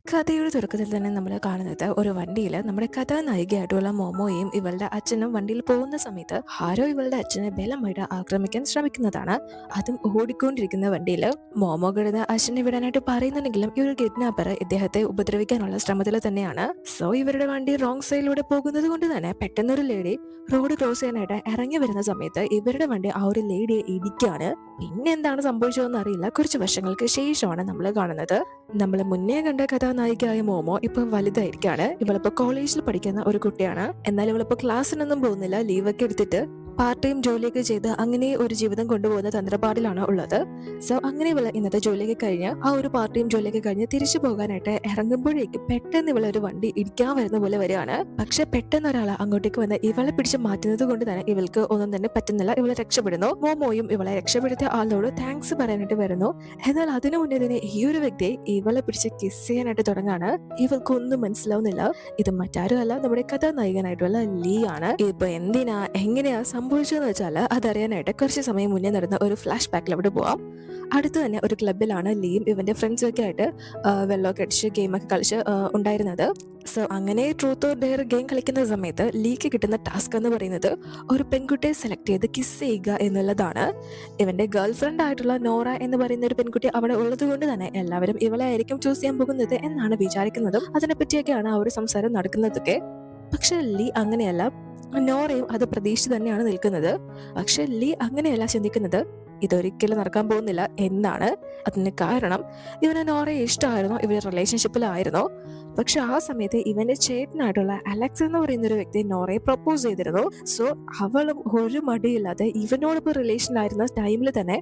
കഥയുടെ തുടക്കത്തിൽ തന്നെ നമ്മൾ കാണുന്നത് ഒരു വണ്ടിയിൽ നമ്മുടെ കഥാനായികയായിട്ടുള്ള മോമോയും ഇവളുടെ അച്ഛനും വണ്ടിയിൽ പോകുന്ന സമയത്ത് ആരോ ഇവളുടെ അച്ഛനെ ബലമായിട്ട് ആക്രമിക്കാൻ ശ്രമിക്കുന്നതാണ്. അതും ഓടിക്കൊണ്ടിരിക്കുന്ന വണ്ടിയിൽ മോമോ കിടന്ന് അച്ഛനെ വിടാനായിട്ട് പറയുന്നുണ്ടെങ്കിലും ഈ ഒരു കിഡ്നാപ്പർ ഇദ്ദേഹത്തെ ഉപദ്രവിക്കാനുള്ള ശ്രമത്തിൽ തന്നെയാണ്. സോ ഇവരുടെ വണ്ടി റോങ് സൈഡിലൂടെ പോകുന്നത് കൊണ്ട് തന്നെ പെട്ടെന്നൊരു ലേഡി റോഡ് ക്രോസ് ചെയ്യാനായിട്ട് ഇറങ്ങി വരുന്ന സമയത്ത് ഇവരുടെ വണ്ടി ആ ഒരു ലേഡിയെ ഇടിക്കാണ്. പിന്നെ എന്താണ് സംഭവിച്ചതെന്ന് അറിയില്ല. കുറച്ച് വർഷങ്ങൾക്ക് ശേഷമാണ് നമ്മൾ കാണുന്നത്. നമ്മൾ മുന്നേ കണ്ട കഥാനായികയായ മോമോ ഇപ്പൊ വലുതായിരിക്കാണ്. ഇവളിപ്പോ കോളേജിൽ പഠിക്കുന്ന ഒരു കുട്ടിയാണ്. എന്നാൽ ഇവളിപ്പോ ക്ലാസ്സിനൊന്നും പോകുന്നില്ല. ലീവൊക്കെ എടുത്തിട്ട് പാർട്ട് ടൈം ജോലിയൊക്കെ ചെയ്ത് അങ്ങനെ ഒരു ജീവിതം കൊണ്ടുപോകുന്ന തന്ത്രപ്പാടിലാണ് ഉള്ളത്. സോ അങ്ങനെ ഇവള് ഇന്നത്തെ ജോലിയൊക്കെ കഴിഞ്ഞ് ആ ഒരു പാർട്ട് ടൈം ജോലിയൊക്കെ കഴിഞ്ഞ് തിരിച്ചു പോകാനായിട്ട് ഇറങ്ങുമ്പോഴേക്കും പെട്ടെന്ന് ഇവളെ ഒരു വണ്ടി ഇടിക്കാൻ വരുന്ന പോലെ വരികയാണ്. പക്ഷെ പെട്ടെന്ന് ഒരാൾ അങ്ങോട്ടേക്ക് വന്ന് ഇവളെ പിടിച്ച് മാറ്റുന്നത് കൊണ്ട് തന്നെ ഇവൾക്ക് ഒന്നും തന്നെ പറ്റുന്നില്ല. ഇവളെ രക്ഷപ്പെടുന്നു. മോമോയും ഇവളെ രക്ഷപ്പെടുത്തിയ ആളോട് താങ്ക്സ് പറയാനായിട്ട് വരുന്നു. എന്നാൽ അതിനു മുന്നേ തന്നെ ഈ ഒരു വ്യക്തി ഇവളെ പിടിച്ച് കിസ് ചെയ്യാനായിട്ട് തുടങ്ങാണ്. ഇവൾക്കൊന്നും മനസ്സിലാവുന്നില്ല. ഇത് മറ്റാരും അല്ല, നമ്മുടെ കഥാനായകനായിട്ടുള്ള ലീ ആണ്. ഇപ്പൊ എന്തിനാ എങ്ങനെയാ സംഭവിച്ചതെന്ന് വെച്ചാൽ അതറിയാനായിട്ട് കുറച്ച് സമയം മുന്നേ നടന്ന ഒരു ഫ്ലാഷ് ബാക്കിൽ അവിടെ പോവാം. അടുത്ത് തന്നെ ഒരു ക്ലബിലാണ് ലീയും ഇവന്റെ ഫ്രണ്ട്സും ഒക്കെ ആയിട്ട് വെള്ളമൊക്കെ അടിച്ച് ഗെയിമൊക്കെ കളിച്ച് ഉണ്ടായിരുന്നത്. സോ അങ്ങനെ ട്രൂത്ത് ഓർ ഡെയർ ഗെയിം കളിക്കുന്ന സമയത്ത് ലീക്ക് കിട്ടുന്ന ടാസ്ക് എന്ന് പറയുന്നത് ഒരു പെൺകുട്ടിയെ സെലക്ട് ചെയ്ത് കിസ് ചെയ്യുക എന്നുള്ളതാണ്. ഇവന്റെ ഗേൾ ഫ്രണ്ട് ആയിട്ടുള്ള നോറ എന്ന് പറയുന്ന ഒരു പെൺകുട്ടി അവിടെ ഉള്ളത് കൊണ്ട് തന്നെ എല്ലാവരും ഇവളെ ആയിരിക്കും ചൂസ് ചെയ്യാൻ പോകുന്നത് എന്നാണ് വിചാരിക്കുന്നതും അതിനെപ്പറ്റിയൊക്കെയാണ് ആ ഒരു സംസാരം നടക്കുന്നതൊക്കെ. പക്ഷെ ലീ അങ്ങനെയല്ല. നോറയും അത് പ്രതീക്ഷിച്ച് തന്നെയാണ് നിൽക്കുന്നത്. പക്ഷെ ലീ അങ്ങനെയല്ല ചിന്തിക്കുന്നത്. ഇതൊരിക്കലും നടക്കാൻ പോകുന്നില്ല എന്നാണ്. അതിന് കാരണം ഇവന് നോറയെ ഇഷ്ടമായിരുന്നോ, ഇവർ റിലേഷൻഷിപ്പിലായിരുന്നോ. പക്ഷെ ആ സമയത്ത് ഇവന്റെ ചേട്ടനായിട്ടുള്ള അലക്സ് എന്ന് പറയുന്ന ഒരു വ്യക്തി നോറയെ പ്രപ്പോസ് ചെയ്തിരുന്നു. സോ അവളും ഒരു മടിയില്ലാതെ ഇവനോടൊപ്പം റിലേഷനിലായിരുന്ന ടൈമിൽ തന്നെ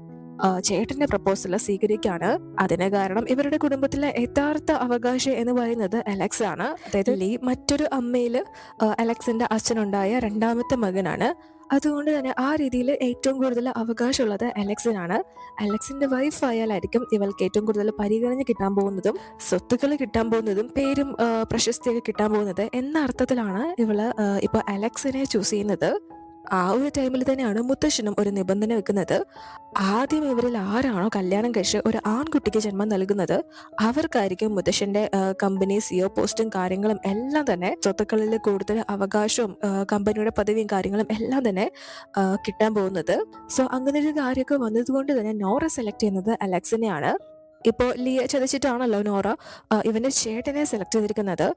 ചേട്ടന്റെ പ്രപ്പോസൽ സ്വീകരിക്കാണ്. അതിന് കാരണം ഇവരുടെ കുടുംബത്തിലെ യഥാർത്ഥ അവകാശി എന്ന് പറയുന്നത് അലക്സ് ആണ്. അതായത് ലീ മറ്റൊരു അമ്മയില് അലക്സിന്റെ അച്ഛനുണ്ടായ രണ്ടാമത്തെ മകനാണ്. അതുകൊണ്ട് തന്നെ ആ രീതിയിൽ ഏറ്റവും കൂടുതൽ അവകാശമുള്ളത് അലക്സിനാണ്. അലക്സിന്റെ വൈഫ് ആയാലായിരിക്കും ഇവൾക്ക് ഏറ്റവും കൂടുതൽ പരിഗണന കിട്ടാൻ പോകുന്നതും സ്വത്തുക്കൾ കിട്ടാൻ പോകുന്നതും പേരും പ്രശസ്തിയൊക്കെ കിട്ടാൻ പോകുന്നത് എന്ന അർത്ഥത്തിലാണ് ഇവള് ഇപ്പൊ അലക്സിനെ ചൂസ് ചെയ്യുന്നത്. ആ ഒരു ടൈമിൽ തന്നെയാണ് മുത്തശ്ശനും ഒരു നിബന്ധന വെക്കുന്നത്. ആദ്യം ഇവരിൽ ആരാണോ കല്യാണം കഴിച്ച് ഒരു ആൺകുട്ടിക്ക് ജന്മം നൽകുന്നത് അവർക്കായിരിക്കും മുത്തശ്ശന്റെ കമ്പനി സിഒ പോസ്റ്റും കാര്യങ്ങളും എല്ലാം തന്നെ സ്വത്തുക്കളിൽ കൂടുതൽ അവകാശവും കമ്പനിയുടെ പദവിയും കാര്യങ്ങളും എല്ലാം തന്നെ കിട്ടാൻ പോകുന്നത്. സോ അങ്ങനെ ഒരു കാര്യമൊക്കെ വന്നതുകൊണ്ട് തന്നെ നോറ സെലക്ട് ചെയ്യുന്നത് അലക്സിനെയാണ്. ഇപ്പോൾ ലിയ ചതിച്ചിട്ടാണല്ലോ നോറ ഇവന്റെ ചേട്ടനെ സെലക്ട് ചെയ്തിരിക്കുന്നത്.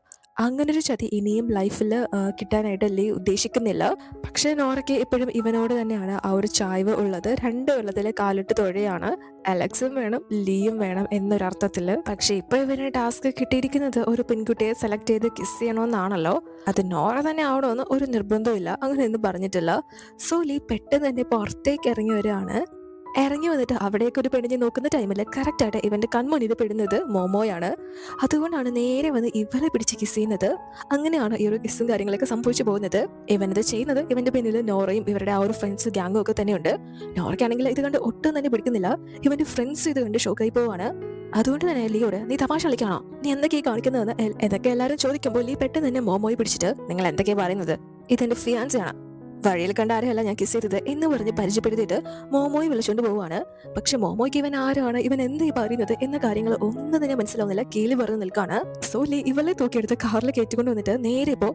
അങ്ങനൊരു ചതി ഇനിയും ലൈഫിൽ കിട്ടാനായിട്ട് ലീ ഉദ്ദേശിക്കുന്നില്ല. പക്ഷെ നോറയ്ക്ക് ഇപ്പോഴും ഇവനോട് തന്നെയാണ് ആ ഒരു ചായ്വ് ഉള്ളത്. രണ്ട് വെള്ളത്തിലെ കാലിട്ട് തൊഴയാണ്. അലക്സും വേണം ലീയും വേണം എന്നൊരർത്ഥത്തിൽ. പക്ഷെ ഇപ്പൊ ഇവന് ടാസ്ക് കിട്ടിയിരിക്കുന്നത് ഒരു പെൺകുട്ടിയെ സെലക്ട് ചെയ്ത് കിസ് ചെയ്യണമെന്നാണല്ലോ. അത് നോറ തന്നെ ആവണമെന്ന് ഒരു നിർബന്ധമില്ല, അങ്ങനെയൊന്നും പറഞ്ഞിട്ടില്ല. സോ ലീ പെട്ടെന്ന് തന്നെ പുറത്തേക്ക് ഇറങ്ങി വരികയാണ്. ഇറങ്ങി വന്നിട്ട് അവിടേക്ക് ഒരു പെണ്ണിനെ നോക്കുന്ന ടൈമിൽ കറക്റ്റായിട്ട് ഇവന്റെ കൺമുന്നിൽ പെടുന്നത് മോമോയാണ്. അതുകൊണ്ടാണ് നേരെ വന്ന് ഇവനെ പിടിച്ച് കിസ് ചെയ്യുന്നത്. അങ്ങനെയാണ് ഈ ഒരു കിസ്സും കാര്യങ്ങളൊക്കെ സംഭവിച്ചു പോകുന്നത്. ഇവനത് ചെയ്യുന്നത് ഇവന്റെ പിന്നിൽ നോറയും ഇവരുടെ ആ ഒരു ഫ്രണ്ട്സ് ഗ്യാങ്ങും ഒക്കെ തന്നെയുണ്ട്. നോറയ്ക്കാണെങ്കിൽ ഇത് കണ്ട് ഒട്ടും തന്നെ പിടിക്കുന്നില്ല. ഇവന്റെ ഫ്രണ്ട്സ് ഇത് കണ്ട് ഷോക്കായി പോവാണ്. അതുകൊണ്ട് തന്നെ ലീയോട് നീ തമാശ കളിക്കാണോ, നീ എന്തൊക്കെയാ കാണിക്കുന്നതെന്ന് എന്തൊക്കെ എല്ലാവരും ചോദിക്കുമ്പോൾ ലീ പെട്ടെന്ന് തന്നെ മോമോയെ പിടിച്ചിട്ട് നിങ്ങൾ എന്തൊക്കെയാ പറയുന്നത്, ഇതെന്റെ ഫിയാൻസിയാണ്, വഴിയിൽ കണ്ട ആരെയല്ല ഞാൻ കിസ് ചെയ്തത് എന്ന് പറഞ്ഞ് പരിചയപ്പെടുത്തിയിട്ട് മോമോയെ വിളിച്ചുകൊണ്ട് പോവാണ്. പക്ഷെ മോമോയ്ക്ക് ഇവൻ ആരാണ്, ഇവൻ എന്താ പറയുന്നത് എന്ന കാര്യങ്ങൾ ഒന്നും തന്നെ മനസ്സിലാവുന്നില്ല. കീഴി പറഞ്ഞു നിൽക്കാണ്. സോ ലീ ഇവളെ തൂക്കിയെടുത്ത് കാറിൽ കയറ്റിക്കൊണ്ട് വന്നിട്ട് നേരെ ഇപ്പോ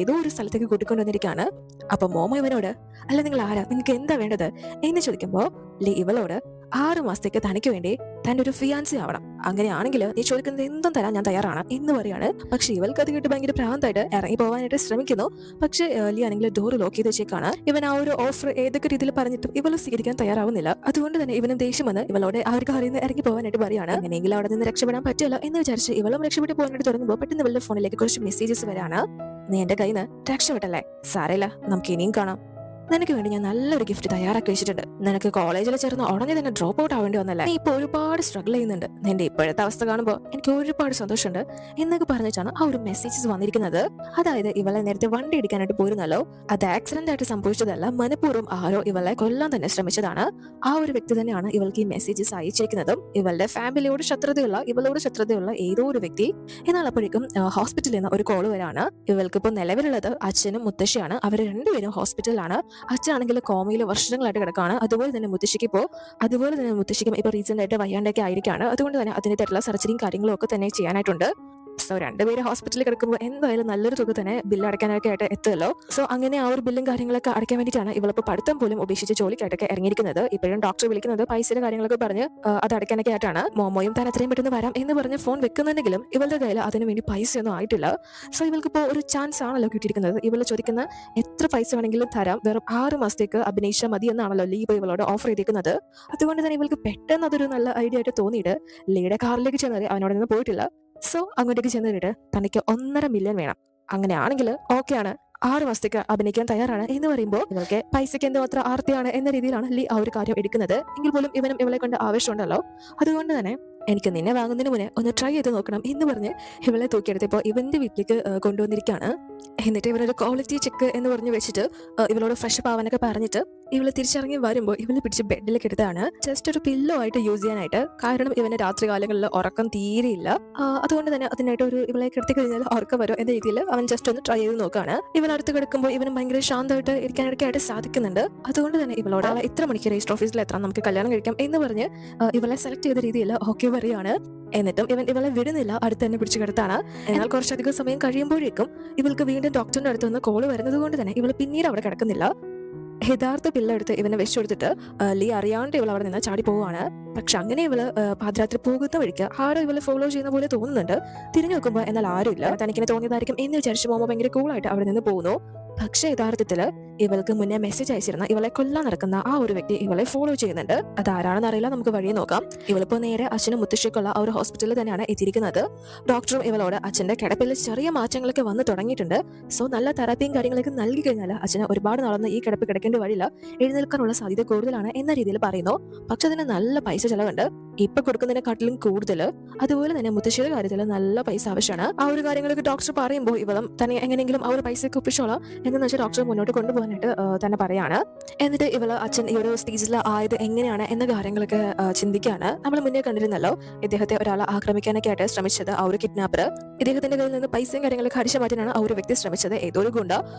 ഏതോ ഒരു സ്ഥലത്തേക്ക് കൂട്ടിക്കൊണ്ട് വന്നിരിക്കുകയാണ്. അപ്പൊ മോമോ ഇവനോട് അല്ല നിങ്ങൾ ആരാ, നിങ്ങൾക്ക് എന്താ വേണ്ടത് എന്ന് ചോദിക്കുമ്പോ ലീ ഇവളോട് 6 മാസത്തേക്ക് തനിക്ക് വേണ്ടി തന്റെ ഒരു ഫിയാൻസി ആവണം, അങ്ങനെയാണെങ്കിൽ നീ ചോദിക്കുന്നത് എന്തും തരാൻ ഞാൻ തയ്യാറാണ് എന്ന് പറയാണ്. പക്ഷെ ഇവൾക്ക് അത് കേട്ട് ഭയങ്കര ഭ്രാന്തായിട്ട് ഇറങ്ങി പോകാനായിട്ട് ശ്രമിക്കുന്നു. പക്ഷെ ലീ ആണെങ്കിൽ ഡോർ ലോക്ക് ചെയ്ത് വെച്ചേക്കാണ്. ഇവൻ ആ ഒരു ഓഫർ ഏതൊക്കെ രീതിയിൽ പറഞ്ഞിട്ടും ഇവൾ സ്വീകരിക്കാൻ തയ്യാറാവുന്നില്ല. അതുകൊണ്ട് തന്നെ ഇവനും ദേഷ്യം വന്ന് ഇവളോട് അവർക്ക് അറിയുന്ന ഇറങ്ങി പോകാനായിട്ട് പറയാണ്. അങ്ങനെയെങ്കിൽ അവിടെ നിന്ന് രക്ഷപ്പെടാൻ പറ്റില്ല എന്ന് വിചാരിച്ച് ഇവളും രക്ഷപ്പെട്ട് പോകാനായിട്ട് തുടങ്ങുമ്പോൾ പെട്ടെന്ന് ഇവളുടെ ഫോണിലേക്ക് കുറച്ച് മെസ്സേജസ് വരാണ്. നീ എന്റെ കയ്യിൽ നിന്ന് രക്ഷപ്പെട്ടല്ലേ, സാരമില്ല, നമുക്ക് ഇനിയും കാണാം. നിനക്ക് വേണ്ടി ഞാൻ നല്ലൊരു ഗിഫ്റ്റ് തയ്യാറാക്കി വെച്ചിട്ടുണ്ട്. നിനക്ക് കോളേജിൽ ചേർന്ന് ഉടനെ തന്നെ ഡ്രോപ്പ് ഔട്ട് ആവേണ്ടി വന്നല്ലേ, നീ ഇപ്പൊ ഒരുപാട് സ്ട്രഗിൾ ചെയ്യുന്നുണ്ട്, നിന്റെ ഇപ്പോഴത്തെ അവസ്ഥ കാണുമ്പോൾ എനിക്ക് ഒരുപാട് സന്തോഷമുണ്ട് എന്നൊക്കെ പറഞ്ഞിട്ടാണ് ആ ഒരു മെസ്സേജസ് വന്നിരിക്കുന്നത്. അതായത് ഇവളെ നേരത്തെ വണ്ടി ഇടിക്കാനായിട്ട് പോയിരുന്നല്ലോ, അത് ആക്സിഡന്റ് ആയിട്ട് സംഭവിച്ചതല്ല, മനഃപൂർവ്വം ആരോ ഇവളെ കൊല്ലാൻ തന്നെ ശ്രമിച്ചതാണ്. ആ ഒരു വ്യക്തി തന്നെയാണ് ഇവൾക്ക് ഈ മെസ്സേജസ് അയച്ചിരിക്കുന്നതും. ഇവളുടെ ഫാമിലിയോട് ശത്രുതയുള്ള, ഇവളോട് ശത്രുതയുള്ള ഏതോ ഒരു വ്യക്തി. എന്നാൽ അപ്പോഴേക്കും ഹോസ്പിറ്റലിൽ നിന്ന് ഒരു കോള് വരാണ്. ഇവൾക്ക് ഇപ്പോൾ നിലവിലുള്ളത് അച്ഛനും മുത്തശ്ശിയാണ്. അവർ രണ്ടുപേരും ഹോസ്പിറ്റലിലാണ്. അച്ഛനാണെങ്കിൽ കോമയിൽ വർഷങ്ങളായിട്ട് കിടക്കാണ്. അതുപോലെ തന്നെ മുത്തശ്ശിക്കും ഇപ്പൊ റീസെന്റ് ആയിട്ട് വയ്യാണ്ടൊക്കെ ആയിരിക്കാണ്. അതുകൊണ്ട് തന്നെ അതിൻ്റെതായിട്ടുള്ള സർജറിയും കാര്യങ്ങളും ഒക്കെ തന്നെ ചെയ്യാനായിട്ടുണ്ട്. സോ രണ്ടുപേര് ഹോസ്പിറ്റലിൽ കിടക്കുമ്പോൾ എന്തായാലും നല്ലൊരു തുക തന്നെ ബില്ല് അടയ്ക്കാനൊക്കെ ആയിട്ട് എത്തുമല്ലോ. സോ അങ്ങനെ ആ ഒരു ബില്ലും കാര്യങ്ങളൊക്കെ അടയ്ക്കാൻ വേണ്ടിയിട്ടാണ് ഇവളിപ്പോൾ പഠിത്തം പോലും ഉപേക്ഷിച്ച് ജോലിക്കായിട്ടൊക്കെ ഇറങ്ങിയിരിക്കുന്നത്. ഇപ്പോഴും ഡോക്ടർ വിളിക്കുന്നത് പൈസയുടെ കാര്യങ്ങളൊക്കെ പറഞ്ഞ് അത് അടയ്ക്കാനൊക്കെ ആയിട്ടാണ്. മോമോയും താൻ എത്രയും പെട്ടെന്ന് വരാം എന്ന് പറഞ്ഞ് ഫോൺ വെക്കുന്നുണ്ടെങ്കിലും ഇവളുടെ കയ്യിൽ അതിന് വേണ്ടി പൈസയൊന്നും ആയിട്ടില്ല. സോ ഇവൾക്കിപ്പോൾ ഒരു ചാൻസ് ആണല്ലോ കിട്ടിയിരിക്കുന്നത്. ഇവൾ ചോദിക്കുന്ന എത്ര പൈസ വേണമെങ്കിലും തരാം, വെറും 6 മാസത്തേക്ക് അഭിനയിച്ചാൽ മതി എന്നാണല്ലോ ലീ ഇപ്പോൾ ഇവളോട് ഓഫർ ചെയ്തിരിക്കുന്നത്. അതുകൊണ്ട് തന്നെ ഇവൾക്ക് പെട്ടെന്ന് അതൊരു നല്ല ഐഡിയ ആയിട്ട് തോന്നിയിട്ട് ലീയുടെ കാറിലേക്ക് ചെന്നത് അവനോട് നിന്ന് പോയിട്ടില്ല. സോ അങ്ങോട്ടേക്ക് ചെന്നിട്ട് തനിക്ക് 1.5 മില്യൺ വേണം, അങ്ങനെയാണെങ്കിൽ ഓക്കെയാണ്, 6 മാസത്തേക്ക് അഭിനയിക്കാൻ തയ്യാറാണ് എന്ന് പറയുമ്പോൾ ഇവൾക്ക് പൈസയ്ക്ക് എന്തുമാത്രം ആർത്തിയാണ് എന്ന രീതിയിലാണ് ലീ ആ ഒരു കാര്യം എടുക്കുന്നത്. എങ്കിൽ പോലും ഇവനും ഇവളെ കൊണ്ട് ആവശ്യമുണ്ടല്ലോ. അതുകൊണ്ട് തന്നെ എനിക്ക് നിന്നെ വാങ്ങുന്നതിന് മുന്നേ ഒന്ന് ട്രൈ ചെയ്ത് നോക്കണം എന്ന് പറഞ്ഞ് ഇവളെ തൂക്കിയെടുത്തപ്പോൾ ഇവന്റെ വീട്ടിലേക്ക് കൊണ്ടുവന്നിരിക്കുകയാണ്. എന്നിട്ട് ഇവരൊരു ക്വാളിറ്റി ചെക്ക് എന്ന് പറഞ്ഞ് വെച്ചിട്ട് ഇവളോട് ഫ്രഷ് ആവാനൊക്കെ പറഞ്ഞിട്ട് ഇവള് തിരിച്ചിറങ്ങി വരുമ്പോൾ ഇവള് പിടിച്ച് ബെഡിലേക്ക് എടുത്താണ് ജസ്റ്റ് ഒരു പില്ലോ ആയിട്ട് യൂസ് ചെയ്യാനായിട്ട്. കാരണം ഇവന് രാത്രി കാലങ്ങളിൽ ഉറക്കം തീരെയില്ല. അതുകൊണ്ട് തന്നെ അതിനായിട്ട് ഒരു ഇവളെ കിടത്തി കഴിഞ്ഞാൽ ഉറക്കം വരും എന്ന രീതിയിൽ അവൻ ജസ്റ്റ് ഒന്ന് ട്രൈ ചെയ്ത് നോക്കുകയാണ്. ഇവളടുത്ത് കിടക്കുമ്പോൾ ഇവന് ഭയങ്കര ശാന്തമായിട്ട് ഇരിക്കാനൊക്കെ സാധിക്കുന്നുണ്ട്. അതുകൊണ്ട് തന്നെ ഇവളോട് ഇത്ര മണിക്ക് രജിസ്റ്റർ ഓഫീസിൽ എത്താൻ നമുക്ക് കല്യാണം കഴിക്കാം എന്ന് പറഞ്ഞ് ഇവളെ സെലക്ട് ചെയ്ത രീതിയിൽ ഓക്കെ പറയുകയാണ്. എന്നിട്ടും ഇവൻ ഇവളെ വിടുന്നില്ല, അടുത്ത് തന്നെ പിടിച്ചു കിടത്താണ്. എന്നാൽ കുറച്ചധികം സമയം കഴിയുമ്പോഴേക്കും ഇവൾക്ക് വീണ്ടും ഡോക്ടറിന്റെ അടുത്ത് നിന്ന് കോള് വരുന്നത് കൊണ്ട് തന്നെ ഇവള് പിന്നീട് അവിടെ കിടക്കുന്നില്ല. യഥാർത്ഥ പില്ലെടുത്ത് ഇവനെ വെച്ചു കൊടുത്തിട്ട് ലീ അറിയാണ്ട് ഇവൾ അവിടെ നിന്ന് ചാടി പോവുകയാണ്. പക്ഷെ അങ്ങനെ ഇവള് പാതിരാത്രി പോകുന്ന വഴിക്ക് ആരോ ഇവളെ ഫോളോ ചെയ്യുന്ന പോലെ തോന്നുന്നുണ്ട്. തിരിഞ്ഞു നോക്കുമ്പോൾ എന്നാൽ ആരുമില്ല. തനിക്കിനെ തോന്നിയതായിരിക്കും എന്ന് വിചാരിച്ച് മോമോ ഭയങ്കര കൂളായിട്ട് അവിടെ നിന്ന് പോകുന്നു. പക്ഷെ യഥാർത്ഥത്തില് ഇവൾക്ക് മുന്നേ മെസ്സേജ് അയച്ചിരുന്ന ഇവളെ കൊല്ലാൻ നടക്കുന്ന ആ ഒരു വ്യക്തി ഇവളെ ഫോളോ ചെയ്യുന്നുണ്ട്. അതാരാണെന്ന് അറിയില്ല, നമുക്ക് വഴിയെ നോക്കാം. ഇവളിപ്പോ നേരെ അച്ഛനും മുത്തശ്ശിക്കുള്ള ആ ഒരു ഹോസ്പിറ്റലിൽ തന്നെയാണ് എത്തിയിരിക്കുന്നത്. ഡോക്ടറും ഇവളോട് അച്ഛന്റെ കിടപ്പിൽ ചെറിയ മാറ്റങ്ങളൊക്കെ വന്ന് തുടങ്ങിയിട്ടുണ്ട്. സോ നല്ല തെറാപ്പിയും കാര്യങ്ങളൊക്കെ നൽകി കഴിഞ്ഞാൽ അച്ഛന് ഒരുപാട് നാളൊന്നും ഈ കിടപ്പ് കിടക്കേണ്ട വഴിയില്ല, എഴുന്നേൽക്കാനുള്ള സാധ്യത കൂടുതലാണ് എന്ന രീതിയിൽ പറയുന്നു. പക്ഷെ അതിന് നല്ല പൈസ ചെലവുണ്ട്, ഇപ്പൊ കൊടുക്കുന്നതിനെക്കാട്ടിലും കൂടുതൽ. അതുപോലെ തന്നെ മുത്തശ്ശിയുടെ കാര്യത്തിൽ നല്ല പൈസ ആവശ്യമാണ്. ആ ഒരു കാര്യങ്ങളൊക്കെ ഡോക്ടർ പറയുമ്പോൾ ഇവളും തന്നെ എങ്ങനെയെങ്കിലും ആ ഒരു പൈസയൊക്കെ ഒപ്പിച്ചോളാം എന്ന് വെച്ചാൽ ഡോക്ടർ മുന്നോട്ട് കൊണ്ടുപോകാനായിട്ട് തന്നെ പറയാണ്. എന്നിട്ട് ഇവള് അച്ഛൻ ഈ ഒരു സ്റ്റേജിൽ ആയത് എങ്ങനെയാണ് എന്ന കാര്യങ്ങളൊക്കെ ചിന്തിക്കുകയാണ്. നമ്മൾ മുന്നേ കണ്ടിരുന്നല്ലോ ഇദ്ദേഹത്തെ ഒരാളെ ആക്രമിക്കാനൊക്കെ ആയിട്ട് ശ്രമിച്ചത് ആ ഒരു കിഡ്നാപ്പർ. ഇദ്ദേഹത്തിന്റെ കയ്യിൽ നിന്ന് പൈസയും കാര്യങ്ങളൊക്കെ അടിച്ചു മാറ്റാനാണ് ആ ഒരു വ്യക്തി ശ്രമിച്ചത്, ഏതോ ഒരു ഗുണ്ട.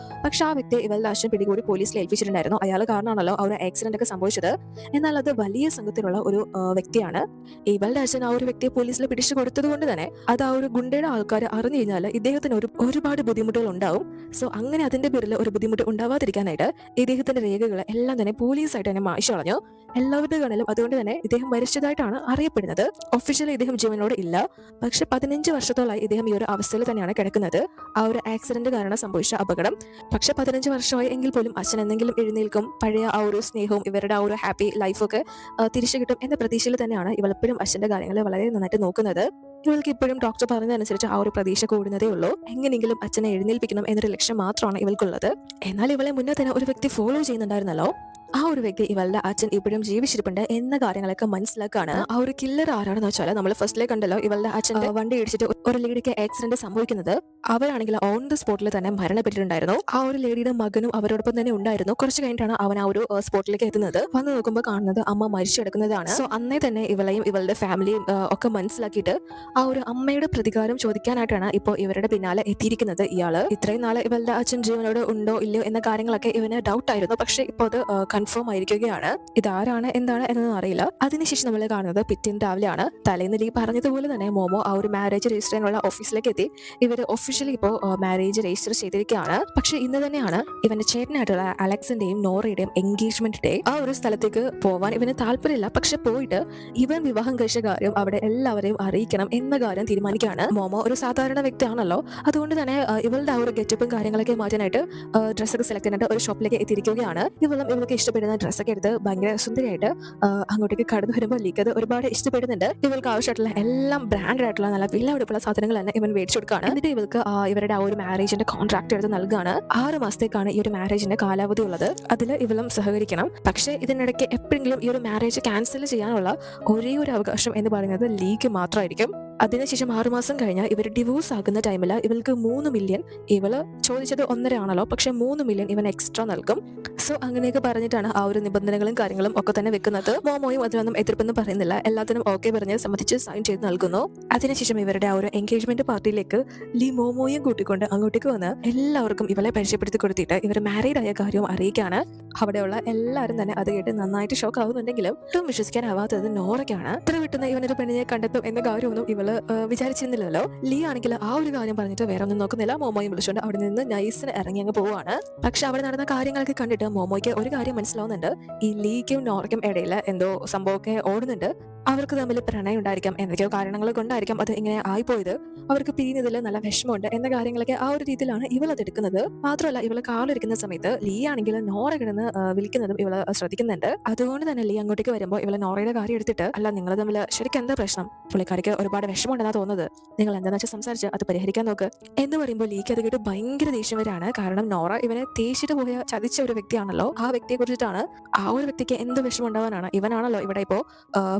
പക്ഷെ ആ വ്യക്തി ഇവളുടെ അച്ഛൻ പിടികൂടി പോലീസിൽ ഏൽപ്പിച്ചിട്ടുണ്ടായിരുന്നു. അയാൾ കാരണമാണല്ലോ ആ ഒരു ആക്സിഡന്റ് ഒക്കെ സംഭവിച്ചത്. എന്നാൽ അത് വലിയ സംഘത്തിലുള്ള ഒരു വ്യക്തിയാണ്. ഇവളുടെ അച്ഛൻ ആ ഒരു വ്യക്തിയെ പോലീസിൽ പിടിച്ചു കൊടുത്തത് കൊണ്ട് തന്നെ അത് ആ ഒരു ഗുണ്ടയുടെ ആൾക്കാർ അറിഞ്ഞു കഴിഞ്ഞാൽ ഇദ്ദേഹത്തിന് ഒരുപാട് ബുദ്ധിമുട്ടുകൾ ഉണ്ടാവും. സോ അങ്ങനെ അതിന്റെ പേരിൽ ഒരു ബുദ്ധിമുട്ട് ഉണ്ടാവാതിരിക്കാനായിട്ട് ഇദ്ദേഹത്തിന്റെ രേഖകൾ എല്ലാം തന്നെ പോലീസായിട്ട് തന്നെ മായ്ച്ചു കളഞ്ഞു എല്ലാവരുടെ കണ്ണിലും. അതുകൊണ്ട് തന്നെ ഇദ്ദേഹം മരിച്ചതായിട്ടാണ് അറിയപ്പെടുന്നത്. ഒഫീഷ്യലി ഇദ്ദേഹം ജീവനോട് ഇല്ല. പക്ഷെ 15 വർഷത്തോളായി ഇദ്ദേഹം ഈ ഒരു അവസ്ഥയിൽ തന്നെയാണ് കിടക്കുന്നത്, ആ ഒരു ആക്സിഡന്റ് കാരണം സംഭവിച്ച അപകടം. പക്ഷെ 15 വർഷമായി എങ്കിൽ പോലും അച്ഛൻ എന്തെങ്കിലും എഴുന്നേൽക്കും, പഴയ ആ ഒരു സ്നേഹവും ഇവരുടെ ആ ഒരു ഹാപ്പി ലൈഫൊക്കെ തിരിച്ചു കിട്ടും എന്ന പ്രതീക്ഷയിൽ തന്നെയാണ് ഇവളെപ്പോഴും അച്ഛന്റെ കാര്യങ്ങൾ വളരെ നന്നായിട്ട് നോക്കുന്നത്. ഇവൾക്ക് ഇപ്പോഴും ഡോക്ടർ പറഞ്ഞതനുസരിച്ച് ആ ഒരു പ്രതീക്ഷ കൂടുന്നതേ ഉള്ളൂ. എങ്ങനെയെങ്കിലും അച്ഛനെ എഴുന്നേൽപ്പിക്കണം എന്നൊരു ലക്ഷ്യം മാത്രമാണ് ഇവൾക്കുള്ളത്. എന്നാൽ ഇവളെ മുന്നേ തന്നെ ഒരു വ്യക്തി ഫോളോ ചെയ്യുന്നുണ്ടായിരുന്നല്ലോ. ആ ഒരു വ്യക്തി ഇവളുടെ അച്ഛൻ ഇപ്പോഴും ജീവിച്ചിരിപ്പുണ്ട് എന്ന കാര്യങ്ങളൊക്കെ മനസ്സിലാക്കാണ്. ആ ഒരു കില്ലർ ആരാണെന്ന് വെച്ചാൽ നമ്മൾ ഫസ്റ്റിലെ കണ്ടല്ലോ ഇവളുടെ അച്ഛന്റെ വണ്ടി ഇടിച്ചിട്ട് ഒരു ലേഡിക്ക് ആക്സിഡന്റ് സംഭവിക്കുന്നത്. അവരാണെങ്കിൽ ഓൺ ദ സ്പോട്ടിൽ തന്നെ മരണപ്പെട്ടിട്ടുണ്ടായിരുന്നു. ആ ഒരു ലേഡിയുടെ മകനും അവരോടൊപ്പം തന്നെ ഉണ്ടായിരുന്നു. കുറച്ച് കഴിഞ്ഞിട്ടാണ് അവൻ ആ ഒരു സ്പോട്ടിലേക്ക് എത്തുന്നത്. വന്ന് നോക്കുമ്പോൾ കാണുന്നത് അമ്മ മരിച്ചു കിടക്കുന്നതാണ്. സോ അന്നേ തന്നെ ഇവളെയും ഇവളുടെ ഫാമിലിയും ഒക്കെ മനസ്സിലാക്കിയിട്ട് ആ ഒരു അമ്മയുടെ പ്രതികാരം ചോദിക്കാനായിട്ടാണ് ഇപ്പോൾ ഇവരുടെ പിന്നാലെ എത്തിയിരിക്കുന്നത് ഇയാള്. ഇത്രയും നാളെ ഇവളുടെ അച്ഛൻ ജീവനോട് ഉണ്ടോ ഇല്ലയോ എന്ന കാര്യങ്ങളൊക്കെ ഇവന് ഡൗട്ട് ആയിരുന്നു. പക്ഷെ ഇപ്പോൾ അത് കൺഫേം ആയിരിക്കുകയാണ്. ഇതാരാണ് എന്താണ് എന്നൊന്നും അറിയില്ല. അതിനുശേഷം നമ്മൾ കാണുന്നത് പിറ്റേന്ന് രാവിലെയാണ്. തലേന്ന് ലീ പറഞ്ഞതുപോലെ തന്നെ മോമോ ആ ഒരു മാരേജ് രജിസ്റ്റർ ചെയ്യാനുള്ള ഓഫീസിലേക്ക് എത്തി. ഇവർ ഒഫീഷ്യലി ഇപ്പോൾ മാരേജ് രജിസ്റ്റർ ചെയ്തിരിക്കുകയാണ്. പക്ഷെ ഇന്ന് തന്നെയാണ് ഇവന്റെ ചേട്ടനായിട്ടുള്ള അലക്സിന്റെയും നോറയുടെയും എൻഗേജ്മെന്റ് ഡേ. ആ ഒരു സ്ഥലത്തേക്ക് പോവാൻ ഇവന് താല്പര്യമില്ല. പക്ഷെ പോയിട്ട് ഇവൻ വിവാഹം കഴിച്ച കാര്യം അവിടെ എല്ലാവരെയും അറിയിക്കണം എന്ന കാര്യം തീരുമാനിക്കുകയാണ്. മോമോ ഒരു സാധാരണ വ്യക്തിയാണല്ലോ, അതുകൊണ്ട് തന്നെ ഇവളുടെ ആ ഒരു ഗെറ്റപ്പും കാര്യങ്ങളൊക്കെ മാറ്റാനായിട്ട് ഡ്രസ്സൊക്കെ സെലക്ട് ചെയ്യാനായിട്ട് ഒരു ഷോപ്പിലേക്ക് എത്തിയിരിക്കുകയാണ്. ഇവൾക്ക് ഇഷ്ടപ്പെടുന്ന ഡ്രസ്സൊക്കെ എടുത്ത് ഭയങ്കര സുന്ദരിയായിട്ട് അങ്ങോട്ടേക്ക് കടന്നു വരുമ്പോൾ ലീക്ക് അത് ഒരുപാട് ഇഷ്ടപ്പെടുന്നുണ്ട്. ഇവൾക്ക് ആവശ്യമായിട്ടുള്ള എല്ലാം ബ്രാൻഡഡ് ആയിട്ടുള്ള നല്ല വിലപിടിപ്പുള്ള സാധനങ്ങൾ തന്നെ ഇവൻ മേടിച്ചു കൊടുക്കുകയാണ്. എന്നിട്ട് ഇവൾക്ക് ഇവരുടെ ആ ഒരു മാരേജിന്റെ കോൺട്രാക്ട് എടുത്ത് നൽകുകയാണ്. 6 മാസത്തേക്കാണ് ഈ ഒരു മാരേജിന്റെ കാലാവധി ഉള്ളത്. അതിൽ ഇവളും സഹകരിക്കണം. പക്ഷെ ഇതിനിടയ്ക്ക് എപ്പോഴെങ്കിലും ഈ ഒരു മാരേജ് ക്യാൻസൽ ചെയ്യാനുള്ള ഒരേ ഒരു അവകാശം എന്ന് പറയുന്നത് ലീക്ക് മാത്രമായിരിക്കും. അതിനുശേഷം 6 മാസം കഴിഞ്ഞാൽ ഇവർ ഡിവോഴ്സ് ആകുന്ന ടൈമിൽ ഇവൾക്ക് 3 മില്യൺ, ഇവള് ചോദിച്ചത് 1.5 ആണല്ലോ, പക്ഷെ 3 മില്യൺ ഇവൻ എക്സ്ട്രാ നൽകും. സോ അങ്ങനെയൊക്കെ പറഞ്ഞിട്ടാണ് ആ ഒരു നിബന്ധനകളും കാര്യങ്ങളും ഒക്കെ തന്നെ വെക്കുന്നത്. മോമോയും അതിനൊന്നും എതിർപ്പെന്നും പറയുന്നില്ല, എല്ലാത്തിനും ഓക്കെ പറഞ്ഞ് സമ്മതിച്ച് സൈൻ ചെയ്ത് നൽകുന്നു. അതിനുശേഷം ഇവരുടെ ആ ഒരു എൻഗേജ്മെന്റ് പാർട്ടിയിലേക്ക് ലീ മോമോയും കൂട്ടിക്കൊണ്ട് അങ്ങോട്ടേക്ക് വന്ന് എല്ലാവർക്കും ഇവളെ പരിചയപ്പെടുത്തി കൊടുത്തിട്ട് ഇവർ മാരീഡ് ആയ കാര്യവും അറിയിക്കാണ്. അവിടെയുള്ള എല്ലാവരും തന്നെ അത് കേട്ട് നന്നായിട്ട് ഷോക്ക് ആവുന്നുണ്ടെങ്കിലും ഒട്ടും വിശ്വസിക്കാനാവാത്തത് നോറയ്ക്കാണ്. ഇത്ര വിട്ടുന്ന ഇവനൊരു പെണ്ണിനെ കണ്ടെത്തും എന്ന കാര്യമൊന്നും ഇവൾ ഇവള് വിചാരിച്ചിരുന്നില്ലല്ലോ. ലീ ആണെങ്കിൽ ആ ഒരു കാര്യം പറഞ്ഞിട്ട് വേറെ ഒന്നും നോക്കുന്നില്ല. മോമോയും വിളിച്ചുകൊണ്ട് അവിടെ നിന്ന് നൈസിന് ഇറങ്ങി അങ്ങ് പോവാണ്. പക്ഷെ അവിടെ നടന്ന കാര്യങ്ങളൊക്കെ കണ്ടിട്ട് മോമോയ്ക്ക് ഒരു കാര്യം മനസ്സിലാവുന്നുണ്ട്. ഈ ലീക്കും നോറയ്ക്കും ഇടയിൽ എന്തോ സംഭവമൊക്കെ ഓടുന്നുണ്ട്. അവർക്ക് തമ്മിൽ പ്രണയം ഉണ്ടായിരിക്കാം, എന്തൊക്കെയോ കാരണങ്ങൾ കൊണ്ടായിരിക്കാം അത് ഇങ്ങനെ ആയിപ്പോയത്. അവർക്ക് പിരിയുന്നതിൽ നല്ല വിഷമമുണ്ട് എന്ന കാര്യങ്ങളൊക്കെ ആ ഒരു രീതിയിലാണ് ഇവൾ അത് എടുക്കുന്നത്. മാത്രമല്ല ഇവള് കാലിരിക്കുന്ന സമയത്ത് ലീ ആണെങ്കിൽ നോറ കിടന്ന് വിളിക്കുന്നതും ഇവള് ശ്രദ്ധിക്കുന്നുണ്ട്. അതുകൊണ്ട് തന്നെ ലീ അങ്ങോട്ടേക്ക് വരുമ്പോൾ ഇവള് നോറയുടെ കാര്യം എടുത്തിട്ട്, അല്ല നിങ്ങൾ തമ്മിൽ ശരിക്കും എന്താ പ്രശ്നം, പുള്ളിക്കാരിക്ക് ഒരുപാട് വിഷമമുണ്ടെന്നാ തോന്നുന്നത്, നിങ്ങൾ എന്താണെന്ന് വെച്ചാൽ സംസാരിച്ച് അത് പരിഹരിക്കാൻ നോക്ക് എന്ന് പറയുമ്പോൾ ലീക്ക് അത് കേട്ട് ഭയങ്കര ദേഷ്യം വരാണ്. കാരണം നോറ ഇവനെ തേച്ചിട്ട് പോയ ചതിച്ച ഒരു വ്യക്തിയാണല്ലോ. ആ വ്യക്തിയെ കുറിച്ചിട്ടാണ്, ആ ഒരു വ്യക്തിക്ക് എന്ത് വിഷമം ഉണ്ടാവാനാണ്, ഇവനാണല്ലോ ഇവിടെ ഇപ്പോ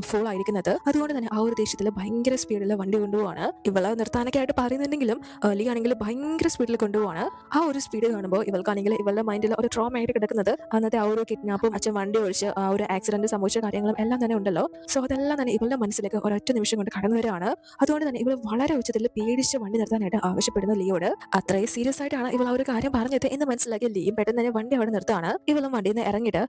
ഫുൾ ആയിരിക്കുന്നത്. അതുകൊണ്ട് തന്നെ ആ ഒരു ദേഷ്യത്തിൽ ഭയങ്കര സ്പീഡിൽ വണ്ടി കൊണ്ടുപോവാണ്. ഇവള് നിർത്താനൊക്കെ ആയിട്ട് പറയുന്നുണ്ടെങ്കിലും ലീ ആണെങ്കിൽ ഭയങ്കര സ്പീഡിൽ കൊണ്ടുപോവാണ്. ആ ഒരു സ്പീഡ് കാണുമ്പോൾ ഇവൾക്കാണെങ്കിൽ ഇവളുടെ മൈൻഡിൽ ഒരു ട്രോമ ആയിട്ട് കിടക്കുന്നത് അന്നത്തെ ആ ഒരു കിഡ്നാപ്പും അച്ഛൻ വണ്ടി ഒഴിച്ച് ആ ഒരു ആക്സിഡന്റ് സംഭവിച്ച കാര്യങ്ങളും എല്ലാം തന്നെ ഉണ്ടല്ലോ. സോ അതെല്ലാം തന്നെ ഇവളുടെ മനസ്സിലേക്ക് ഒരൊറ്റ നിമിഷം കൊണ്ട് കടന്നു വരികയാണ്. അതുകൊണ്ട് തന്നെ ഇവൾ വളരെ ഉച്ചത്തിൽ പേടിച്ച് വണ്ടി നിർത്താനായിട്ട് ആവശ്യപ്പെടുന്നു ലീയോട്. അത്രയും സീരിയസ് ആയിട്ടാണ് ഇവൾ ആ ഒരു കാര്യം പറഞ്ഞത് എന്ന് മനസ്സിലാക്കിയ ലീയും പെട്ടെന്ന് തന്നെ വണ്ടി അവിടെ നിർത്താണ്. ഇവളും വണ്ടിയിൽ നിന്ന് ഇറങ്ങിയിട്ട്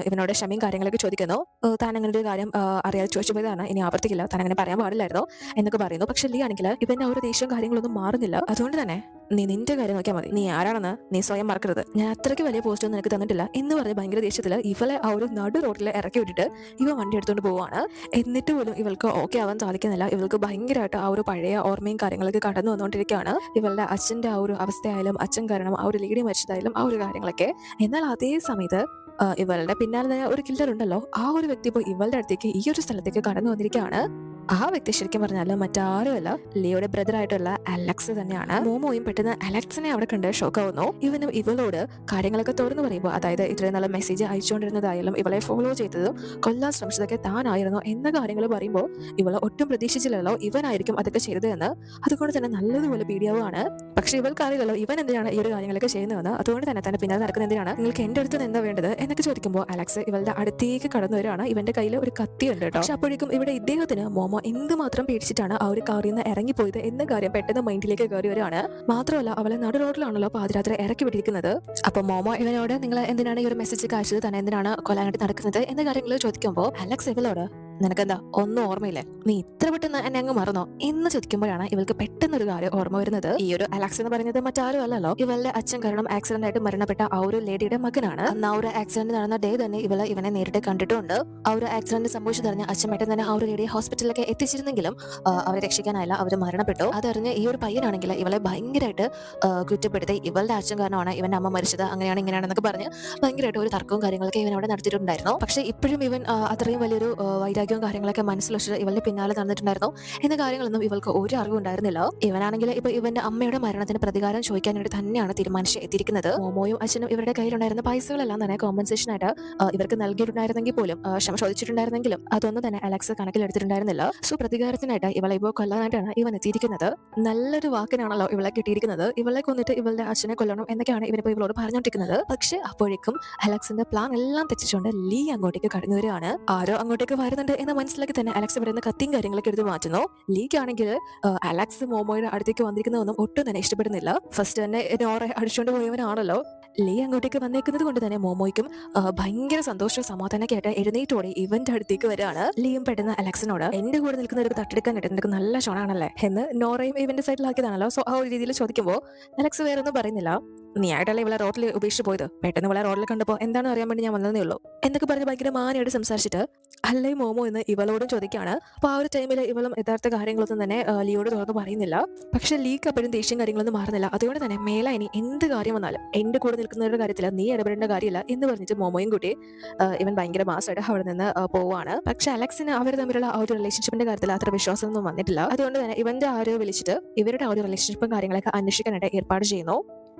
ഇവനോട് ക്ഷമയും കാര്യങ്ങളൊക്കെ ചോദിക്കുന്നു. താൻ അങ്ങനെ ഒരു കാര്യം അറിയാതെ ചോദിച്ചു പോയതാണ്, ഇനി ആവർത്തിക്കില്ല, താൻ അങ്ങനെ പറയാൻ പാടില്ലായിരുന്നോ എന്നൊക്കെ പറയുന്നു. പക്ഷെ ലീ ആണെങ്കിൽ ഇവന്റെ ആ ഒരു ദേഷ്യവും കാര്യങ്ങളൊന്നും മാറുന്നില്ല. അതുകൊണ്ട് തന്നെ നീ നിന്റെ കാര്യം നോക്കിയാൽ മതി, നീ ആരാണെന്ന് നീ സ്വയം മറക്കരുത്, ഞാൻ അത്രയ്ക്ക് വലിയ പോസ്റ്റ് ഒന്നും നിനക്ക് തന്നിട്ടില്ല എന്ന് പറഞ്ഞ് ഭയങ്കര ദേഷ്യത്തിൽ ഇവളെ ആ ഒരു നടു റോഡിൽ ഇറക്കി വിട്ടിട്ട് ഇവ വണ്ടി എടുത്തുകൊണ്ട് പോവാണ്. എന്നിട്ട് പോലും ഇവൾക്ക് ഓക്കെ ആവാൻ സാധിക്കുന്നില്ല. ഇവൾക്ക് ഭയങ്കരമായിട്ട് ആ ഒരു പഴയ ഓർമ്മയും കാര്യങ്ങളൊക്കെ കടന്നു വന്നുകൊണ്ടിരിക്കുകയാണ്. ഇവളുടെ അച്ഛൻ്റെ ആ ഒരു അവസ്ഥയായാലും അച്ഛൻ കാരണം ആ ഒരു ലേഡി മരിച്ചതായാലും ആ ഒരു കാര്യങ്ങളൊക്കെ. എന്നാൽ അതേ സമയത്ത് ഇവളുടെ പിന്നാലെ ഒരു കില്ലർ ഉണ്ടല്ലോ, ആ ഒരു വ്യക്തി ഇപ്പോൾ ഇവളുടെ അടുത്തേക്ക് ഈ ഒരു സ്ഥലത്തേക്ക് കടന്നു വന്നിരിക്കുകയാണ്. ആ വ്യക്തി ശരിക്കും പറഞ്ഞാൽ മറ്റാരുമല്ല, ലിയോയുടെ ബ്രദർ ആയിട്ടുള്ള അലക്സ് തന്നെയാണ്. മോമോയും പെട്ടെന്ന് അലക്സിനെ അവിടെ കണ്ട് ഷോക്കാവുന്നു. ഇവനും ഇവളോട് കാര്യങ്ങളൊക്കെ തുറന്നു പറയുമ്പോൾ, അതായത് ഇത്രയും നല്ല മെസ്സേജ് അയച്ചുകൊണ്ടിരുന്നതായാലും ഇവളെ ഫോളോ ചെയ്തതും കൊല്ലാൻ ശ്രമിച്ചതൊക്കെ താനായിരുന്നു എന്ന കാര്യങ്ങൾ പറയുമ്പോൾ ഇവളെ ഒട്ടും പ്രതീക്ഷിച്ചില്ലല്ലോ ഇവനായിരിക്കും അതൊക്കെ ചെയ്തത് എന്ന്. അതുകൊണ്ട് തന്നെ നല്ലതുപോലെ പേടിയാവുകയാണ്. പക്ഷെ ഇവൾക്ക് അറിയില്ലല്ലോ ഇവൻ എന്തിനാണ് ഈ ഒരു കാര്യങ്ങളൊക്കെ ചെയ്യുന്നതെന്ന്. അതുകൊണ്ട് തന്നെ പിന്നാലെ നടക്കുന്ന എന്തിനാണ്, നിങ്ങൾക്ക് എന്റെ അടുത്ത് എന്താ വേണ്ടത് എന്നൊക്കെ ചോദിക്കുമ്പോൾ അലക്സ് ഇവളുടെ അടുത്തേക്ക് കടന്നു വരികയാണ്. ഇവന്റെ കയ്യിൽ ഒരു കത്തി ഉണ്ട് കേട്ടോ. പക്ഷെ അപ്പോഴേക്കും ഇവിടെ ഇദ്ദേഹത്തിന് മോമോ എന്തുമാത്രം പേടിച്ചിട്ടാണ് ആ ഒരു കാറിൽ നിന്ന് ഇറങ്ങിപ്പോയത് എന്ന കാര്യം പെട്ടെന്ന് മൈൻഡിലേക്ക് കയറി വരികയാണ്. മാത്രമല്ല അവളെ നടു റോഡിലാണല്ലോ പാതിരാത്രി ഇറക്കി വിട്ടിരിക്കുന്നത്. അപ്പൊ മോമോ ഇവനോട് നിങ്ങൾ എന്തിനാണ് ഈ ഒരു മെസ്സേജ് അയച്ചത്, തന്നെ എന്തിനാണ് കൊല്ലാനായിട്ട് നടക്കുന്നത് എന്ന കാര്യങ്ങൾ ചോദിക്കുമ്പോൾ അലക്സ് ഇവളോട് നിനക്കെന്താ ഒന്നും ഓർമ്മയില്ലേ, നീ ഇത്ര പെട്ടെന്ന് എന്നെ അങ്ങ് മറന്നോ എന്ന് ചോദിക്കുമ്പോഴാണ് ഇവൾക്ക് പെട്ടെന്നൊരു കാര്യം ഓർമ്മ വരുന്നത്. ഈ ഒരു അലക്സ് എന്ന് പറയുന്നത് മറ്റാരും അല്ലല്ലോ, ഇവളുടെ അച്ഛൻ കാരണം ആക്സിഡന്റ് ആയിട്ട് മരണപ്പെട്ട ആ ഒരു ലേഡിയുടെ മകനാണ്. അന്ന് ആ ഒരു ആക്സിഡന്റ് നടന്ന ഡേ തന്നെ ഇവനെ നേരിട്ട് കണ്ടിട്ടുണ്ട്. ആ ഒരു ആക്സിഡന്റ് സംഭവിച്ചു തറിഞ്ഞ അച്ഛൻ പെട്ടെന്ന് തന്നെ ആ ഒരു ലേഡിയെ ഹോസ്പിറ്റലിലൊക്കെ എത്തിച്ചിരുന്നെങ്കിലും അവരെ രക്ഷിക്കാനായില്ല, അവർ മരണപ്പെട്ടു. അതറിഞ്ഞ് ഈ ഒരു പയ്യനാണെങ്കിൽ ഇവളെ ഭയങ്കരമായിട്ട് കുറ്റപ്പെടുത്തി, ഇവളുടെ അച്ഛൻ കാരണമാണ് ഇവന്റെ അമ്മ മരിച്ചത്, അങ്ങനെയാണ് ഇങ്ങനെയാണെന്നൊക്കെ പറഞ്ഞ് ഭയങ്കരമായിട്ട് ഒരു തർക്കവും കാര്യങ്ങളൊക്കെ ഇവൻ അവിടെ നടത്തിയിട്ടുണ്ടായിരുന്നു. പക്ഷെ ഇപ്പോഴും ഇവൻ അത്രയും വലിയൊരു വൈരാഗ്യം കാര്യങ്ങളൊക്കെ മനസ്സിൽ വെച്ചിട്ട് ഇവളുടെ പിന്നാലെ നടന്നിട്ടുണ്ടായിരുന്നു എന്ന കാര്യങ്ങളൊന്നും ഇവൾക്ക് ഒരു അറിവും ഉണ്ടായിരുന്നില്ല. ഇവനാണെങ്കിൽ ഇപ്പൊ ഇവന്റെ അമ്മയുടെ മരണത്തിന് പ്രതികാരം ചോദിക്കാനായിട്ട് തന്നെയാണ് തീരുമാനിച്ച് എത്തിയിരിക്കുന്നത്. മോമോയും അച്ഛനും ഇവരുടെ കയ്യിലുണ്ടായിരുന്ന പൈസകളെല്ലാം തന്നെ കോമ്പൻസേഷൻ ആയിട്ട് ഇവർക്ക് നൽകിയിട്ടുണ്ടായിരുന്നെങ്കിൽ പോലും ക്ഷമ ചോദിച്ചിട്ടുണ്ടായിരുന്നെങ്കിലും അതൊന്നും തന്നെ അലക്സ് കണക്കിലെടുത്തിട്ടുണ്ടായിരുന്നില്ല. സോ പ്രതികാരത്തിനായിട്ട് ഇവളെ ഇപ്പോൾ കൊല്ലാനായിട്ടാണ് ഇവൻ എത്തിയിരിക്കുന്നത്. നല്ലൊരു വാക്കിനാണല്ലോ ഇവളെ കിട്ടിയിരിക്കുന്നത്. ഇവളെ കൊന്നിട്ട് ഇവളുടെ അച്ഛനെ കൊല്ലണം എന്നൊക്കെയാണ് ഇവരിപ്പോ ഇവളോട് പറഞ്ഞുകൊണ്ടിരിക്കുന്നത്. പക്ഷെ അപ്പോഴേക്കും അലക്സിന്റെ പ്ലാൻ എല്ലാം തെറ്റിച്ചുകൊണ്ട് ലീ അങ്ങോട്ടേക്ക് കടന്നു വരികയാണ്. ആരോ അങ്ങോട്ടേക്ക് വരുന്നുണ്ട് എന്ന് മനസ്സിലാക്കി തന്നെ അലക്സ് പറയുന്ന കത്തിയും കാര്യങ്ങളൊക്കെ എടുത്ത് മാറ്റുന്നു. ലീക്കാണെങ്കിൽ അലക്സ് മോമോയുടെ അടുത്തേക്ക് വന്നിരിക്കുന്നതൊന്നും ഒട്ടും തന്നെ ഇഷ്ടപ്പെടുന്നില്ല. ഫസ്റ്റ് തന്നെ നോറെ അടിച്ചുകൊണ്ട് പോയവനാണല്ലോ. ലീ അങ്ങോട്ടേക്ക് വന്നേക്കുന്നത് കൊണ്ട് തന്നെ മോമോയ്ക്കും ഭയങ്കര സന്തോഷവും സമാധാനമൊക്കെ ആയിട്ട് എഴുന്നേറ്റോടെ ഇവന്റെ അടുത്തേക്ക് വരികയാണ്. ലീയും പെട്ടെന്ന് അലക്സിനോട് എന്റെ കൂടെ നിൽക്കുന്ന ഒരു തട്ടെടുക്കാനായിട്ട് നിനക്ക് നല്ല ഷോണാണല്ലേ എന്ന് നോറയും ഇവന്റെ സൈഡിലാക്കിയതാണല്ലോ. സോ ആ ഒരു രീതിയിൽ ചോദിക്കുമ്പോൾ അലക്സ് വേറെ ഒന്നും പറയുന്നില്ല. നീ ആയിട്ടല്ലേ ഇവളെ റോഡിൽ ഉപേക്ഷിച്ച് പോയത്, പെട്ടെന്ന് ഇവളെ റോഡിൽ കണ്ടപ്പോൾ എന്താണെന്ന് അറിയാൻ വേണ്ടി ഞാൻ വന്നതേ ഉള്ളൂ എന്നൊക്കെ പറഞ്ഞ് ഭയങ്കര മാനയോട് സംസാരിച്ചിട്ട് അല്ലേ മോമോ എന്ന് ഇവളോടും ചോദിക്കുകയാണ്. അപ്പൊ ആ ഒരു ടൈമിൽ ഇവളും യഥാർത്ഥ കാര്യങ്ങളൊന്നും തന്നെ ലീയോട് തുറന്ന് പറയുന്നില്ല. പക്ഷെ ലീക്ക് അപ്പോഴും ദേഷ്യം കാര്യങ്ങളൊന്നും മാറുന്നില്ല. അതുകൊണ്ട് തന്നെ മേലെ ഇനി എന്ത് കാര്യം വന്നാലും എന്റെ കൂടെ നിൽക്കുന്നവരുടെ കാര്യത്തിൽ നീ ഇടപെടേണ്ട കാര്യമില്ല എന്ന് പറഞ്ഞിട്ട് മോമോയും കൂട്ടി ഇവൻ ഭയങ്കര മാസമായിട്ട് അവിടെ നിന്ന് പോവാണ്. പക്ഷെ അലക്സിന് അവർ തമ്മിലുള്ള ആ ഒരു റിലേഷൻഷിപ്പിന്റെ കാര്യത്തിൽ അത്ര വിശ്വാസമൊന്നും വന്നിട്ടില്ല. അതുകൊണ്ട് തന്നെ ഇവന്റെ ആരോ വിളിച്ചിട്ട് ഇവരുടെ ആ ഒരു റിലേഷൻഷിപ്പും കാര്യങ്ങളൊക്കെ അന്വേഷിക്കാനായിട്ട് ഏർപ്പാട് ചെയ്യുന്നു.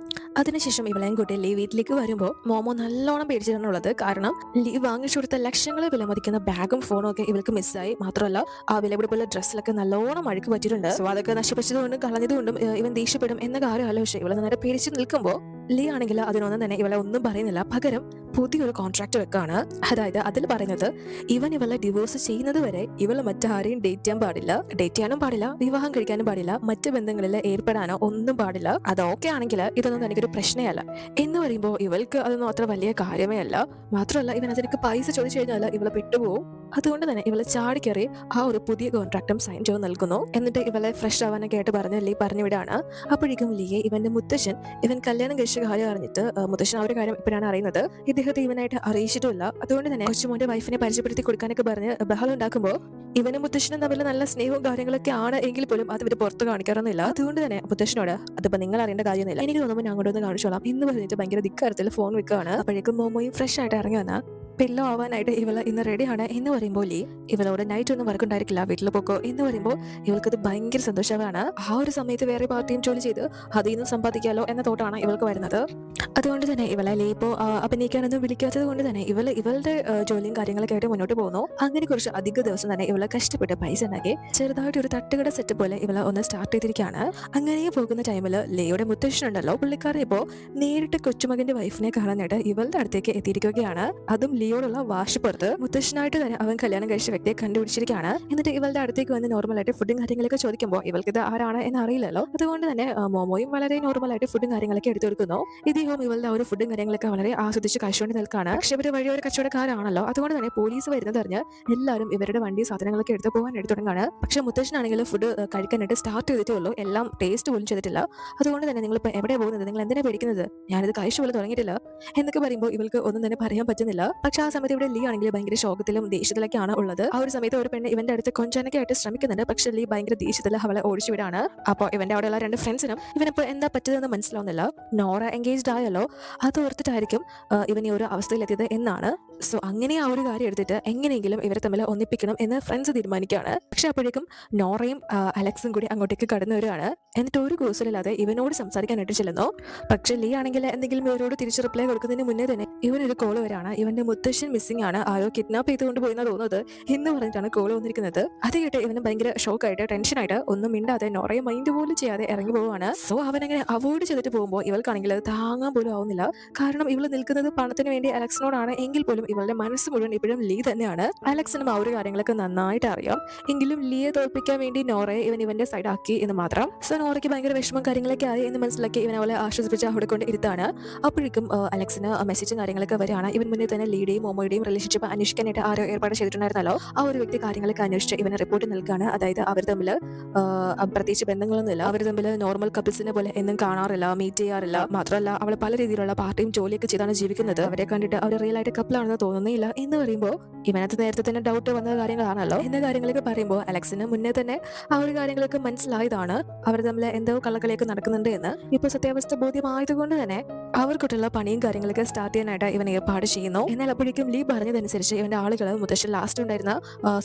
അതിനുശേഷം ഇവളെയും കൂട്ടി ലീ വീട്ടിലേക്ക് വരുമ്പോൾ മോമോ നല്ലോണം പേടിച്ചിട്ടാണുള്ളത്. കാരണം ലീ വാങ്ങിച്ചു കൊടുത്ത ലക്ഷങ്ങളെ വിലമതിക്കുന്ന ബാഗും ഫോണും ഒക്കെ ഇവൾക്ക് മിസ്സായി. മാത്രമല്ല ആ വിലപിടിപ്പുള്ള ഡ്രസ്സിലൊക്കെ നല്ലോണം അഴുക്ക് പറ്റിയിട്ടുണ്ട്. സോ അതൊക്കെ നശിപ്പിച്ചതുകൊണ്ടും കളഞ്ഞതുകൊണ്ടും ഇവൻ ദേഷ്യപ്പെടും എന്ന കാര്യം ആലോചിച്ച് ഇവളെ നന്നായിട്ട് പേടിച്ച് നിൽക്കുമ്പോൾ ലീ ആണെങ്കിൽ അതിനൊന്നും തന്നെ ഇവളെ ഒന്നും പറയുന്നില്ല. പകരം പുതിയൊരു കോൺട്രാക്ട് വെക്കാണ്. അതായത് അതിൽ പറയുന്നത് ഇവളെ ഡിവോഴ്സ് ചെയ്യുന്നത് വരെ ഇവൾ മറ്റാരെയും ഡേറ്റ് ചെയ്യാൻ പാടില്ല, ഡേറ്റ് ചെയ്യാനും പാടില്ല, വിവാഹം കഴിക്കാനും പാടില്ല, മറ്റ് ബന്ധങ്ങളിൽ ഏർപ്പെടാനോ ഒന്നും പാടില്ല. അത് ഓക്കെ ആണെങ്കിൽ ഇതൊന്നും തനിക്കൊരു പ്രശ്നമല്ല എന്ന് പറയുമ്പോൾ ഇവൾക്ക് അതൊന്നും അത്ര വലിയ കാര്യമേ അല്ല. മാത്രമല്ല ഇവൻ അതിനൊക്കെ പൈസ ചോദിച്ചു കഴിഞ്ഞാൽ ഇവളെ പെട്ടുപോകും. അതുകൊണ്ട് തന്നെ ഇവളെ ചാടിക്കറി ആ ഒരു പുതിയ കോൺട്രാക്റ്റും സൈൻ ചെയ്ത് നൽകുന്നു. എന്നിട്ട് ഇവളെ ഫ്രഷ് ആവാനൊക്കെ ആയിട്ട് പറഞ്ഞ് ലീ പറഞ്ഞു വിടാണ്. അപ്പോഴേക്കും ലീയെ ഇവന്റെ മുത്തശ്ശൻ ഇവൻ കല്യാണം കഴിച്ച കാര്യം അറിഞ്ഞിട്ട് മുത്തശ്ശൻ ആ ഒരു കാര്യം ഇപ്പോഴാണ് അറിയുന്നത്. ഇദ്ദേഹത്തെ ഇവനായിട്ട് അറിയിച്ചിട്ടില്ല. അതുകൊണ്ട് തന്നെ കൊച്ചുമോന്റെ വൈഫിനെ പരിചയപ്പെടുത്തി കൊടുക്കാനൊക്കെ പറഞ്ഞ് ബഹളം ഉണ്ടാക്കുമ്പോൾ ഇവനും മുത്തശ്ശനും തമ്മിൽ നല്ല സ്നേഹവും കാര്യങ്ങളൊക്കെ ആണ് എങ്കിൽ പോലും അത് ഇവർ പുറത്ത് കാണിക്കാറൊന്നുമില്ല. അതുകൊണ്ട് തന്നെ മുത്തശ്ശനോട് അതിപ്പോ നിങ്ങൾ അറിയേണ്ട കാര്യമൊന്നുമില്ല, എനിക്ക് തോന്നുമ്പോൾ ഞാൻ അങ്ങോട്ടൊന്ന് കാണിച്ചോളാം എന്ന് പറഞ്ഞിട്ട് ഭയങ്കര ധിക്കാരത്തിൽ ഫോൺ വെക്കുകയാണ്. അപ്പോഴേക്കും മോമോയും ഫ്രഷ് ആയിട്ട് ഇറങ്ങി വന്ന പില്ലോ ആവാനായിട്ട് ഇവള് ഇന്ന് റെഡിയാണ് എന്ന് പറയുമ്പോൾ ഇവളോട് നൈറ്റ് ഒന്നും വർക്ക് ഉണ്ടായിരിക്കില്ല, വീട്ടിൽ പോക്കോ എന്ന് പറയുമ്പോൾ ഇവൾക്കത് ഭയങ്കര സന്തോഷമാണ്. ആ ഒരു സമയത്ത് വേറെ പാർട്ടിയും ജോലി ചെയ്ത് അതിൽ നിന്നും സമ്പാദിക്കാലോ എന്ന തോട്ടാണ് ഇവൾക്ക് വരുന്നത്. അതുകൊണ്ട് തന്നെ ഇവളെ ലീപ്പോ അഭിനയിക്കാനൊന്നും വിളിക്കാത്തത് കൊണ്ട് തന്നെ ഇവളുടെ ജോലിയും കാര്യങ്ങളൊക്കെ ആയിട്ട് മുന്നോട്ട് പോകുന്നു. അങ്ങനെ കുറച്ച് അധിക ദിവസം തന്നെ ഇവളെ കഷ്ടപ്പെട്ട് പൈസ ഉണ്ടാക്കി ചെറുതായിട്ട് ഒരു തട്ടുകട സെറ്റ് പോലെ ഇവളെ ഒന്ന് സ്റ്റാർട്ട് ചെയ്തിരിക്കുകയാണ്. അങ്ങനെ പോകുന്ന ടൈമിൽ ലേയുടെ മുത്തശ്ശനുണ്ടല്ലോ, പുള്ളിക്കാരൻ ഇപ്പോ നേരിട്ട് കൊച്ചുമകന്റെ വൈഫിനെ കാണാനായിട്ട് ഇവളുടെ അടുത്തേക്ക് എത്തിയിരിക്കുകയാണ്. അതും ലിയോടുള്ള വാശിപ്പുറത്ത് മുത്തശ്ശനായിട്ട് തന്നെ അവൻ കല്യാണം കഴിച്ച വ്യക്തിയെ കണ്ടുപിടിച്ചിരിക്കുകയാണ്. എന്നിട്ട് ഇവളുടെ അടുത്തേക്ക് വന്ന് നോർമലായിട്ട് ഫുഡും കാര്യങ്ങളൊക്കെ ചോദിക്കുമ്പോൾ ഇവൾക്ക് ഇത് ആരാണ് എന്ന് അറിയില്ലല്ലോ. അതുകൊണ്ട് തന്നെ മോമോയും വളരെ നോർമലായിട്ട് ഫുഡും കാര്യങ്ങളൊക്കെ എടുത്തു കൊടുക്കുന്നു. ഇദ്ദേഹം ഇവളുടെ ആ ഒരു ഫുഡും കാര്യങ്ങളൊക്കെ വളരെ ആസ്വദിച്ച് കഴിച്ചുകൊണ്ട് നിൽക്കുകയാണ്. പക്ഷെ ഇവർ വഴി ഒരു കച്ചവടക്കാരാണല്ലോ, അതുകൊണ്ട് തന്നെ പോലീസ് വരുന്നതറിഞ്ഞ് എല്ലാവരും ഇവരുടെ വണ്ടി സാധനങ്ങളൊക്കെ എടുത്ത് പോകാൻ എടുത്തു തുടങ്ങാണ്. പക്ഷെ മുത്തശ്ശനാണെങ്കിൽ ഫുഡ് കഴിക്കാനായിട്ട് സ്റ്റാർട്ട് ചെയ്തിട്ടേ ഉള്ളൂ, എല്ലാം ടേസ്റ്റ് പോലും ചെയ്തിട്ടില്ല. അതുകൊണ്ട് തന്നെ നിങ്ങളിപ്പോൾ എവിടെ പോകുന്നത്, നിങ്ങൾ എന്തിനാ പേടിക്കുന്നത്, ഞാനിത് കഴിച്ചു പോലും തുടങ്ങിയിട്ടില്ല എന്നൊക്കെ പറയുമ്പോൾ ഇവൾക്ക് ഒന്നും തന്നെ പറയാൻ പറ്റുന്നില്ല. പക്ഷെ ആ സമയത്ത് ഇവിടെ ലീ ആണെങ്കിൽ ഭയങ്കര ശോകത്തിലും ദേഷ്യത്തിലൊക്കെയാണ് ഉള്ളത്. ആ ഒരു സമയത്ത് ഒരു പെണ്ണ് ഇവന്റെ അടുത്ത് കൊഞ്ചാനൊക്കെ ആയിട്ട് ശ്രമിക്കുന്നുണ്ട്. പക്ഷെ ലീ ഭയങ്കര ദേഷ്യത്തിൽ അവളെ ഓടിച്ചു വിടാണ്. അപ്പോൾ ഇവന്റെ അവിടെയുള്ള രണ്ട് ഫ്രണ്ട്സിനും ഇവനിപ്പോൾ എന്താ പറ്റുന്നതെന്ന് മനസ്സിലാവുന്നില്ല. നോറ എൻഗേജ്ഡ് ആയല്ലോ, അത് ഓർത്തിട്ടായിരിക്കും ഇവൻ ഈ ഒരു അവസ്ഥയിലെത്തിയത് എന്നാണ്. സോ അങ്ങനെ ആ ഒരു കാര്യം എടുത്തിട്ട് എങ്ങനെയെങ്കിലും ഇവരെ തമ്മിൽ ഒന്നിപ്പിക്കണം എന്ന് ഫ്രണ്ട്സ് തീരുമാനിക്കുകയാണ്. പക്ഷെ അപ്പോഴേക്കും നോറയും അലക്സും കൂടി അങ്ങോട്ടേക്ക് കടന്നു വരികയാണ്. എന്നിട്ട് ഒരു കൂസലില്ലാതെ ഇവനോട് സംസാരിക്കാനായിട്ട് ചെല്ലുന്നു. പക്ഷെ ലീ ആണെങ്കിൽ എന്തെങ്കിലും ഇവരോട് തിരിച്ച് റിപ്ലൈ കൊടുക്കുന്നതിന് മുന്നേ തന്നെ ഇവനൊരു കോള് വരാണ്. ഇവന്റെ മുത്തശ്ശൻ മിസ്സിംഗ് ആണ്, ആരോ കിഡ്നാപ്പ് ചെയ്തുകൊണ്ട് പോയെന്നാണ് തോന്നുന്നത് എന്ന് പറഞ്ഞിട്ടാണ് കോള് വന്നിരിക്കുന്നത്. അത് കേട്ട് ഇവന് ഭയങ്കര ഷോക്കായിട്ട് ടെൻഷനായിട്ട് ഒന്നും മിണ്ടാതെ നോറയെ മൈൻഡ് പോലും ചെയ്യാതെ ഇറങ്ങി പോവാണ്. സോ അവനങ്ങനെ അവോയ്ഡ് ചെയ്തിട്ട് പോകുമ്പോൾ ഇവൾക്കാണെങ്കിൽ അത് താങ്ങാൻ പോലും ആവുന്നില്ല. കാരണം ഇവള് നിൽക്കുന്നത് പണത്തിന് വേണ്ടി അലക്സിനോടാണ് എങ്കിൽ പോലും ഇവളുടെ മനസ്സ് മുഴുവൻ ഇപ്പോഴും ലീ തന്നെയാണ്. അലക്സിനും ആ ഒരു കാര്യങ്ങളൊക്കെ നന്നായിട്ട് അറിയാം. എങ്കിലും ലീയെ തോൽപ്പിക്കാൻ വേണ്ടി നോറയെ ഇവന്റെ സൈഡ് ആക്കി എന്ന് മാത്രം. സോ നോറയ്ക്ക് ഭയങ്കര വിഷമം കാര്യങ്ങളൊക്കെ ആയി എന്ന് മനസ്സിലാക്കി ഇവൻ അവളെ ആശ്വസിപ്പിച്ച് അവിടെ കൊണ്ട് ഇരുത്താണ്. അപ്പോഴേക്കും അലക്സിന് മെസ്സേജും കാര്യങ്ങളൊക്കെ വരികയാണ്. ഇവൻ മുന്നേ തന്നെ ലീയുടെയും മോമോയുടെയും റിലേഷൻഷിപ്പ് അന്വേഷിക്കാനായിട്ട് ആരോ ഏർപ്പാട് ചെയ്തിട്ടുണ്ടായിരുന്നല്ലോ. ആ ഒരു വ്യക്തി കാര്യങ്ങളൊക്കെ അന്വേഷിച്ച് ഇവനെ റിപ്പോർട്ട് നിൽക്കുകയാണ്. അതായത് അവർ തമ്മിൽ പ്രത്യേകിച്ച് ബന്ധങ്ങളൊന്നുമില്ല, അവർ തമ്മിൽ നോർമൽ കപ്പിൾസിനെ പോലെ എന്നും കാണാറില്ല, മീറ്റ് ചെയ്യാറില്ല. മാത്രമല്ല അവൾ പല രീതിയിലുള്ള പാർട്ടിയും ജോലിയൊക്കെ ചെയ്താണ് ജീവിക്കുന്നത്. അവരെ കണ്ടിട്ട് അവർ റിയൽ ആയിട്ട് കപ്പിളാണെന്ന് തോന്നുന്നില്ല എന്ന് പറയുമ്പോൾ ഇവനകത്ത് നേരത്തെ തന്നെ ഡൗട്ട് വന്ന കാര്യങ്ങളാണല്ലോ എന്ന കാര്യങ്ങളൊക്കെ പറയുമ്പോൾ അലക്സിന് മുന്നേ തന്നെ ആ ഒരു കാര്യങ്ങളൊക്കെ മനസ്സിലായതാണ്. അവർ തമ്മിൽ എന്തോ കള്ളക്കളിയൊക്കെ നടക്കുന്നുണ്ട് എന്ന്. ഇപ്പോൾ സത്യാവസ്ഥ ബോധ്യമായതുകൊണ്ട് തന്നെ അവർക്കുള്ള പണിയും കാര്യങ്ങളൊക്കെ സ്റ്റാർട്ട് ചെയ്യാനായിട്ട് ഇവൻ ഏർപ്പാട് ചെയ്യുന്നു. എന്നാൽ അപ്പോഴേക്കും ലീ പറഞ്ഞതനുസരിച്ച് ഇവന്റെ ആളുകൾ മുത്തശ്ശൻ ലാസ്റ്റ് ഉണ്ടായിരുന്ന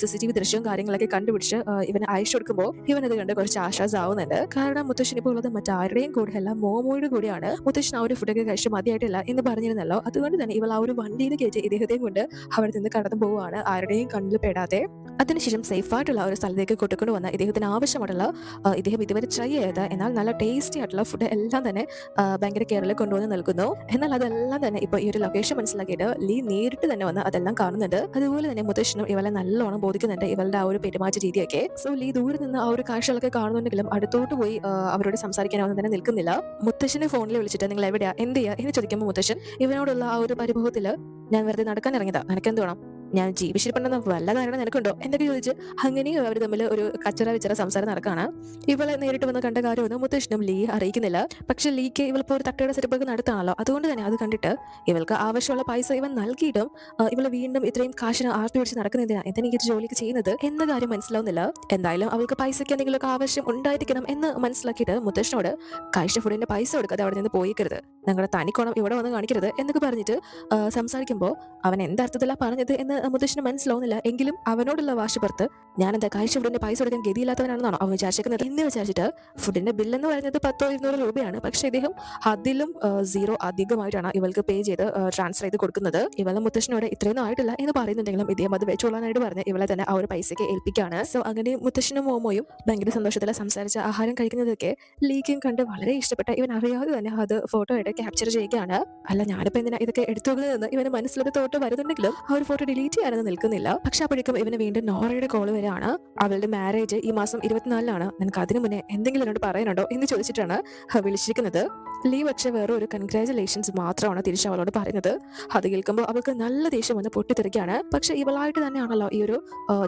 CCTV ദൃശ്യവും കാര്യങ്ങളൊക്കെ കണ്ടുപിടിച്ച് ഇവന് അയച്ചു കൊടുക്കുമ്പോൾ ഇവനത് കണ്ട് കുറച്ച് ആശ്വാസമാവുന്നുണ്ട്. കാരണം മുത്തശ്ശൻ ഇപ്പോൾ ഉള്ളത് മറ്റാരുടെയും കൂടെയല്ല, മോമോയുടെ കൂടെയാണ്. മുത്തശ്ശൻ ആ ഒരു ഫുഡൊക്കെ കഴിച്ച് മതിയായിട്ടില്ല എന്ന് പറഞ്ഞിരുന്നല്ലോ. അതുകൊണ്ട് തന്നെ ഇവൾ ആ ഒരു വണ്ടിയിൽ കയറ്റി ഇദ്ദേഹത്തെയും കൊണ്ട് അവിടെ നിന്ന് കടന്നു പോവുകയാണ്, ആരുടെയും കണ്ണിൽ പെടാതെ. അതിനുശേഷം സേഫായിട്ടുള്ള ഒരു സ്ഥലത്തേക്ക് കൊണ്ടുകൊണ്ട് വന്ന ഇദ്ദേഹത്തിന് ആവശ്യമുള്ള ഇദ്ദേഹം ഇതുവരെ ട്രൈ ചെയ്ത എന്നാൽ നല്ല ടേസ്റ്റി ആയിട്ടുള്ള ഫുഡ് എല്ലാം തന്നെ ഭയങ്കര കെയറിൽ കൊണ്ടുവന്ന് നൽകുന്നു. എന്നാൽ അതെല്ലാം തന്നെ ഇപ്പോൾ ഈ ഒരു ലൊക്കേഷൻ മനസ്സിലാക്കിയിട്ട് ലീ നേരിട്ട് തന്നെ വന്ന് അതെല്ലാം കാണുന്നുണ്ട്. അതുപോലെ തന്നെ മുത്തശ്ശനും ഇവളെ നല്ലോണം ബോധിക്കുന്നുണ്ട്, ഇവളുടെ ആ ഒരു പെരുമാറ്റ രീതിയൊക്കെ. സോ ലീ ദൂരെ നിന്ന് ആ ഒരു കാഴ്ചകളൊക്കെ കാണുന്നുണ്ടെങ്കിലും അടുത്തോട്ട് പോയി അവരോട് സംസാരിക്കാനൊന്നും തന്നെ നിൽക്കുന്നില്ല. മുത്തശ്ശനെ ഫോണിൽ വിളിച്ചിട്ട് നിങ്ങൾ എവിടെയാ, എന്ത് ചെയ്യാ എന്ന് ചോദിക്കുമ്പോൾ മുത്തശ്ശൻ ഇവനോടുള്ള ആ ഒരു പരിഭവത്തിൽ ഞാൻ വെറുതെ നടക്കാൻ ഇറങ്ങിയതാ, നിനക്കെന്ത് വേണം, ഞാൻ ജീവിച്ചിരിപ്പുണ്ടെന്ന് വല്ല കാരണം നിനക്കുണ്ടോ എന്നൊക്കെ ചോദിച്ച് അങ്ങനെ അവർ തമ്മിൽ ഒരു കച്ചറ സംസാരം നടക്കുകയാണ്. ഇവളെ നേരിട്ട് വന്ന് കണ്ട കാര്യമൊന്നും മുത്തശ്ശനും ലീ അറിയിക്കുന്നില്ല. പക്ഷെ ലീക്ക് ഇവളിപ്പോൾ ഒരു തട്ടയുടെ സെറ്റപ്പൊക്കെ നടത്താണല്ലോ, അതുകൊണ്ട് തന്നെ അത് കണ്ടിട്ട് ഇവൾക്ക് ആവശ്യമുള്ള പൈസ ഇവൻ നൽകിയിട്ടും ഇവള് വീണ്ടും ഇത്രയും കാശിന് ആർത്തി പിടിച്ച് നടക്കുന്നതിനാ എന്തെങ്കിലും ജോലിക്ക് ചെയ്യുന്നത് എന്ന കാര്യം മനസ്സിലാവുന്നില്ല. എന്തായാലും അവൾക്ക് പൈസയ്ക്ക് എന്തെങ്കിലുമൊക്കെ ആവശ്യം ഉണ്ടായിരിക്കണം എന്ന് മനസ്സിലാക്കിയിട്ട് മുത്തശ്ശനോട് കഴിച്ച ഫുഡിന്റെ പൈസ കൊടുക്കാതെ അവിടെ നിന്ന് പോയിക്കരുത്, നിങ്ങളുടെ തനിക്കോണം ഇവിടെ വന്ന് കാണിക്കരുത് എന്നൊക്കെ പറഞ്ഞിട്ട് സംസാരിക്കുമ്പോൾ അവൻ എന്തർത്ഥത്തിലാണ് പറഞ്ഞത് എന്ന് പറയുന്നത് മുത്തശ്ശന് മനസ്സിലാവുന്നില്ല. എങ്കിലും അവനോടുള്ള വാശി പുറത്ത് ഞാൻ എന്താ കാഴ്ച ഫുഡിന്റെ പൈസ കൊടുക്കാൻ ഗതിയില്ലാത്തവനാണെന്നാണോ അവൻ വിചാരിക്കുന്നത് എന്ന് വിചാരിച്ചിട്ട് ഫുഡിന്റെ ബില്ലെന്ന് പറയുന്നത് 10-200 രൂപയാണ്. പക്ഷേ ഇദ്ദേഹം അതിലും സീറോ അധികമായിട്ടാണ് ഇവൾക്ക് പേ ചെയ്ത് ട്രാൻസ്ഫർ ചെയ്ത് കൊടുക്കുന്നത്. ഇവളെ മുത്തശ്ശനോട് ഇത്രയൊന്നും ആയിട്ടില്ല എന്ന് പറയുന്നുണ്ടെങ്കിലും ഇദ്ദേഹം അത് വെച്ചോളാനായിട്ട് പറഞ്ഞ് ഇവളെ തന്നെ ആ ഒരു പൈസയ്ക്ക് ഏൽപ്പിക്കുകയാണ്. സോ അങ്ങനെ മുത്തശ്ശനും മോമോയും ഭയങ്കര സന്തോഷത്തിൽ സംസാരിച്ച് ആഹാരം കഴിക്കുന്നതൊക്കെ ലീക്കും കണ്ട് വളരെ ഇഷ്ടപ്പെട്ട ഇവൻ അറിയാതെ തന്നെ അത് ഫോട്ടോ ആയിട്ട് ക്യാപ്ചർ ചെയ്യുകയാണ്. അല്ല ഞാനിപ്പോ എന്തിനാ ഇതൊക്കെ എടുത്തു വെക്കുന്നതെന്ന് ഇവന് മനസ്സിലൊരു തോട്ട് വരുന്നുണ്ടെങ്കിലും ആ ഒരു ഫോട്ടോ ഡിലീറ്റ് ചെയ്യാനൊന്നും നിൽക്കുന്നില്ല. പക്ഷെ അപ്പോഴേക്കും ഇവന് വീണ്ടും നോറയുടെ കോള് വരെയാണ്. അവളുടെ മാരേജ് ഈ മാസം 24-നാണ്. നിനക്ക് അതിനു മുന്നേ എന്തെങ്കിലും എന്നോട് പറയാനുണ്ടോ എന്ന് ചോദിച്ചിട്ടാണ് വിളിച്ചിരിക്കുന്നത്. ലീ പക്ഷെ വേറെ ഒരു കൺഗ്രാജുലേഷൻസ് മാത്രമാണ് തിരിച്ച് അവളോട് പറയുന്നത്. അത് കേൾക്കുമ്പോൾ അവൾക്ക് നല്ല ദേഷ്യം വന്ന് പൊട്ടിത്തെറിക്കുകയാണ്. പക്ഷെ ഇവളായിട്ട് തന്നെയാണല്ലോ ഈ ഒരു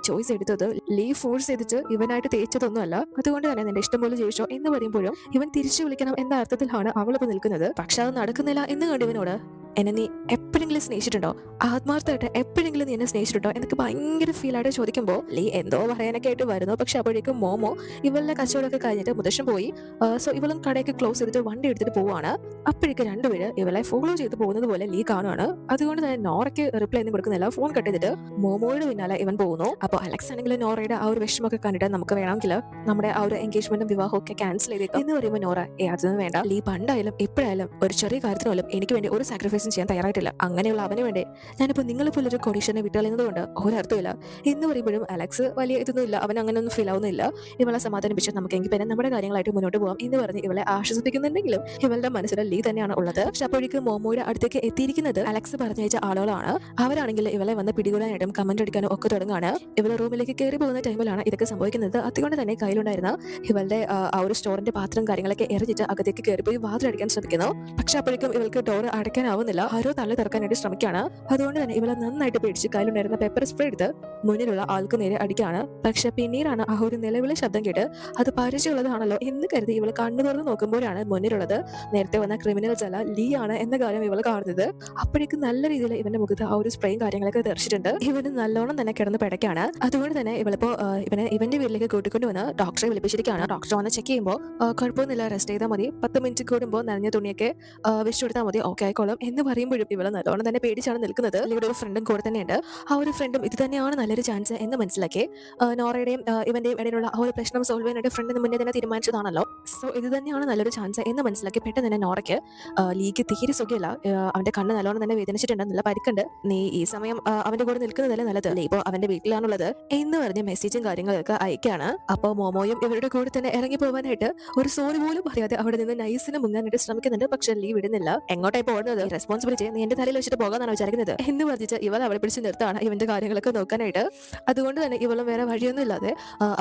ചോയ്സ് എടുത്തത്. ലീ ഫോഴ്സ് ചെയ്തിട്ട് ഇവനായിട്ട് തേച്ചതൊന്നുമല്ല. അതുകൊണ്ട് തന്നെ നിന്റെ ഇഷ്ടം പോലെ ചോദിച്ചോ എന്ന് പറയുമ്പോഴും ഇവൻ തിരിച്ചു വിളിക്കണം എന്ന അർത്ഥത്തിലാണ് അവളിപ്പോൾ നിൽക്കുന്നത്. പക്ഷെ അത് നടക്കുന്നില്ല എന്ന് കണ്ട് ഇവനോട് എന്നെ നീ എപ്പോഴെങ്കിലും സ്നേഹിച്ചിട്ടുണ്ടോ, ആത്മാർത്ഥമായിട്ട് എപ്പോഴെങ്കിലും നീ എന്നെ സ്നേഹിച്ചിട്ടുണ്ടോ എന്നൊക്കെ ഭയങ്കര ഫീലായിട്ട് ചോദിക്കുമ്പോൾ ലീ എന്തോ പറയാനൊക്കെ ആയിട്ട് വരുന്നു. പക്ഷെ അപ്പോഴേക്കും മോമോ ഇവളുടെ കച്ചവടമൊക്കെ കഴിഞ്ഞിട്ട് മുത്തശ്ശൻ പോയി. സോ ഇവളും കടയൊക്കെ ക്ലോസ് ചെയ്തിട്ട് വണ്ടി എടുത്തിട്ട് പോവാണ്. അപ്പോഴേക്കും രണ്ടുപേര് ഇവളെ ഫോളോ ചെയ്ത് പോകുന്നത് പോലെ ലീ കാണുവാണ്. അതുകൊണ്ട് തന്നെ നോറയ്ക്ക് റിപ്ലൈ ഒന്നും കൊടുക്കുന്നില്ല. ഫോൺ കട്ട് ചെയ്തിട്ട് മോമോയുടെ പിന്നാലെ ഇവൻ പോകുന്നു. അപ്പോൾ അലക്സ് ആണെങ്കിൽ നോറയുടെ ആ ഒരു വിഷമൊക്കെ കണ്ടിട്ട് നമുക്ക് വേണമെങ്കിൽ നമ്മുടെ ആ ഒരു എൻഗേജ്മെന്റും വിവാഹവും ഒക്കെ ക്യാൻസൽ ചെയ്തേക്കാം എന്ന് പറയുമ്പോൾ നോറ അതൊന്നും വേണ്ട, ലീ പണ്ടായാലും എപ്പോഴായാലും ഒരു ചെറിയ കാര്യത്തിന് പോലും എനിക്ക് വേണ്ടി ഒരു സാക്രിഫൈസും ചെയ്യാൻ തയ്യാറായിട്ടില്ല. അങ്ങനെയുള്ള അവന് വേണ്ടി ഞാനിപ്പോൾ നിങ്ങളെ പോലെ ഒരു കൊണ്ടീഷനെ വിട്ടുകളയുന്നത് കൊണ്ട് ഒരർത്ഥമില്ല എന്ന് പറയുമ്പോഴും അലക്സ് വലിയ ഇതൊന്നും ഇല്ല, അവൻ അങ്ങനെ ഒന്നും ഫീൽ ആവുന്നില്ല. ഇവളെ സമാധാനിപ്പിച്ച് നമുക്ക് എങ്കിൽ പിന്നെ നമ്മുടെ കാര്യങ്ങളായിട്ട് മുന്നോട്ട് പോകാം എന്ന് പറഞ്ഞ് ഇവളെ ആശ്വസിപ്പിക്കുന്നുണ്ടെങ്കിലും ഇവളുടെ മനസ്സിൽ ലീ തന്നെയാണ് ഉള്ളത്. പക്ഷെ അപ്പോഴേക്കും മോമോയുടെ അടുത്തേക്ക് എത്തിയിരിക്കുന്നത് അലക്സ് പറഞ്ഞയച്ച ആളുകളാണ്. അവരാണെങ്കിൽ ഇവളെ വന്ന് പിടികൂടാനായിട്ടും കമന്റ് അടിക്കാനും ഒക്കെ തുടങ്ങുകയാണ്. ഇവളെ റൂമിലേക്ക് കയറി പോകുന്ന ടൈമിലാണ് ഇതൊക്കെ സംഭവിക്കുന്നത്. അതുകൊണ്ട് തന്നെ കയ്യിലുണ്ടായിരുന്ന ഇവളുടെ ആ ഒരു സ്റ്റോറിന്റെ പാത്രം കാര്യങ്ങളൊക്കെ എറിഞ്ഞിട്ട് അകത്തേക്ക് കയറിപ്പോയി വാതിലടിക്കാൻ ശ്രമിക്കുന്നു. പക്ഷെ അപ്പോഴേക്കും ഇവൾക്ക് ഡോർ അടയ്ക്കാനാവുന്നില്ല. ആരോ തള്ളി തുറക്കാനായിട്ട് ശ്രമിക്കുകയാണ്. അതുകൊണ്ട് തന്നെ ഇവളെ നന്നായിട്ട് പേടിച്ച് കയ്യിലുണ്ടായിരുന്ന പെപ്പർ സ്പ്രേ എടുത്ത് മുന്നിലുള്ള ആൾക്ക് നേരെ അടിക്കുകയാണ്. പക്ഷെ പിന്നീടാണ് ആ ഒരു നിലവിളി ശബ്ദം കേട്ട് അത് പരിചയമുള്ളതാണല്ലോ എന്ന് കരുതി ഇവൾ കണ്ണു തുറന്ന് നോക്കുമ്പോഴാണ് മുന്നിലുള്ളത് നേരത്തെ വന്ന ക്രിമിനൽസ് അല്ല ലീ ആണ് എന്ന കാര്യം ഇവൾ കാണുന്നത്. അപ്പോഴേക്കും നല്ല രീതിയിൽ ഇവന്റെ മുഖത്ത് ആ ഒരു സ്പ്രേയും കാര്യങ്ങളൊക്കെ തെറിച്ചിട്ടുണ്ട്. ഇവന് നല്ലോണം തന്നെ കിടന്ന് പിടയ്ക്കാണ്. അതുകൊണ്ട് തന്നെ ഇവളിപ്പോ ഇവന്റെ വീട്ടിലേക്ക് കൂട്ടിക്കൊണ്ട് വന്ന് ഡോക്ടറെ വിളിപ്പിച്ചിരിക്കുകയാണ്. ഡോക്ടർ വന്ന് ചെക്ക് ചെയ്യുമ്പോൾ കുഴപ്പമൊന്നുമില്ല, റെസ്റ്റ് ചെയ്താൽ മതി, 10 മിനിറ്റ് കൂടുമ്പോൾ നനഞ്ഞ തുണിയൊക്കെ വെച്ചു കൊടുത്താൽ മതി, ഓക്കെ ആയിക്കോളും എന്ന് പറയുമ്പോഴും ഇവള് നല്ലോണം തന്നെ പേടിച്ചാണ് നിൽക്കുന്നത്. ഇവിടെ ഒരു ഫ്രണ്ടും കൂടെ തന്നെയുണ്ട്. ആ ഒരു ഫ്രണ്ടും ഇത് തന്നെയാണ് നല്ലൊരു ചാൻസ് എന്ന് മനസ്സിലാക്കി നോറയുടെയും ഇവന്റെയും ഇടയിലുള്ള ആ ഒരു പ്രശ്നം സോൾവ് ചെയ്യാനായിട്ട് ഫ്രണ്ടിന് മുന്നേ തന്നെ തീരുമാനിച്ചതാണല്ലോ. സോ ഇത് തന്നെയാണ് നല്ലൊരു ചാൻസ് എന്ന് മനസ്സിലാക്കി പെട്ടെന്ന് തന്നെ നോറയ്ക്ക് ലീക്ക് തീരെ സുഖമില്ല. അവന്റെ കണ്ണ് നല്ലോണം തന്നെ വേദനിച്ചിട്ടുണ്ട്, നല്ല പരിക്കുണ്ട്. നീ ഈ സമയം അവന്റെ കൂടെ നിൽക്കുന്നതല്ലേ നല്ലത്, ലീ ഇപ്പോൾ അവന്റെ വീട്ടിലാണുള്ളത് എന്ന് പറഞ്ഞ് മെസ്സേജും കാര്യങ്ങളൊക്കെ അയക്കാണ്. അപ്പോൾ മോമോയും ഇവരുടെ കൂടെ തന്നെ ഇറങ്ങി പോകാനായിട്ട് ഒരു സോറി പോലും പറയാതെ അവിടെ നിന്ന് നൈസിന് മുങ്ങാനായിട്ട് ശ്രമിക്കുന്നുണ്ട്. പക്ഷെ ലീ വിടുന്നില്ല. എങ്ങോട്ടായി പോകുന്നത്, റെസ്പോൺസിബിലിറ്റി നീ എന്റെ തലയിൽ വെച്ചിട്ട് പോകാന്നാണ് വിചാരിക്കുന്നത് എന്ന് പറഞ്ഞിട്ട് ഇവൾ അവളെ പിടിച്ച് നിർത്താണ് ഇവന്റെ കാര്യങ്ങളൊക്കെ നോക്കാനായിട്ട്. അതുകൊണ്ട് തന്നെ ഇവളും വേറെ വഴിയൊന്നും ഇല്ലാതെ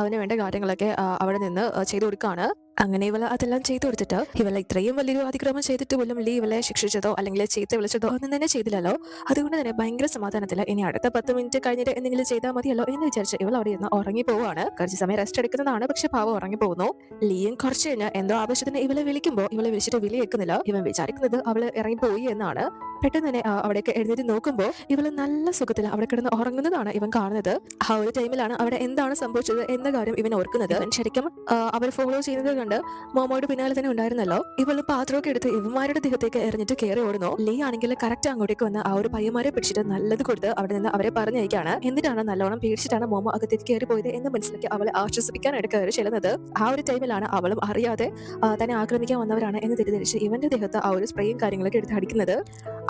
അവന് വേണ്ട കാര്യങ്ങളൊക്കെ അവിടെ നിന്ന് ചെയ്തു കൊടുക്കുകയാണ്. അങ്ങനെ ഇവളെ അതെല്ലാം ചെയ്തു കൊടുത്തിട്ട് ഇവളെ ഇത്രയും വലിയൊരു അതിക്രമം ചെയ്തിട്ട് പോലും ലീ ഇവളെ ശിക്ഷിച്ചതോ അല്ലെങ്കിൽ ചീത്ത വിളിച്ചതോ ഒന്നും തന്നെ ചെയ്തില്ലല്ലോ. അതുകൊണ്ട് തന്നെ ഭയങ്കര സമാധാനത്തിൽ ഇനി അടുത്ത 10 മിനിറ്റ് കഴിഞ്ഞിട്ട് എന്തെങ്കിലും ചെയ്താൽ മതിയല്ലോ എന്ന് വിചാരിച്ച് ഇവൾ അവിടെ നിന്ന് ഉറങ്ങി പോവാണ്. കുറച്ച് സമയം റെസ്റ്റ് എടുക്കുന്നതാണ്. പക്ഷെ പാവം ഉറങ്ങി പോകുന്നു. ലീയും കുറച്ച് കഴിഞ്ഞ് എന്തോ ആവശ്യത്തിന് ഇവളെ വിളിക്കുമ്പോൾ ഇവളെ വിളിച്ചിട്ട് വിളി കേൾക്കുന്നില്ല. ഇവൻ വിചാരിക്കുന്നത് അവള് ഇറങ്ങിപ്പോയി എന്നാണ്. പെട്ടെന്ന് തന്നെ അവിടേക്ക് എഴുന്നേറ്റ് നോക്കുമ്പോൾ ഇവള് നല്ല സുഖത്തിൽ അവിടെ കിടന്ന് ഉറങ്ങുന്നതാണ് ഇവൻ കാണുന്നത്. ആ ഒരു ടൈമിലാണ് അവിടെ എന്താണ് സംഭവിച്ചത് എന്ന കാര്യം ഇവൻ ഓർക്കുന്നത്. ശരിക്കും അവർ ഫോളോ ചെയ്യുന്നത് കണ്ട് മോമോയുടെ പിന്നാലെ തന്നെ ഉണ്ടായിരുന്നല്ലോ. ഇവള് പാത്രമൊക്കെ എടുത്ത് ഇവന്മാരുടെ ദേഹത്തേക്ക് എറിഞ്ഞിട്ട് കയറി ഓടുന്നു. ലീ ആണെങ്കിൽ കറക്റ്റ് അങ്ങോട്ടേക്ക് വന്ന് ആ ഒരു പയ്യന്മാരെ പിടിച്ചിട്ട് നല്ലത് കൊടുത്ത് അവിടെ നിന്ന് അവരെ പറഞ്ഞയക്കാണ്. എന്നിട്ടാണ് നല്ലോണം പേടിച്ചിട്ടാണ് മോമോ അകത്തേക്ക് കയറി പോയത് എന്ന് മനസ്സിലാക്കി അവളെ ആശ്വസിപ്പിക്കാനായിട്ട് കയറി ചെല്ലുന്നത്. ആ ഒരു ടൈമിലാണ് അവളും അറിയാതെ തന്നെ ആക്രമിക്കാൻ വന്നവരാണ് എന്ന് തെറ്റിദ്ധരിച്ച് ഇവന്റെ ദേഹത്ത് ആ ഒരു സ്പ്രേയും കാര്യങ്ങളൊക്കെ എടുത്ത് അടിക്കുന്നത്.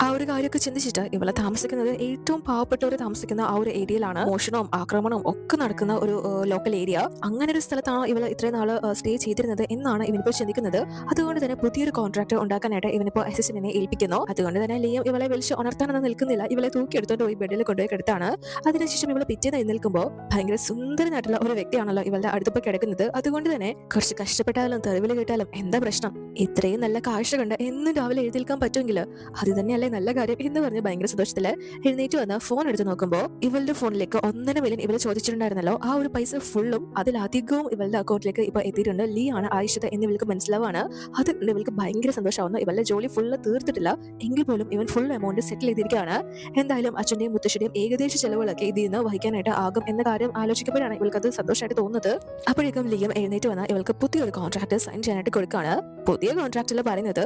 ആ ഒരു കാര്യമൊക്കെ ചിന്തിച്ചിട്ട് ഇവളെ താമസിക്കുന്നത് ഏറ്റവും പാവപ്പെട്ടവർ താമസിക്കുന്ന ആ ഒരു ഏരിയയിലാണ്. മോഷണവും ആക്രമണവും ഒക്കെ നടക്കുന്ന ഒരു ലോക്കൽ ഏരിയ. അങ്ങനെ ഒരു സ്ഥലത്താണ് ഇവൾ ഇത്രയും നാള് സ്റ്റേ ചെയ്തിരുന്നത് എന്നാണ് ഇവനിപ്പോൾ ചിന്തിക്കുന്നത്. അതുകൊണ്ട് തന്നെ പുതിയൊരു കോൺട്രാക്ട് ഉണ്ടാക്കാനായിട്ട് ഇവനിപ്പോൾ അസിസ്റ്റന്റിനെ ഏൽപ്പിക്കുന്നു. അതുകൊണ്ട് തന്നെ ലിയം ഇവളെ വിളിച്ച് ഉണർത്താനൊന്നും നിൽക്കുന്നില്ല. ഇവളെ തൂക്കിയെടുത്തോണ്ട് പോയി ബെഡിൽ കൊണ്ടുപോയി കിടത്താണ്. അതിനുശേഷം ഇവളെ പിറ്റേന്ന് എഴുന്നേൽക്കുമ്പോൾ ഭയങ്കര സുന്ദരനായിട്ടുള്ള ഒരു വ്യക്തിയാണല്ലോ ഇവളുടെ അടുത്തിപ്പോൾ കിടക്കുന്നത്. അതുകൊണ്ട് തന്നെ കുറച്ച് കഷ്ടപ്പെട്ടാലും തെറിവിൽ കേട്ടാലും എന്താ പ്രശ്നം, ഇത്രയും നല്ല കാഴ്ച കണ്ട് എന്നും രാവിലെ എഴുന്നേൽക്കാൻ പറ്റുമെങ്കിൽ അത് തന്നെയല്ലേ നല്ല കാര്യം എന്ന് പറഞ്ഞ് ഭയങ്കര സന്തോഷത്തില് എഴുന്നേറ്റ് വന്ന് ഫോൺ എടുത്ത് നോക്കുമ്പോൾ ഇവളുടെ ഫോണിലേക്ക് 1.5 മില്യൺ ഇവള് ചോദിച്ചിട്ടുണ്ടായിരുന്നല്ലോ. ആ ഒരു പൈസ ഫുള്ളും അതിലധികവും ഇവളുടെ അക്കൗണ്ടിലേക്ക് ഇപ്പൊ എത്തിയിട്ടുണ്ട്. ലീ ആണ് അയച്ചത് എന്ന് ഇവൾക്ക് മനസ്സിലാവാണ്. അത് ഇവൾക്ക് ഭയങ്കര സന്തോഷമാവുന്നു. ഇവളുടെ ജോലി ഫുള്ള് തീർത്തിട്ടില്ല എങ്കിൽ പോലും ഇവൻ ഫുൾ എമൗണ്ട് സെറ്റിൽ ചെയ്തിരിക്കുകയാണ്. എന്തായാലും അച്ഛന്റെയും മുത്തശ്ശിയുടെയും ഏകദേശ ചെലവുകളൊക്കെ ഇതിൽ നിന്ന് വഹിക്കാനായിട്ട് ആകും എന്ന കാര്യം ആലോചിക്കുമ്പോഴാണ് ഇവൾക്ക് അത് സന്തോഷമായിട്ട് തോന്നുന്നത്. അപ്പോഴേക്കും ലിയം എഴുന്നേറ്റ് വന്ന ഇവൾക്ക് പുതിയൊരു കോൺട്രാക്ട് സൈൻ ചെയ്യാനായിട്ട് കൊടുക്കുകയാണ്. പുതിയ കോൺട്രാക്റ്റിൽ പറയുന്നത്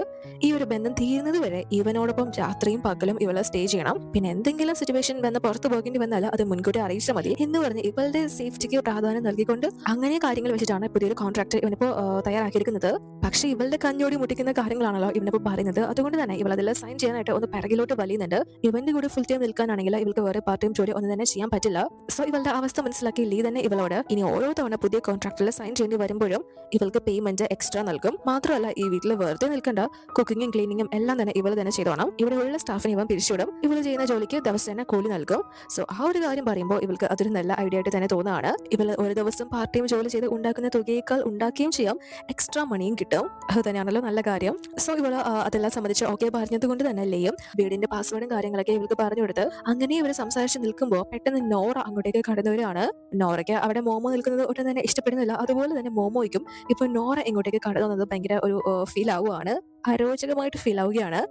ഈ ഒരു ബന്ധം തീരുന്നത് വരെ ഇവനോടൊപ്പം രാത്രിയും പകലും ഇവളെ സ്റ്റേ ചെയ്യണം. പിന്നെ എന്തെങ്കിലും സിറ്റുവേഷൻ വന്ന് പുറത്തു പോകേണ്ടി വന്നാൽ അത് മുൻകൂട്ടി അറിയിച്ചാൽ മതി എന്ന് പറഞ്ഞ് ഇവളുടെ സേഫ്റ്റിക്ക് പ്രാധാന്യം നൽകിക്കൊണ്ട് അങ്ങനെ കാര്യങ്ങൾ വെച്ചിട്ടാണ് പുതിയൊരു കോൺട്രാക്ട് ഇവനിപ്പോ തയ്യാറാക്കിയിരിക്കുന്നത്. പക്ഷേ ഇവളുടെ കഞ്ഞോടി മുട്ടിക്കുന്ന കാര്യങ്ങളാണല്ലോ ഇവനിപ്പോ പറയുന്നത്. അതുകൊണ്ട് തന്നെ ഇവൾ അതിൽ സൈൻ ചെയ്യാനായിട്ട് ഒന്ന് പിറകിലോട്ട് വലിയുന്നുണ്ട്. ഇവന്റെ കൂടെ ഫുൾ ടൈം നിൽക്കാനാണെങ്കിൽ ഇവൾക്ക് വേറെ പാർട്ട് ടൈം ജോലി ഒന്നും തന്നെ ചെയ്യാൻ പറ്റില്ല. സോ ഇവളുടെ അവസ്ഥ മനസ്സിലാക്കി ലീ തന്നെ ഇവളോട് ഇനി ഓരോ തവണ പുതിയ കോൺട്രാക്റ്റിൽ സൈൻ ചെയ്യേണ്ടി വരുമ്പോഴും ഇവൾക്ക് പേയ്മെന്റ് എക്സ്ട്രാ നൽകും. മാത്രമല്ല ഈ വീട്ടിൽ വെറുതെ നിൽക്കേണ്ട, കുക്കിങ്ങും ക്ലീനിങ്ങും എല്ലാം തന്നെ ഇവൾ തന്നെ ചെയ്തോണം. ഇവിടെ ഉള്ള സ്റ്റാഫിനെ ഇവൻ പിരിച്ചുവിടും. ഇവൾ ചെയ്യുന്ന ജോലിക്ക് ദിവസേന കൂലി നൽകും. സോ ആ ഒരു കാര്യം പറയുമ്പോൾ ഇവൾക്ക് അതൊരു നല്ല ഐഡിയ ആയിട്ട് തന്നെ തോന്നുകയാണ്. ഇവൾ ഒരു ദിവസം പാർട്ട് ടൈം ജോലി ചെയ്ത് ഉണ്ടാക്കുന്ന തുകയേക്കാൾ ഉണ്ടാക്കുകയും ചെയ്യാം, എക്സ്ട്രാ മണിയും കിട്ടും. അത് തന്നെയാണല്ലോ നല്ല കാര്യം. സോ ഇവൾ അതെല്ലാം സംബന്ധിച്ച് ഓക്കെ പറഞ്ഞത് കൊണ്ട് തന്നെ ലേയും വീടിന്റെ പാസ്വേഡും കാര്യങ്ങളൊക്കെ ഇവൾക്ക് പറഞ്ഞു കൊടുത്ത് അങ്ങനെ ഇവർ സംസാരിച്ച് നിൽക്കുമ്പോൾ പെട്ടെന്ന് നോറ അങ്ങോട്ടേക്ക് കടന്നവരാണ്. നോറയ്ക്ക് അവിടെ മോമോ നിൽക്കുന്നത് ഒട്ടും തന്നെ ഇഷ്ടപ്പെടുന്നില്ല. അതുപോലെ തന്നെ മോമോയ്ക്കും ഇപ്പൊ നോറ ഇങ്ങോട്ടേക്ക് കടന്നത് ഭയങ്കര ഒരു ഫീൽ ആവുകയാണ്, അരോചകമായിട്ട് ഫീൽ ആവുകയാണ്.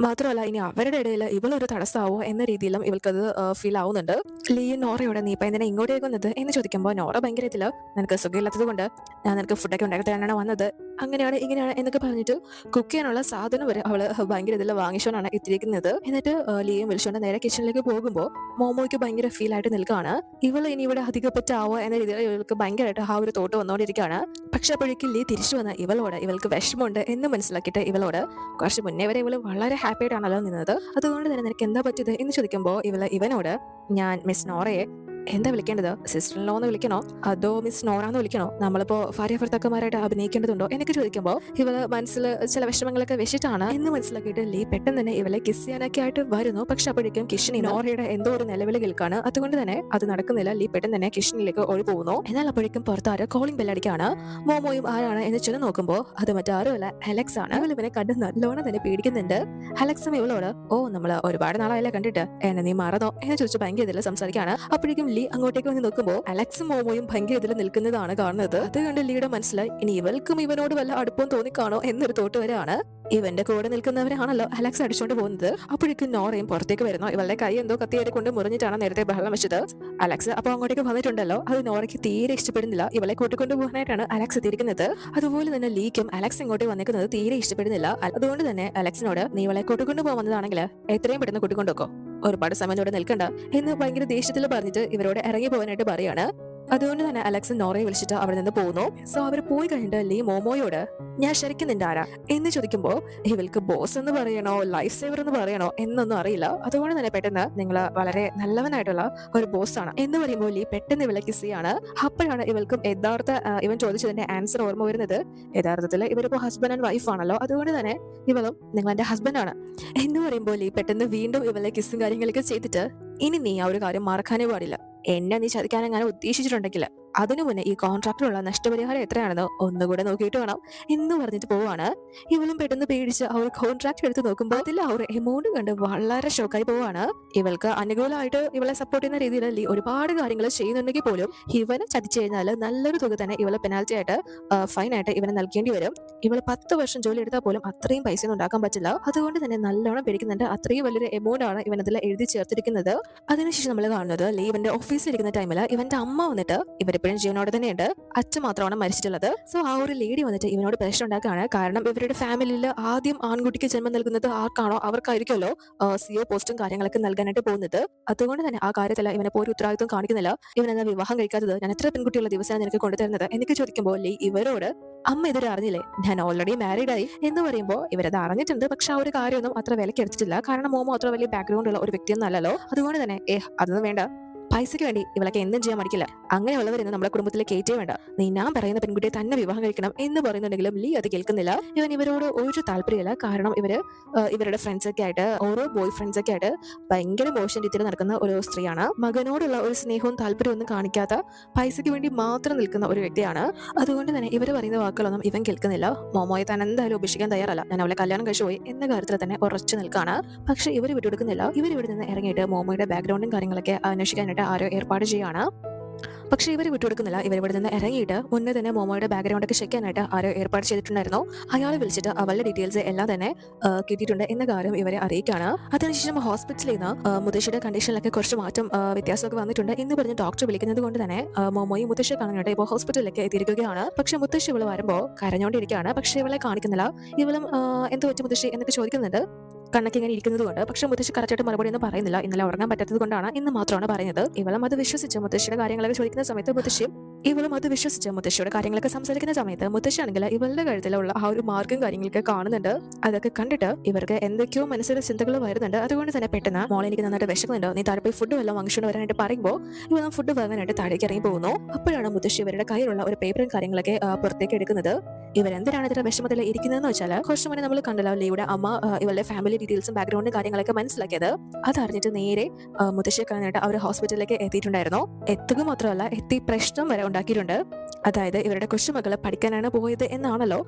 മാത്രമല്ല ഇനി അവരുടെ ഇടയിൽ ഇവളൊരു തടസ്സമാവോ എന്ന രീതിയിലും ഇവൾക്കത് ഫീൽ ആവുന്നുണ്ട്. ലീയും നോറയോടെ നീ ഇപ്പൊ എന്തിനാ ഇങ്ങോട്ടേക്ക് വന്നത് എന്ന് ചോദിക്കുമ്പോൾ നോറ ഭയങ്കര ഇതില് നിനക്ക് സുഖമില്ലാത്തത് കൊണ്ട് ഞാൻ നിനക്ക് ഫുഡൊക്കെ ഉണ്ടാക്കി തരാനാണ് വന്നത്, അങ്ങനെയാണ് ഇങ്ങനെയാണ് എന്നൊക്കെ പറഞ്ഞിട്ട് കുക്ക് ചെയ്യാനുള്ള സാധനം വരെ അവള് ഭയങ്കര ഇതിൽ വാങ്ങിച്ചോണ്ടാണ് എത്തിയിരിക്കുന്നത്. എന്നിട്ട് ലീയും വിളിച്ചുകൊണ്ട് നേരെ കിച്ചണിലേക്ക് പോകുമ്പോൾ മോമോയ്ക്ക് ഭയങ്കര ഫീൽ ആയിട്ട് നിൽക്കുകയാണ്. ഇവള് ഇനി ഇവിടെ അധികപ്പറ്റാവോ എന്ന രീതിയിൽ ഇവൾക്ക് ഭയങ്കരമായിട്ട് ആ ഒരു തോട്ട് വന്നുകൊണ്ടിരിക്കുകയാണ്. പക്ഷെ അപ്പോഴേക്കും ലീ തിരിച്ചു വന്ന ഇവൾക്ക് വിഷമമുണ്ട് എന്ന് മനസ്സിലാക്കിയിട്ട് ഇവളോട് കുറച്ച് മുന്നേ വരെ ഇവള് വളരെ ഹാപ്പി ആയിട്ടാണല്ലോ നിന്നത്, അതുകൊണ്ട് തന്നെ നിനക്ക് എന്താ പറ്റിയത് എന്ന് ചോദിക്കുമ്പോൾ ഇവനോട് ഞാൻ മിസ് നോറയെ എന്താ വിളിക്കേണ്ടത്, സിസ്റ്റർ ഇൻ ലോ എന്ന് വിളിക്കണോ അതോ മിസ് നോറ എന്ന് വിളിക്കണോ, നമ്മളിപ്പോ ഭാര്യ ഭർത്താക്കന്മാരായിട്ട് അഭിനയിക്കേണ്ടതുണ്ടോ എന്നൊക്കെ ചോദിക്കുമ്പോൾ ഇവള് മനസ്സിൽ ചില വിഷമങ്ങളൊക്കെ വെച്ചിട്ടാണ് എന്ന് മനസ്സിലാക്കിയിട്ട് ലീ പെട്ടെന്ന് തന്നെ ഇവളെ കിസ് ചെയ്യാനൊക്കെ ആയിട്ട് വരുന്നു. പക്ഷെ അപ്പോഴേക്കും കിഷനി നോറയുടെ എന്തോ ഒരു നിലവിളി കേൾക്കാണ്. അതുകൊണ്ട് തന്നെ അത് നടക്കുന്നില്ല. ലീ പെട്ടെന്ന് തന്നെ കിഷനിലേക്ക് ഒഴി പോകുന്നു. എന്നാൽ അപ്പോഴേക്കും പുറത്താര് കോളിംഗ് ബെല്ലടിക്കാണ്. മോമോയും ആരാണ് എന്ന് ചെന്ന് നോക്കുമ്പോൾ അത് മറ്റാരുമല്ല അലക്സ് ആണ്. ഇവനെ കണ്ട് നല്ലോണം തന്നെ പേടിക്കുന്നുണ്ട്. അലക്സും ഇവളോട് ഓ നമ്മള് ഒരുപാട് നാളായല്ലേ കണ്ടിട്ട്, എന്നെ നീ മറന്നോ എന്ന് ചോദിച്ചു ഭയങ്കര ഇതിൽ സംസാരിക്കാണ്. അപ്പോഴേക്കും ലീ അങ്ങോട്ടേക്ക് വന്ന് നോക്കുമ്പോൾ അലക്സും മോമോയും ഭയങ്കര ഇതിൽ നിൽക്കുന്നതാണ് കാണുന്നത്. അത് കണ്ട് ലീയുടെ മനസ്സിലായി ഇനി ഇവൾക്കും ഇവനോട് വല്ല അടുപ്പം തോന്നിക്കാണോ എന്നൊരു തോട്ട് വരെയാണ്. ഇവന്റെ കൂടെ നിൽക്കുന്നവരാണല്ലോ അലക്സ് അടിച്ചോണ്ട് പോകുന്നത്. അപ്പോഴേക്കും നോറയും പുറത്തേക്ക് വരുന്നു. ഇവളുടെ കൈ എന്തോ കത്തിയേറി കൊണ്ട് മുറിഞ്ഞിട്ടാണ് നേരത്തെ ബഹളം വെച്ചത്. അലക്സ് അപ്പൊ അങ്ങോട്ടേക്ക് വന്നിട്ടുണ്ടല്ലോ, അത് നോറയ്ക്ക് തീരെ ഇഷ്ടപ്പെടുന്നില്ല. ഇവളെ കൂട്ടിക്കൊണ്ടു പോകാനായിട്ടാണ് അലക്സ് എത്തിയിരിക്കുന്നത്. അതുപോലെ തന്നെ ലീക്കും അലക്സ് ഇങ്ങോട്ട് വന്നിരിക്കുന്നത് തീരെ ഇഷ്ടപ്പെടുന്നില്ല. അതുകൊണ്ട് തന്നെ അലക്സിനോട് നീ ഇവളെ കൂട്ടിക്കൊണ്ടു പോകാൻ വന്നതാണെങ്കിൽ എത്രയും പെട്ടെന്ന് കൂട്ടിക്കൊണ്ടുവെക്കോ, ഒരുപാട് സമയം ഇവിടെ നിൽക്കണ്ട എന്ന് ഭയങ്കര ദേഷ്യത്തിൽ പറഞ്ഞിട്ട് ഇവരോട് ഇറങ്ങി പോകാനായിട്ട് പറയാണ്. അതുകൊണ്ട് തന്നെ അലക്സ് നോറയെ വിളിച്ചിട്ട് അവിടെ നിന്ന് പോകുന്നു. സോ അവർ പോയി കഴിഞ്ഞിട്ട് ലീ മോമോയോട് ഞാൻ ശരിക്കും നിന്റെ ആരാ എന്ന് ചോദിക്കുമ്പോൾ ഇവൾക്ക് ബോസ് എന്ന് പറയണോ ലൈഫ് സേവർ എന്ന് പറയണോ എന്നൊന്നും അറിയില്ല. അതുകൊണ്ട് തന്നെ പെട്ടെന്ന് നിങ്ങൾ വളരെ നല്ലവനായിട്ടുള്ള ഒരു ബോസ് ആണ് എന്ന് പറയുമ്പോൾ ലീ പെട്ടെന്ന് ഇവളെ കിസ് ചെയ്യാണ്. അപ്പോഴാണ് ഇവൾക്കും ഇവൻ ചോദിച്ചതിന്റെ ആൻസർ ഓർമ്മ വരുന്നത്. യഥാർത്ഥത്തിൽ ഇവരിപ്പോ ഹസ്ബൻഡ് ആൻഡ് വൈഫ് ആണല്ലോ, അതുകൊണ്ട് തന്നെ ഇവളും നിങ്ങൾ എന്റെ ഹസ്ബൻഡ് ആണ് എന്ന് പറയുമ്പോൾ ലീ പെട്ടെന്ന് വീണ്ടും ഇവളെ കിസ്സും കാര്യങ്ങളൊക്കെ ചെയ്തിട്ട് ഇനി നീ ആ ഒരു കാര്യം മറക്കാനേ പാടില്ല, എന്നെ നീ ചതിക്കാനെങ്ങനെ ഉദ്ദേശിച്ചിട്ടുണ്ടെങ്കിൽ അതിനു മുന്നേ ഈ കോൺട്രാക്റ്റിലുള്ള നഷ്ടപരിഹാരം എത്രയാണെന്ന് ഒന്നുകൂടെ നോക്കിയിട്ട് വേണം എന്ന് പറഞ്ഞിട്ട് പോവാണ്. ഇവളും പെട്ടെന്ന് പേടിച്ച് ആ ഒരു കോൺട്രാക്ട് എടുത്ത് നോക്കുമ്പോൾ അതിൽ ആ ഒരു എമൗണ്ട് കണ്ട് വളരെ ഷോക്കായി പോവാണ്. ഇവൾക്ക് അനുകൂലമായിട്ട് ഇവളെ സപ്പോർട്ട് ചെയ്യുന്ന രീതിയിൽ ഒരുപാട് കാര്യങ്ങൾ ചെയ്യുന്നുണ്ടെങ്കിൽ പോലും ഇവനെ ചതിച്ചു കഴിഞ്ഞാൽ നല്ലൊരു തുക തന്നെ ഇവളെ പെനാൽറ്റി ആയിട്ട് ഫൈനായിട്ട് ഇവനെ നൽകേണ്ടി വരും. ഇവൾ 10 വർഷം ജോലി എടുത്താൽ പോലും അത്രയും പൈസ ഒന്നും ഉണ്ടാക്കാൻ പറ്റില്ല. അതുകൊണ്ട് തന്നെ നല്ലോണം പേടിക്കുന്നുണ്ട്. അത്രയും വലിയൊരു എമൗണ്ട് ആണ് ഇവൻ അതിൽ എഴുതി ചേർത്തിരിക്കുന്നത്. അതിനുശേഷം നമ്മൾ കാണുന്നത് ഇവന്റെ ഓഫീസിൽ ഇരിക്കുന്ന ടൈമിൽ ഇവന്റെ അമ്മ വന്നിട്ട് ഇവരിപ്പോഴും ജീവനോടെ തന്നെയുണ്ട്, അച്ഛൻ മാത്രമാണ് മരിച്ചിട്ടുള്ളത്. സോ ആ ഒരു ലേഡി വന്നിട്ട് ഇവനോട് പ്രശ്നം ഉണ്ടാക്കുകയാണ്. കാരണം ഇവരുടെ ഫാമിലിയിൽ ആദ്യം ആൺകുട്ടിക്ക് ജന്മം നൽകുന്നത് ആർക്കാണോ അവർക്കായിരിക്കുമല്ലോ സിഒ പോസ്റ്റും കാര്യങ്ങളൊക്കെ നൽകാനായിട്ട് പോകുന്നത്. അതുകൊണ്ട് തന്നെ ആ കാര്യത്തിൽ ഇവനെ ഒരു ഉത്തരവാദിത്വം കാണിക്കുന്നില്ല. ഇവനെന്താ വിവാഹം കഴിക്കാത്തത്, ഞാൻ എത്ര പെൺകുട്ടിയുള്ള ദിവസമാണ് നിനക്ക് കൊണ്ടുതരുന്നത് എന്നൊക്കെ ചോദിക്കുമ്പോൾ ഇവരോട് അമ്മ ഇതൊരു അറിഞ്ഞില്ലേ, ഞാൻ ഓൾറെഡി മാരീഡ് ആയി എന്ന് പറയുമ്പോൾ ഇവരത് അറിഞ്ഞിട്ടുണ്ട്. പക്ഷെ ആ ഒരു കാര്യമൊന്നും അത്ര വിലക്ക് എടുത്തിട്ടില്ല. കാരണം മോമോ അത്ര വലിയ ബാക്ക്ഗ്രൗണ്ട് ഉള്ള ഒരു വ്യക്തിയൊന്നും അല്ലല്ലോ. അതുകൊണ്ട് തന്നെ അതൊന്നും വേണ്ട, പൈസയ്ക്ക് വേണ്ടി ഇവളൊക്കെ എന്തും ചെയ്യാൻ മടിക്കില്ല, അങ്ങനെയുള്ളവരെന്ന് നമ്മുടെ കുടുംബത്തിലെ കയറ്റേ വേണ്ട, നീ ഞാൻ പറയുന്ന പെൺകുട്ടിയെ തന്നെ വിവാഹം കഴിക്കണം എന്ന് പറയുന്നുണ്ടെങ്കിലും ലീ അത് കേൾക്കുന്നില്ല. ഇവരോട് ഒരു താല്പര്യമില്ല. കാരണം ഇവരുടെ ഫ്രണ്ട്സൊക്കെ ആയിട്ട് ഓരോ ബോയ് ഫ്രണ്ട്സൊക്കെ ആയിട്ട് ഭയങ്കര മോശം രീതിയിൽ നടക്കുന്ന ഒരു സ്ത്രീയാണ്. മകനോടുള്ള ഒരു സ്നേഹവും താല്പര്യമൊന്നും കാണിക്കാത്ത പൈസയ്ക്ക് വേണ്ടി മാത്രം നിൽക്കുന്ന ഒരു വ്യക്തിയാണ്. അതുകൊണ്ട് തന്നെ ഇവർ പറയുന്ന വാക്കുകളൊന്നും ഇവൻ കേൾക്കുന്നില്ല. മോമോയെ താൻ എന്തായാലും ഉപേക്ഷിക്കാൻ തയ്യാറല്ല, ഞാൻ അവളെ കല്യാണം കഴിച്ചു പോയി എന്ന കാര്യത്തിൽ തന്നെ ഉറച്ചു നിൽക്കാണ്. പക്ഷെ ഇവർ വിട്ടുകൊടുക്കുന്നില്ല. ഇവർ ഇവിടെ നിന്ന് ഇറങ്ങിയിട്ട് മോമോയുടെ ബാക്ക്ഗ്രൗണ്ടും കാര്യങ്ങളൊക്കെ അന്വേഷിക്കാനായിട്ട് ആരോ ഏർപ്പാട് ചെയ്യാണ്. പക്ഷേ ഇവർ വിട്ടുകൊടുക്കുന്നില്ല. ഇവർ ഇവിടെ നിന്ന് ഇറങ്ങിയിട്ട് മുന്നേ തന്നെ മോമോയുടെ ബാക്ക്ഗ്രൗണ്ട് ഒക്കെ ചെക്ക് ചെയ്യാനായിട്ട് ആരോ ഏർപ്പാട് ചെയ്തിട്ടുണ്ടായിരുന്നു. അയാളെ വിളിച്ചിട്ട് അവളുടെ ഡീറ്റെയിൽസ് എല്ലാം തന്നെ കിട്ടിയിട്ടുണ്ട് എന്ന കാര്യം ഇവരെ അറിയിക്കുകയാണ്. അതിനുശേഷം ഹോസ്പിറ്റലിൽ നിന്ന് മുത്തശ്ശിയുടെ കണ്ടീഷനിലൊക്കെ കുറച്ച് മാറ്റം വ്യത്യാസമൊക്കെ വന്നിട്ടുണ്ട് എന്ന് പറഞ്ഞ് ഡോക്ടർ വിളിക്കുന്നത് കൊണ്ട് തന്നെ മോമോയും മുത്തശ്ശിയെ കാണാനായിട്ട് ഇപ്പോൾ ഹോസ്പിറ്റലിലേക്ക് എത്തിയിരിക്കുകയാണ്. പക്ഷെ മുത്തശ്ശി ഇവള് വരുമ്പോൾ കരഞ്ഞുകൊണ്ടിരിക്കുകയാണ്. പക്ഷെ ഇവളെ കാണിക്കുന്നില്ല. ഇവളും എന്ത് പറ്റി മുത്തശ്ശി എന്നൊക്കെ ചോദിക്കുന്നുണ്ട്, കണ്ണൊക്കെ ഇങ്ങനെ ഇരിക്കുന്നത് കൊണ്ട്. പക്ഷെ മുത്തശ്ശി കറക്റ്റായിട്ട് മറുപടി ഒന്നും പറയുന്നില്ല. ഇന്നലെ ഉറങ്ങാൻ പറ്റാത്തത് കൊണ്ടാണ് എന്ന് മാത്രമാണ് പറയുന്നത്. ഇവളും അത് വിശ്വസിച്ച് മുത്തശ്ശിയുടെ കാര്യങ്ങളൊക്കെ ചോദിക്കുന്ന സമയത്ത് മുത്തശ്ശിയുടെ കാര്യങ്ങളൊക്കെ സംസാരിക്കുന്ന സമയത്ത് മുത്തശ്ശിയാണെങ്കിൽ ഇവളുടെ കഴുത്തിലുള്ള ആ ഒരു മാർക്കും കാര്യങ്ങളൊക്കെ കാണുന്നുണ്ട്. അതൊക്കെ കണ്ടിട്ട് ഇവർക്ക് എന്തൊക്കെയോ മനസ്സിലെ ചിന്തകൾ വരുന്നുണ്ട്. അതുകൊണ്ട് തന്നെ പെട്ടെന്ന് മോളെ എനിക്ക് നന്നായിട്ട് വിശക്കുന്നുണ്ടോ, നീ താഴെ പോയി ഫുഡ് വല്ലതും വാങ്ങിച്ചുകൊണ്ട് വരാനായിട്ട് പറയുമ്പോൾ ഇവളും ഫുഡ് വാങ്ങാനായിട്ട് താഴേക്ക് ഇറങ്ങി പോകുന്നു. അപ്പോഴാണ് മുത്തശ്ശി ഇവരുടെ കയ്യിലുള്ള ഒരു പേപ്പറും കാര്യങ്ങളൊക്കെ പുറത്തേക്ക് എടുക്കുന്നത്. ഇവരെന്തിനാണ് ഇത്ര വിഷമത്തിൽ ഇരിക്കുന്നതെന്ന് വെച്ചാൽ കുറച്ചു മുന്നേ നമ്മൾ കണ്ടല്ലോ ലീയുടെ അമ്മ ഇവളുടെ ഫാമിലി ഡീറ്റെയിൽസും ബാക്ക്ഗ്രൗണ്ടും കാര്യങ്ങളൊക്കെ മനസ്സിലാക്കിയത്. അതറിഞ്ഞിട്ട് നേരെ മുത്തശ്ശിയെ കാണാനായിട്ട് അവർ ഹോസ്പിറ്റലിലേക്ക് എത്തിയിട്ടുണ്ടായിരുന്നു. എത്തുക മാത്രമല്ല എത്തി പ്രശ്നം വരെ ഉണ്ടാക്കിയിട്ടുണ്ട്. അതായത് ഇവരുടെ കൊച്ചുമകള് പഠിക്കാനാണ് പോയത് എന്നാണല്ലോ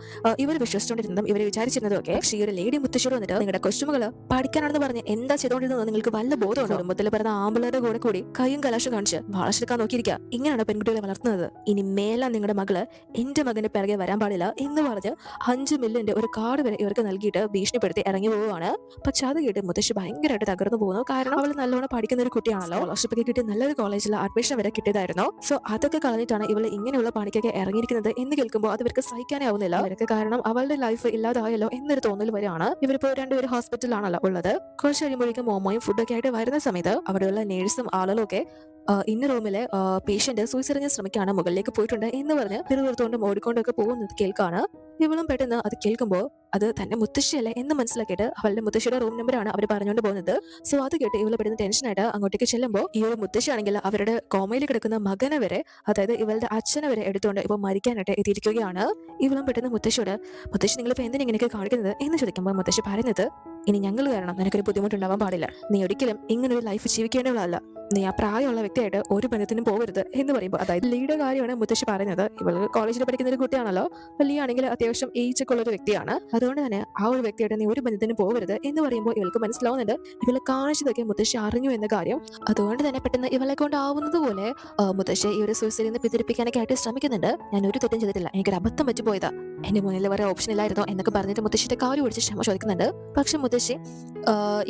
ഇവർ വിശ്വസിച്ചുകൊണ്ടിരുന്നതും ഇവർ വിചാരിച്ചിരുന്നതും ഒക്കെ. പക്ഷേ ഈ ഒരു ലേഡി മുത്തശ്ശിയോട് വന്നിട്ട് നിങ്ങളുടെ കൊച്ചുമകള് പഠിക്കാനാണെന്ന് പറഞ്ഞ് എന്താ ചെയ്തുകൊണ്ടിരുന്നത് നിങ്ങൾക്ക് വല്ല ബോധമുണ്ടോ? കുടുംബത്തിൽ പറഞ്ഞ ആമ്പിളരുടെ കൂടെ കൂടി കൈയും കലാശം കാണിച്ച് വളച്ചെടുക്കാൻ നോക്കിയിരിക്കുക. ഇങ്ങനെയാണ് പെൺകുട്ടികളെ വളർത്തുന്നത്. ഇനി മേല നിങ്ങളുടെ മകള് എന്റെ മകന്റെ പിറകെ വരാൻ പാടില്ല എന്ന് പറഞ്ഞ് 5 മില്യന്റെ ഒരു കാർഡ് വരെ ഇവർക്ക് നൽകിയിട്ട് ഭീഷണിപ്പെടുത്തി ഇറങ്ങി പോവുകയാണ്. പക്ഷെ അത് കേട്ട് മുത്തശ്ശി ഭയങ്കരമായിട്ട് തകർന്നു പോകുന്നു. കാരണം അവൾ നല്ലോണം പഠിക്കുന്ന ഒരു കുട്ടിയാണല്ലോ. സ്കോളർഷിപ്പ് ഒക്കെ കിട്ടി നല്ലൊരു കോളേജിൽ അഡ്മിഷൻ വരെ കിട്ടിയതായിരുന്നു. സോ അതൊക്കെ കളഞ്ഞിട്ടാണ് ഇവൾ ഇങ്ങനെയുള്ള പണിക്കൊക്കെ ഇറങ്ങിയിരിക്കുന്നത് എന്ന് കേൾക്കുമ്പോൾ അത് ഇവർക്ക് സഹിക്കാനേ ആവുന്നില്ല. അവർക്ക് കാരണം അവളുടെ ലൈഫ് ഇല്ലാതായല്ലോ എന്നൊരു തോന്നൽ വരെയാണ്. ഇവരിപ്പോ രണ്ടുപേരും ഹോസ്പിറ്റലിലാണല്ലോ ഉള്ളത്. കുറച്ച് കഴിയുമ്പോഴേക്കും മോമോയും ഫുഡൊക്കെ ആയിട്ട് വരുന്ന സമയത്ത് അവിടെയുള്ള നേഴ്സും ആളുകളും ഒക്കെ ഇന്ന റൂമിലെ പേഷ്യന്റ് സൂയിസൈഡ് ചെയ്യാൻ ശ്രമിക്കുകയാണ്, മുകളിലേക്ക് പോയിട്ടുണ്ട് എന്ന് പറഞ്ഞ് പിറുകൊടുത്തോണ്ടും ഓടിക്കൊണ്ടൊക്കെ പോകുന്നത് കേൾക്കാണ്. ഇവളും പെട്ടെന്ന് അത് കേൾക്കുമ്പോൾ അത് തന്നെ മുത്തശ്ശിയല്ലേ എന്ന് മനസ്സിലാക്കിയിട്ട് അവളുടെ മുത്തശ്ശിയുടെ റൂം നമ്പറാണ് അവർ പറഞ്ഞുകൊണ്ട് പോകുന്നത്. സോ അത് കേട്ട് ഇവള് പെടുന്ന ടെൻഷനായിട്ട് അങ്ങോട്ടേക്ക് ചെല്ലുമ്പോൾ ഈ ഒരു മുത്തശ്ശിയാണെങ്കിൽ അവരുടെ കോമയിൽ കിടക്കുന്ന മകനെ വരെ, അതായത് ഇവളുടെ അച്ഛനെ വരെ എടുത്തുകൊണ്ട് ഇപ്പൊ മരിക്കാനായിട്ട് എത്തിയിരിക്കുകയാണ്. ഇവളും പെട്ടെന്ന് മുത്തശ്ശിയോട് മുത്തശ്ശി നിങ്ങളിപ്പോ എന്തിനാ ഇങ്ങനെയൊക്കെ കാണിക്കുന്നത് എന്ന് ചോദിക്കുമ്പോൾ മുത്തശ്ശി പറയുന്നത്, ഇനി ഞങ്ങൾ കാരണം നിനക്കൊരു ബുദ്ധിമുട്ടുണ്ടാവാൻ പാടില്ല. നീ ഒരിക്കലും ഇങ്ങനൊരു ലൈഫ് ജീവിക്കേണ്ടവളല്ല. നീ ആ പ്രായമുള്ള വ്യക്തിയായിട്ട് ഒരു ബന്ധത്തിനും പോകരുത് എന്ന് പറയുമ്പോൾ, അതായത് ലീയുടെ കാര്യമാണ് മുത്തശ്ശി പറയുന്നത്. ഇവൾക്ക് കോളേജിൽ പഠിക്കുന്ന ഒരു കുട്ടിയാണല്ലോ. ലീ ആണെങ്കിൽ അത്യാവശ്യം ഏജ് ഒക്കെ ഉള്ള ഒരു വ്യക്തിയാണ്. അതുകൊണ്ട് തന്നെ ആ ഒരു വ്യക്തിയായിട്ട് നീ ഒരു ബന്ധത്തിനും പോകരുത് എന്ന് പറയുമ്പോൾ ഇവൾക്ക് മനസ്സിലാവുന്നുണ്ട് ഇവളെ കാണിച്ചതൊക്കെ മുത്തശ്ശി അറിഞ്ഞു എന്ന കാര്യം. അതുകൊണ്ട് തന്നെ പെട്ടെന്ന് ഇവളെ കൊണ്ടാവുന്നത് പോലെ മുത്തശ്ശി ഈ ഒരു സൂയിസൈഡിൽ നിന്ന് പിന്തിരിപ്പിക്കാനൊക്കെ ആയിട്ട് ശ്രമിക്കുന്നുണ്ട്. ഞാൻ ഒരു തെറ്റും ചെയ്തിട്ടില്ല, എനിക്കൊരു അബദ്ധം പറ്റി പോയതാ, എന്റെ മുന്നിൽ വേറെ ഓപ്ഷൻ ഇല്ലായിരുന്നോ എന്നൊക്കെ പറഞ്ഞിട്ട് മുത്തശ്ശിയുടെ കാല് പിടിച്ച് ക്ഷമ ചോദിക്കുന്നുണ്ട്. പക്ഷെ മുത്തശ്ശി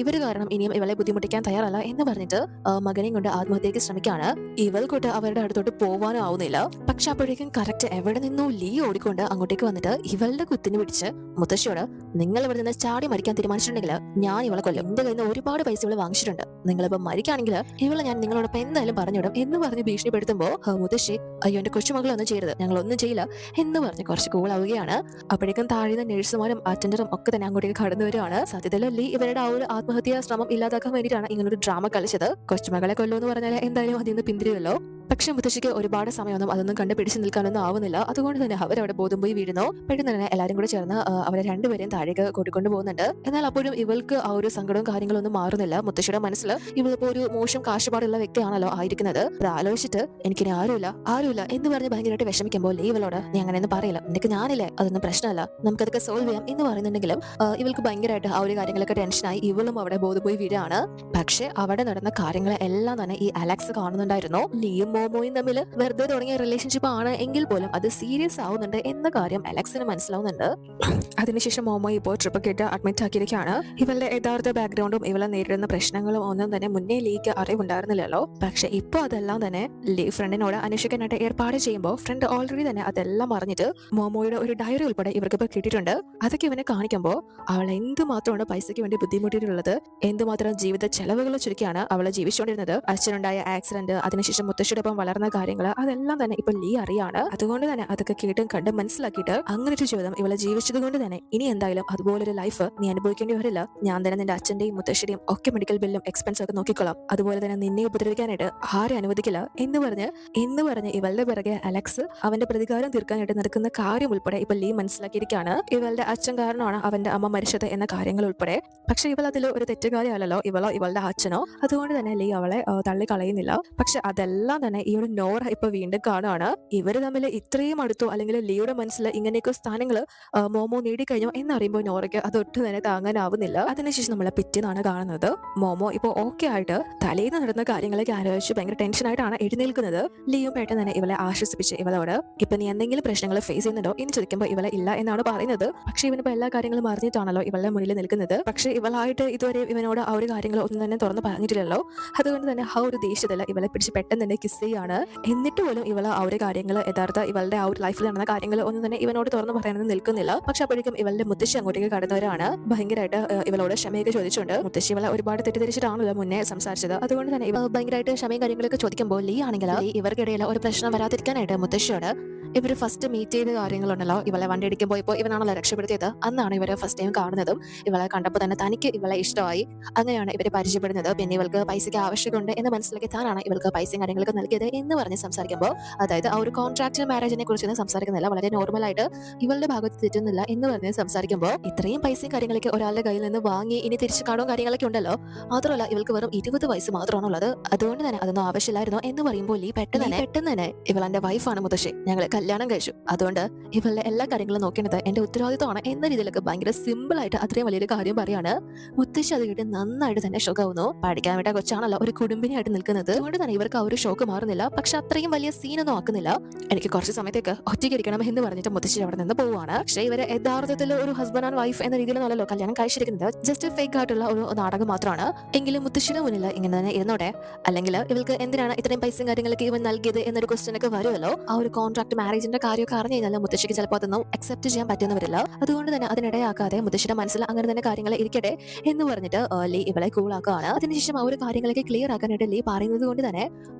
ഇവര് കാരണം ഇനിയും ഇവളെ ബുദ്ധിമുട്ടിക്കാൻ തയ്യാറല്ല എന്ന് പറഞ്ഞിട്ട് മകനെയും കൊണ്ട് ആത്മഹത്യക്ക് ശ്രമിക്കുകയാണ്. ഇവൾക്കൊട്ട് അവരുടെ അടുത്തോട്ട് പോവാനും ആവുന്നില്ല. പക്ഷെ അപ്പോഴേക്കും കറക്റ്റ് എവിടെ നിന്നോ ലീ ഓടിക്കൊണ്ട് അങ്ങോട്ടേക്ക് വന്നിട്ട് ഇവളുടെ കുത്തിന് പിടിച്ച് മുത്തശ്ശിയോട്, നിങ്ങൾ ഇവിടെ നിന്ന് ചാടി മരിക്കാൻ തീരുമാനിച്ചിട്ടുണ്ടെങ്കിൽ ഞാൻ ഇവളെ കൊല്ലും. എന്റെ കയ്യിൽ നിന്ന് ഒരുപാട് പൈസ ഇവള് വാങ്ങിച്ചിട്ടുണ്ട്. നിങ്ങളിപ്പോ മരിക്കുകയാണെങ്കിൽ ഇവളെ ഞാൻ നിങ്ങളോടൊപ്പം എന്തായാലും പറഞ്ഞിടും എന്ന് പറഞ്ഞ് ഭീഷണിപ്പെടുത്തുമ്പോ മുത്തശ്ശി, അയ്യോ എന്റെ കൊച്ചുമകളൊന്നും ചെയ്യരുത്, ഞങ്ങൾ ഒന്നും ചെയ്യില്ല എന്ന് പറഞ്ഞ് കുറച്ച് കൂളാവുകയാണ്. അപ്പോഴേക്കും താഴെ നഴ്സുമാരും അറ്റൻഡറും ഒക്കെ തന്നെ അങ്ങോട്ടേക്ക് കടന്നു വരുവാണ്. സത്യത്തിൽ ലീ ഇവരുടെ ആ ഒരു ആത്മഹത്യാ ശ്രമം ഇല്ലാതാക്കാൻ വേണ്ടിയിട്ടാണ് ഇങ്ങനൊരു ഡ്രാമ കളിച്ചത്. കൊച്ചുമകളെ കൊല്ലുമെന്ന് പറഞ്ഞാൽ എന്തായാലും അതിൽ നിന്ന് പിന്തിരിയല്ലോ. പക്ഷെ മുത്തശ്ശിക്ക് ഒരുപാട് സമയമൊന്നും അതൊന്നും കണ്ട് പിടിച്ചു നിൽക്കാനൊന്നും ആവുന്നില്ല. അതുകൊണ്ട് തന്നെ അവരവിടെ ബോധം പോയി വീഴുന്നു. പെട്ടെന്ന് തന്നെ എല്ലാവരും കൂടെ ചേർന്ന് അവരെ രണ്ടുപേരെയും താഴേക്ക് കൂട്ടിക്കൊണ്ട് പോകുന്നുണ്ട്. എന്നാൽ അപ്പോഴും ഇവൾക്ക് ആ ഒരു സങ്കടവും കാര്യങ്ങളൊന്നും മാറുന്നില്ല. മുത്തശ്ശിയുടെ മനസ്സിൽ ഇവളിപ്പോ ഒരു മോശം കാശുപാടുള്ള വ്യക്തിയാണല്ലോ ആയിരിക്കുന്നത്. അത് ആലോചിച്ചിട്ട് എനിക്കിനി ആരുമില്ല എന്ന് പറഞ്ഞ് ഭയങ്കരമായിട്ട് വിഷമിക്കുമ്പോൾ ഇവളോട്, നീ അങ്ങനെയൊന്നും പറയില്ല, നിനക്ക് ഞാനില്ലേ, അതൊന്നും പ്രശ്നമല്ല, നമുക്കതൊക്കെ സോൾവ് ചെയ്യാം എന്ന് പറയുന്നുണ്ടെങ്കിലും ഇവൾക്ക് ഭയങ്കരമായിട്ട് ആ ഒരു കാര്യങ്ങളൊക്കെ ടെൻഷനായി ഇവളും അവിടെ ബോധം പോയി വീഴാണ്. പക്ഷെ അവിടെ നടന്ന കാര്യങ്ങളെല്ലാം തന്നെ ഈ അലക്സ് കാണുന്നുണ്ടായിരുന്നു. ലീയും മോമോയും തമ്മിൽ വെറുതെ തുടങ്ങിയ റിലേഷൻഷിപ്പ് ആണ് എങ്കിൽ പോലും അത് സീരിയസ് ആവുന്നുണ്ട് എന്ന കാര്യം അലക്സിന് മനസ്സിലാവുന്നുണ്ട്. അതിനുശേഷം മോമോ ഇപ്പോൾ ട്രിപ്പ് കേട്ട് അഡ്മിറ്റ് ആക്കിയിരിക്കുകയാണ്. ഇവളുടെ യഥാർത്ഥ ബാക്ക്ഗ്രൗണ്ടും ഇവളെ നേരിടുന്ന പ്രശ്നങ്ങളും ഒന്നും തന്നെ മുന്നേ ലീക്ക് അറിവുണ്ടായിരുന്നില്ലല്ലോ. പക്ഷെ ഇപ്പൊ അതെല്ലാം തന്നെ ലീ ഫ്രണ്ടിനോട് അന്വേഷിക്കാനായിട്ട് ഏർപ്പാട് ചെയ്യുമ്പോൾ ഫ്രണ്ട് ഓൾറെഡി തന്നെ അതെല്ലാം അറിഞ്ഞിട്ട് മോമോയുടെ ഒരു ഡയറി ഉൾപ്പെടെ ഇവർക്ക് ഇപ്പൊ കിട്ടിയിട്ടുണ്ട്. അതൊക്കെ ഇവനെ കാണിക്കുമ്പോൾ അവൾ എന്തുമാത്രമാണ് പൈസയ്ക്ക് വേണ്ടി ബുദ്ധിമുട്ടിയിട്ടുള്ളത്, എന്തുമാത്രം ജീവിത ചെലവുകൾ ചുരുക്കിയാണ് അവളെ ജീവിച്ചുകൊണ്ടിരുന്നത്. അച്ഛനുണ്ടായ ആക്സിഡന്റ്, അതിനുശേഷം മുത്തശ്ശിയുടെ വളർന്ന കാര്യങ്ങൾ അതെല്ലാം തന്നെ ഇപ്പൊ ലീ അറിയാണ്. അതുകൊണ്ട് തന്നെ അതൊക്കെ കേട്ടും കണ്ടും മനസ്സിലാക്കിയിട്ട് അങ്ങനെ ഒരു ജീവിതം ഇവളെ ജീവിച്ചത് കൊണ്ട് തന്നെ ഇനി എന്തായാലും അതുപോലൊരു ലൈഫ് നീ അനുഭവിക്കേണ്ടി വരില്ല. ഞാൻ തന്നെ നിന്റെ അച്ഛന്റെയും മുത്തശ്ശിയുടെയും ഒക്കെ മെഡിക്കൽ ബില്ലും എക്സ്പെൻസും ഒക്കെ നോക്കിക്കൊള്ളാം. അതുപോലെ തന്നെ നിന്നെ ഉപദ്രവിക്കാനായിട്ട് ആരെ അനുവദിക്കില്ല എന്ന് പറഞ്ഞ് ഇവളുടെ പിറകെ അലക്സ് അവന്റെ പ്രതികാരം തീർക്കാനായിട്ട് നടക്കുന്ന കാര്യം ഉൾപ്പെടെ ഇപ്പൊ ലീ മനസ്സിലാക്കിയിരിക്കുകയാണ്. ഇവളുടെ അച്ഛൻ കാരണമാണ് അവന്റെ അമ്മ മരിച്ചത് എന്ന കാര്യങ്ങൾ ഉൾപ്പെടെ. പക്ഷെ ഇവൾ അതിൽ ഒരു തെറ്റുകാരിയല്ലോ, ഇവളുടെ അച്ഛനോ. അതുകൊണ്ട് തന്നെ ലീ അവളെ തള്ളി കളയുന്നില്ല. പക്ഷെ അതെല്ലാം തന്നെ തന്നെ ഈ ഒരു നോറ ഇപ്പൊ വീണ്ടും കാണുകയാണ്. ഇവര് തമ്മിൽ ഇത്രയും അടുത്തോ അല്ലെങ്കിൽ ലിയോയുടെ മനസ്സിൽ ഇങ്ങനെയൊക്കെ സ്ഥാനങ്ങൾ മോമോ നേടിക്കഴിഞ്ഞോ എന്നറിയുമ്പോൾ നോറയ്ക്ക് അതൊട്ടും തന്നെ താങ്ങാനാവുന്നില്ല. അതിനുശേഷം നമ്മളെ പിറ്റേന്നാണ് കാണുന്നത് മോമോ ഇപ്പോൾ ഓക്കെ ആയിട്ട് തലേന്ന് നടന്ന കാര്യങ്ങളൊക്കെ ആലോചിച്ച് ഭയങ്കര ടെൻഷനായിട്ടാണ് എഴുന്നേൽക്കുന്നത്. ലിയോ പെട്ടെന്ന് തന്നെ ഇവളെ ആശ്വസിപ്പിച്ച് ഇവളോട് ഇപ്പൊ നീ എന്തെങ്കിലും പ്രശ്നങ്ങൾ ഫേസ് ചെയ്യുന്നുണ്ടോ എന്ന് ചോദിക്കുമ്പോൾ ഇവളെ ഇല്ല എന്നാണ് പറയുന്നത്. പക്ഷെ ഇവനിപ്പോ എല്ലാ കാര്യങ്ങളും അറിഞ്ഞിട്ടാണല്ലോ ഇവളുടെ മുന്നിൽ നിൽക്കുന്നത്. പക്ഷെ ഇവളായിട്ട് ഇതുവരെ ഇവനോട് ആ ഒരു കാര്യങ്ങൾ ഒന്നും തന്നെ തുറന്ന് പറഞ്ഞിട്ടില്ലല്ലോ. അതുകൊണ്ട് തന്നെ ആ ഒരു ദേഷ്യത്തില് ഇവളെ പിടിച്ച് പെട്ടെന്ന് തന്നെ കിസ് ചെയ്യാണ്. എന്നിട്ട് പോലും ഇവള് ആ ഒരു കാര്യങ്ങൾ യഥാർത്ഥ ഇവളുടെ ആ ഒരു ലൈഫിൽ നടന്ന കാര്യങ്ങൾ ഒന്നും തന്നെ ഇവനോട് തുറന്ന് പറയാനൊന്നും നിൽക്കുന്നില്ല. പക്ഷെ അപ്പോഴേക്കും ഇവളുടെ മുത്തശ്ശി അങ്ങോട്ടേക്ക് കടന്നവരാണ്. ഭയങ്കരമായിട്ട് ഇവളോട് ക്ഷമയൊക്കെ ചോദിച്ചുകൊണ്ട് മുത്തശ്ശി ഇവളെ ഒരുപാട് തെറ്റിദ്ധരിച്ചിട്ടാണല്ലോ മുന്നേ സംസാരിച്ചത്. അതുകൊണ്ട് തന്നെ ഇവ ഭയങ്കരമായിട്ട് ക്ഷമയും കാര്യങ്ങളൊക്കെ ചോദിക്കുമ്പോൾ ലീ ആണെങ്കിൽ ഇവർക്കിടയിൽ ഒരു പ്രശ്നം വരാതിരിക്കാനായിട്ട് മുത്തശ്ശിയോട് ഇവർ ഫസ്റ്റ് മീറ്റ് ചെയ്ത കാര്യങ്ങളുണ്ടല്ലോ, ഇവളെ വണ്ടി അടിക്കാൻ പോയപ്പോൾ ഇവനാണല്ലോ രക്ഷപ്പെടുത്തിയത്. അന്നാണ് ഇവരെ ഫസ്റ്റ് ടൈം കാണുന്നതും. ഇവളെ കണ്ടപ്പോൾ തന്നെ തനിക്ക് ഇവളെ ഇഷ്ടമായി. അങ്ങനെയാണ് ഇവർ പരിചയപ്പെടുന്നത്. പിന്നെ ഇവൾക്ക് പൈസയ്ക്ക് ആവശ്യമുണ്ട് എന്ന് മനസ്സിലാക്കി താനാണ് ഇവൾക്ക് പൈസയും കാര്യങ്ങളൊക്കെ നൽകിയത് എന്ന് പറഞ്ഞ് സംസാരിക്കുമ്പോൾ, അതായത് ആ ഒരു കോൺട്രാക്ട് മാരേജിനെ കുറിച്ചൊന്നും സംസാരിക്കുന്നില്ല, വളരെ നോർമലായിട്ട് ഇവളുടെ ഭാഗത്ത് തെറ്റുന്നില്ല എന്ന് പറഞ്ഞ് സംസാരിക്കുമ്പോൾ, ഇത്രയും പൈസയും കാര്യങ്ങളൊക്കെ ഒരാളുടെ കയ്യിൽ നിന്ന് വാങ്ങി ഇനി തിരിച്ചു കാണും കാര്യങ്ങളൊക്കെ ഉണ്ടല്ലോ. മാത്രമല്ല ഇവൾക്ക് വെറും 20 വയസ്സ് മാത്രമാണുള്ളത്. അതുകൊണ്ട് തന്നെ അതൊന്നും ആവശ്യമില്ലായിരുന്നു എന്ന് പറയുമ്പോൾ ഈ പെട്ടെന്ന് തന്നെ ഇവളെന്റെ വൈഫാണ് മുത്തശ്ശി, ഞങ്ങൾ കല്യാണം കഴിച്ചു, അതുകൊണ്ട് ഇവളുടെ എല്ലാ കാര്യങ്ങളും നോക്കേണ്ടത് എന്റെ ഉത്തരവാദിത്വമാണ് എന്ന രീതിയിലൊക്കെ ഭയങ്കര സിമ്പിൾ ആയിട്ട് അത്രയും വലിയൊരു കാര്യം പറയാണ്. മുത്തശ്ശി അത് കേട്ട് നന്നായിട്ട് തന്നെ ഷോക്കാവുന്നു. പഠിക്കാൻ വേണ്ട കൊച്ചാണല്ലോ ഒരു കുടുംബിനിയായിട്ട് നിൽക്കുന്നത്. അതുകൊണ്ട് തന്നെ ഇവർക്ക് ആ ഒരു ഷോക്ക് മാറുന്നില്ല. പക്ഷെ അത്രയും വലിയ സീനൊന്നും ആക്കുന്നില്ല. എനിക്ക് കുറച്ച് സമയത്തേക്ക് ഒറ്റയ്ക്കിരിക്കണം എന്ന് പറഞ്ഞിട്ട് മുത്തശ്ശി അവിടെ നിന്ന് പോവുകയാണ്. പക്ഷേ ഇവരെ യഥാർത്ഥത്തിൽ ഒരു ഹസ്ബൻഡ് ആൻഡ് വൈഫ് എന്ന രീതിയിലൊന്നല്ലോ കല്യാണം കഴിച്ചിരിക്കുന്നത്. ജസ്റ്റ് ഫേക്ക് ആയിട്ടുള്ള ഒരു നാടകം മാത്രമാണ്. എങ്കിലും മുത്തശ്ശിയുടെ മുന്നിൽ ഇങ്ങനെ തന്നെ ഇരുന്നോടെ, അല്ലെങ്കിൽ ഇവൾക്ക് എന്തിനാണ് ഇത്രയും പൈസയും കാര്യങ്ങളൊക്കെ ഇവൻ നൽകിയത് എന്നൊരു ക്വസ്റ്റ്യൻ ഒക്കെ വരുമല്ലോ. ആ ഒരു കോൺട്രാക്ട് മാരേജിന്റെ കാര്യമൊക്കെ അറിഞ്ഞു കഴിഞ്ഞാൽ മുത്തശ്ശിക്ക് ചിലപ്പോൾ അതൊന്നും അക്സെപ്റ്റ് ചെയ്യാൻ പറ്റുന്ന വരില്ല. അതുകൊണ്ട് തന്നെ അതിനിടയാക്കാതെ മുത്തശ്ശിയുടെ മനസ്സിൽ അങ്ങനെ തന്നെ കാര്യങ്ങൾ ഇരിക്കട്ടെ എന്ന് പറഞ്ഞിട്ട് ലീ ഇവളെ കൂളാക്കുകയാണ്. അതിനുശേഷം ആ ഒരു കാര്യങ്ങളൊക്കെ ക്ലിയർ ആക്കാനായിട്ട് ലീ പറയുന്നത് കൊണ്ട് തന്നെ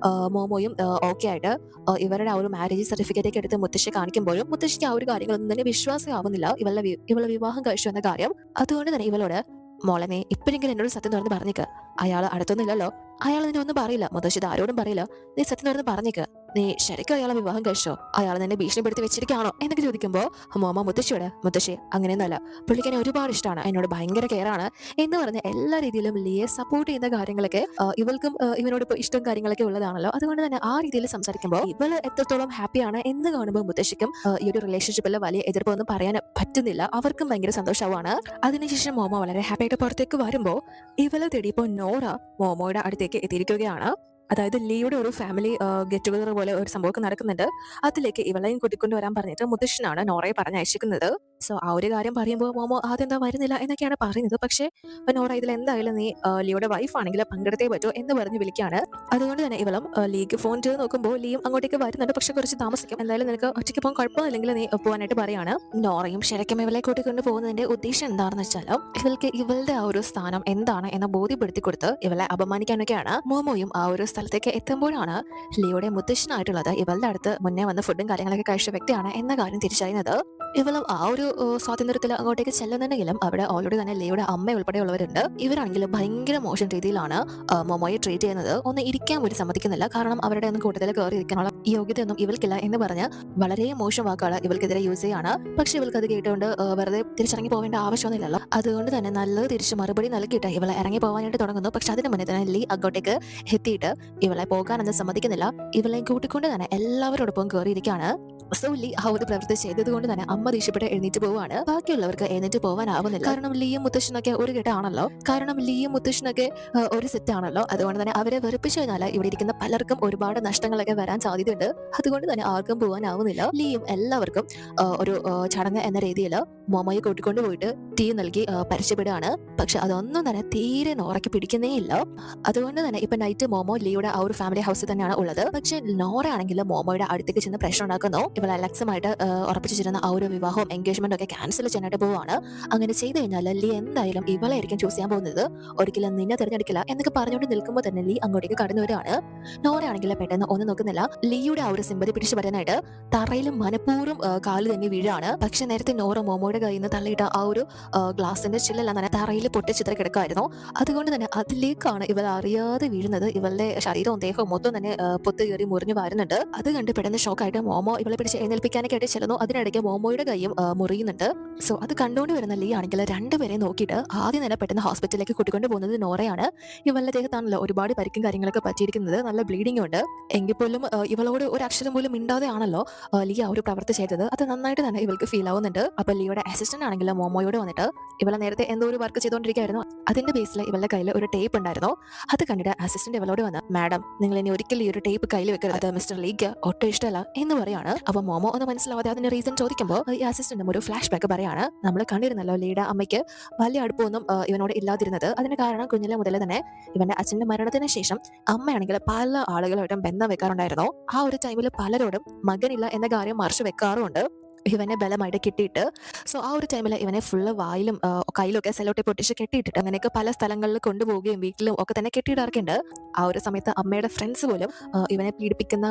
മോമോയും ഓക്കെ ആയിട്ട് ഇവരുടെ ആ ഒരു മാരേജ് സർട്ടിഫിക്കറ്റ് ഒക്കെ എടുത്ത് മുത്തശ്ശി കാണിക്കുമ്പോഴും മുത്തശ്ശിക്ക് ആ ഒരു കാര്യങ്ങളൊന്നും തന്നെ വിശ്വാസമാവുന്നില്ല ഇവളെ വിവാഹം കഴിച്ചു എന്ന കാര്യം. അതുകൊണ്ട് തന്നെ ഇവളോട് മോളെ നീ ഇപ്പോഴെങ്കിലും എന്നോട് സത്യം തുറന്ന് പറഞ്ഞേക്ക്, അയാൾ അടുത്തൊന്നുമില്ലല്ലോ, അയാൾ നിന്നെ ഒന്നും പറയില്ല, മുത്തശ്ശി ആരോടും പറയില്ല, നീ സത്യം തുറന്ന് പറഞ്ഞേക്ക്, നീ ശരിക്കും അയാളെ വിവാഹം കഴിച്ചോ, അയാൾ നിന്നെ ഭീഷണിപ്പെടുത്തി വെച്ചിരിക്കുകയാണോ എന്നൊക്കെ ചോദിക്കുമ്പോൾ മോമ മുത്തശ്ശി അങ്ങനെയൊന്നുമല്ല, പുള്ളിക്ക് ഒരുപാട് ഇഷ്ടമാണ്, എന്നോട് ഭയങ്കര കെയറാണ് എന്ന് പറഞ്ഞ് എല്ലാ രീതിയിലും ലീയെ സപ്പോർട്ട് ചെയ്യുന്ന കാര്യങ്ങളൊക്കെ ഇവൾക്കും ഇവനോട് ഇപ്പോൾ ഇഷ്ടം കാര്യങ്ങളൊക്കെ ഉള്ളതാണല്ലോ. അതുകൊണ്ട് തന്നെ ആ രീതിയിൽ സംസാരിക്കുമ്പോൾ ഇവൾ എത്രത്തോളം ഹാപ്പിയാണ് എന്ന് കാണുമ്പോൾ മുത്തശ്ശിക്കും ഈ ഒരു റിലേഷൻഷിപ്പിൽ വലിയ എതിർപ്പൊന്നും പറയാൻ പറ്റുന്നില്ല. അവർക്കും ഭയങ്കര സന്തോഷമാണ്. അതിനുശേഷം മോമ വളരെ ഹാപ്പി ആയിട്ട് പുറത്തേക്ക് വരുമ്പോൾ ഇവളെ തേടിയപ്പോൾ നോറ മോമോയുടെ അടുത്തേക്ക് എത്തിയിരിക്കുകയാണ്. അതായത് ലീയുടെ ഒരു ഫാമിലി ഗെറ്റ് ടുഗദർ പോലെ ഒരു സംഭവമൊക്കെ നടക്കുന്നുണ്ട്. അതിലേക്ക് ഇവളെയും കൂട്ടിക്കൊണ്ട് വരാൻ പറഞ്ഞിട്ട് മുത്തശ്ശനാണ് നോറയെ പറഞ്ഞയച്ചിരിക്കുന്നത്. സോ ആ ഒരു കാര്യം പറയുമ്പോൾ മോമോ അതെന്താ വരുന്നില്ല എന്നൊക്കെയാണ് പറയുന്നത്. പക്ഷേ നോറ ഇതിൽ എന്തായാലും നീ ലിയോയുടെ വൈഫ് ആണെങ്കിൽ പങ്കെടുത്തേ പറ്റൂ എന്ന് പറഞ്ഞ് വിളിക്കുകയാണ്. അതുകൊണ്ട് തന്നെ ഇവളും ലീക്ക് ഫോൺ ചെയ്ത് നോക്കുമ്പോൾ ലീയും അങ്ങോട്ടേക്ക് വരുന്നുണ്ട്. പക്ഷെ കുറച്ച് താമസിക്കും. എന്തായാലും നിനക്ക് ഒറ്റയ്ക്ക് പോകാൻ കുഴപ്പമില്ലെങ്കിൽ നീ പോകാനായിട്ട് പറയാണ്. നോറയും ശരിക്കും ഇവളെ കൂട്ടിക്കൊണ്ട് പോകുന്നതിന്റെ ഉദ്ദേശം എന്താണെന്ന് വെച്ചാൽ ഇവൾക്ക് ഇവളുടെ ആ ഒരു സ്ഥാനം എന്താണ് എന്ന് ബോധ്യപ്പെടുത്തി കൊടുത്ത് ഇവളെ അപമാനിക്കാനൊക്കെയാണ്. മോമോയും ആ ഒരു സ്ഥലത്തേക്ക് എത്തുമ്പോഴാണ് ലിയോയുടെ മുത്തശ്ശനായിട്ടുള്ളത് ഇവളുടെ അടുത്ത് മുന്നേ വന്ന് ഫുഡും കാര്യങ്ങളൊക്കെ കഴിച്ച വ്യക്തിയാണ് എന്ന കാര്യം തിരിച്ചറിയുന്നത്. ഇവളും ആ ഒരു സ്വാതന്ത്ര്യത്തിൽ അങ്ങോട്ടേക്ക് ചെല്ലുന്നുണ്ടെങ്കിലും അവിടെ ഓൾറെഡി തന്നെ ലിയോയുടെ അമ്മ ഉൾപ്പെടെയുള്ളവരുണ്ട്. ഇവരാണെങ്കിൽ ഭയങ്കര മോശം രീതിയിലാണ് മോമോയെ ട്രീറ്റ് ചെയ്യുന്നത്. ഒന്ന് ഇരിക്കാൻ പോലും സമ്മതിക്കുന്നില്ല. കാരണം അവരുടെ ഒന്നും കൂട്ടത്തിൽ കയറി ഇരിക്കാനുള്ള യോഗ്യതയൊന്നും ഇവൾക്കില്ല എന്ന് പറഞ്ഞ് വളരെ മോശം വാക്കുകൾ ഇവൾക്കെതിരെ യൂസ് ചെയ്യാണ്. പക്ഷെ ഇവൾക്ക് അത് കേട്ടുകൊണ്ട് വെറുതെ തിരിച്ചിറങ്ങി പോവേണ്ട ആവശ്യമൊന്നുമില്ലല്ലോ. അതുകൊണ്ട് തന്നെ നല്ലത് തിരിച്ച് മറുപടി നൽകിയിട്ട് ഇവളെ ഇറങ്ങി പോകാനായിട്ട് തുടങ്ങുന്നു. പക്ഷെ അതിന് മുന്നേ തന്നെ ലീ അങ്ങോട്ടേക്ക് എത്തിയിട്ട് ഇവളെ പോകാനൊന്നും സമ്മതിക്കുന്നില്ല. ഇവളെ കൂട്ടിക്കൊണ്ട് തന്നെ എല്ലാവരോടൊപ്പം കയറിയിരിക്കുകയാണ്. സോ ലീ ആ ഒരു പ്രവൃത്തി ചെയ്തത് കൊണ്ട് തന്നെ അമ്മ ദേഷ്യപ്പെട്ട് എഴുന്നേറ്റ് പോവാണ്. ബാക്കിയുള്ളവർക്ക് എഴുന്നേറ്റ് പോകാനാവുന്നില്ല. കാരണം ലീയും മുത്തശ്ശനൊക്കെ ഒരു കെട്ടാണല്ലോ. കാരണം ലീയും മുത്തശ്ശനൊക്കെ ഒരു സെറ്റ് ആണല്ലോ. അതുകൊണ്ട് തന്നെ അവരെ വെറുപ്പിച്ചു കഴിഞ്ഞാൽ ഇവിടെ ഇരിക്കുന്ന പലർക്കും ഒരുപാട് നഷ്ടങ്ങളൊക്കെ വരാൻ സാധ്യതയുണ്ട്. അതുകൊണ്ട് തന്നെ ആർക്കും പോകാനാവുന്നില്ല. ലീയും എല്ലാവർക്കും ഒരു ചടങ്ങ് എന്ന രീതിയിൽ മോമോയെ കൂട്ടിക്കൊണ്ട് പോയിട്ട് ടീ നൽകി പരിചയപ്പെടുകയാണ്. പക്ഷെ അതൊന്നും തന്നെ തീരെ നോറയ്ക്ക് പിടിക്കുന്നേ ഇല്ല. അതുകൊണ്ട് തന്നെ ഇപ്പൊ നൈറ്റ് മോമോ ലീയുടെ ആ ഒരു ഫാമിലി ഹൗസിൽ തന്നെയാണ് ഉള്ളത്. പക്ഷെ നോറ ആണെങ്കിൽ മോമോയുടെ അടുത്തേക്ക് ചെന്ന് പ്രശ്നം ഉണ്ടാക്കുന്നു. ഇവൾ അലക്സുമായിട്ട് ഉറപ്പിച്ചിരുന്ന ആ ഒരു വിവാഹവും എൻഗേജ്മെന്റും ഒക്കെ ക്യാൻസൽ ചെയ്യാനായിട്ട് പോവാണ്. അങ്ങനെ ചെയ്തു കഴിഞ്ഞാൽ ലീ എന്തായാലും ഇവളായിരിക്കും ചൂസ് ചെയ്യാൻ പോകുന്നത്, ഒരിക്കലും നിന്നെ തിരഞ്ഞെടുക്കില്ല എന്നൊക്കെ പറഞ്ഞുകൊണ്ട് നിൽക്കുമ്പോൾ തന്നെ ലീ അങ്ങോട്ടേക്ക് കടന്നു വരികയാണ്. നോറയാണെങ്കിൽ പെട്ടെന്ന് ഒന്നും നോക്കുന്നില്ല. ലീയുടെ ആ ഒരു സിമ്പതി പിടിച്ചു പറയാനായിട്ട് തറയിൽ മനഃപൂർവ്വം കാല് തന്നെ വീഴാണ്. പക്ഷെ നേരത്തെ നോറ മോമോയുടെ കയ്യിൽ നിന്ന് തള്ളിയിട്ട ആ ഒരു ഗ്ലാസിന്റെ ചില്ലെല്ലാം തന്നെ തറയിൽ പൊട്ടിച്ചിത്ര കിടക്കായിരുന്നു. അതുകൊണ്ട് തന്നെ അതിലേക്കാണ് ഇവൾ അറിയാതെ വീഴുന്നത്. ഇവളുടെ ഇവളുടെ ശരീരവും ദേഹവും മൊത്തം തന്നെ പൊത്ത് കയറി മുറിഞ്ഞു വരുന്നുണ്ട്. അത് കണ്ട് പെട്ടെന്ന് ഷോക്കായിട്ട് മോമോ ഇവളെ പിടിച്ച് എഴുന്നേൽപ്പിക്കാനൊക്കെ ആയിട്ട് ചെല്ലുന്നു. അതിനിടയ്ക്ക് മോമോയുടെ കൈയും മുറിയുന്നുണ്ട്. സോ അത് കണ്ടുകൊണ്ട് വരുന്ന ലീ ആണെങ്കിൽ രണ്ടുപേരെ നോക്കിയിട്ട് ആദ്യം തന്നെ പെട്ടെന്ന് ഹോസ്പിറ്റലിലേക്ക് കൂട്ടിക്കൊണ്ട് പോകുന്നത് നോറയാണ്. ഇവളുടെ ദേഹത്താണല്ലോ ഒരുപാട് പരിക്കും കാര്യങ്ങളൊക്കെ പറ്റിയിരിക്കുന്നത്, നല്ല ബ്ലീഡിംഗ് ഉണ്ട്. എങ്കിൽ പോലും ഇവളോട് ഒരു അക്ഷരം പോലും മിണ്ടാതെ ആണല്ലോ ലീ ആ ഒരു പ്രവൃത്തി ചെയ്തത്. അത് നന്നായിട്ട് തന്നെ ഇവൾക്ക് ഫീൽ ആവുന്നുണ്ട്. അപ്പൊ ലീയുടെ അസിസ്റ്റന്റ് ആണെങ്കിലും മോമോയോട് വന്നിട്ട് ഇവളെ നേരത്തെ എന്തോ ഒരു വർക്ക് ചെയ്തുകൊണ്ടിരിക്കുകയായിരുന്നു, അതിന്റെ ബേസിൽ ഇവളുടെ കയ്യിൽ ഒരു ടേപ്പ് ഉണ്ടായിരുന്നു. അത് കണ്ടിട്ട് അസിസ്റ്റന്റ് ഇവളോട് വന്ന്, മാഡം നിങ്ങൾ ഇനി ഒരിക്കലും ഈ ഒരു ടേപ്പ് കയ്യിൽ വെക്കരുത്, അത് മിസ്റ്റർ ലീക്ക് ഒട്ടും ഇഷ്ടമല്ല എന്ന് പറയാണ്. അപ്പൊ മോമോ ഒന്ന് മനസ്സിലാവാതെ അതിന്റെ റീസൺ ചോദിക്കുമ്പോൾ ഈ അസിസ്റ്റന്റും ഒരു ഫ്ലാഷ് ബാക്ക് പറയാണ്. നമ്മൾ കണ്ടിരുന്നല്ലോ ലീയുടെ അമ്മയ്ക്ക് വലിയ അടുപ്പമൊന്നും ഇവനോട് ഇല്ലാതിരുന്നത്. അതിന് കാരണം കുഞ്ഞിലെ മുതലേ തന്നെ ഇവന്റെ അച്ഛന്റെ മരണത്തിന് ശേഷം അമ്മയാണെങ്കിൽ പല ആളുകളുമായിട്ടും ബന്ധം വെക്കാറുണ്ടായിരുന്നു. ആ ഒരു ടൈമിൽ പലരോടും മകനില്ല എന്ന കാര്യം മറച്ചു വെക്കാറുമുണ്ട് ഇവനെ ബലമായിട്ട് കെട്ടിയിട്ട്. സോ ആ ഒരു ടൈമിൽ ഇവനെ ഫുള്ള് വായിലും കയ്യിലൊക്കെ സെലോട്ടെ പൊട്ടിച്ച് കെട്ടിയിട്ടിട്ട് അങ്ങനെയൊക്കെ പല സ്ഥലങ്ങളിൽ കൊണ്ടുപോവുകയും വീട്ടിലും ഒക്കെ തന്നെ കെട്ടിയിടാറുണ്ട്. ആ ഒരു സമയത്ത് അമ്മയുടെ ഫ്രണ്ട്സ് പോലും ഇവനെ പീഡിപ്പിക്കുന്ന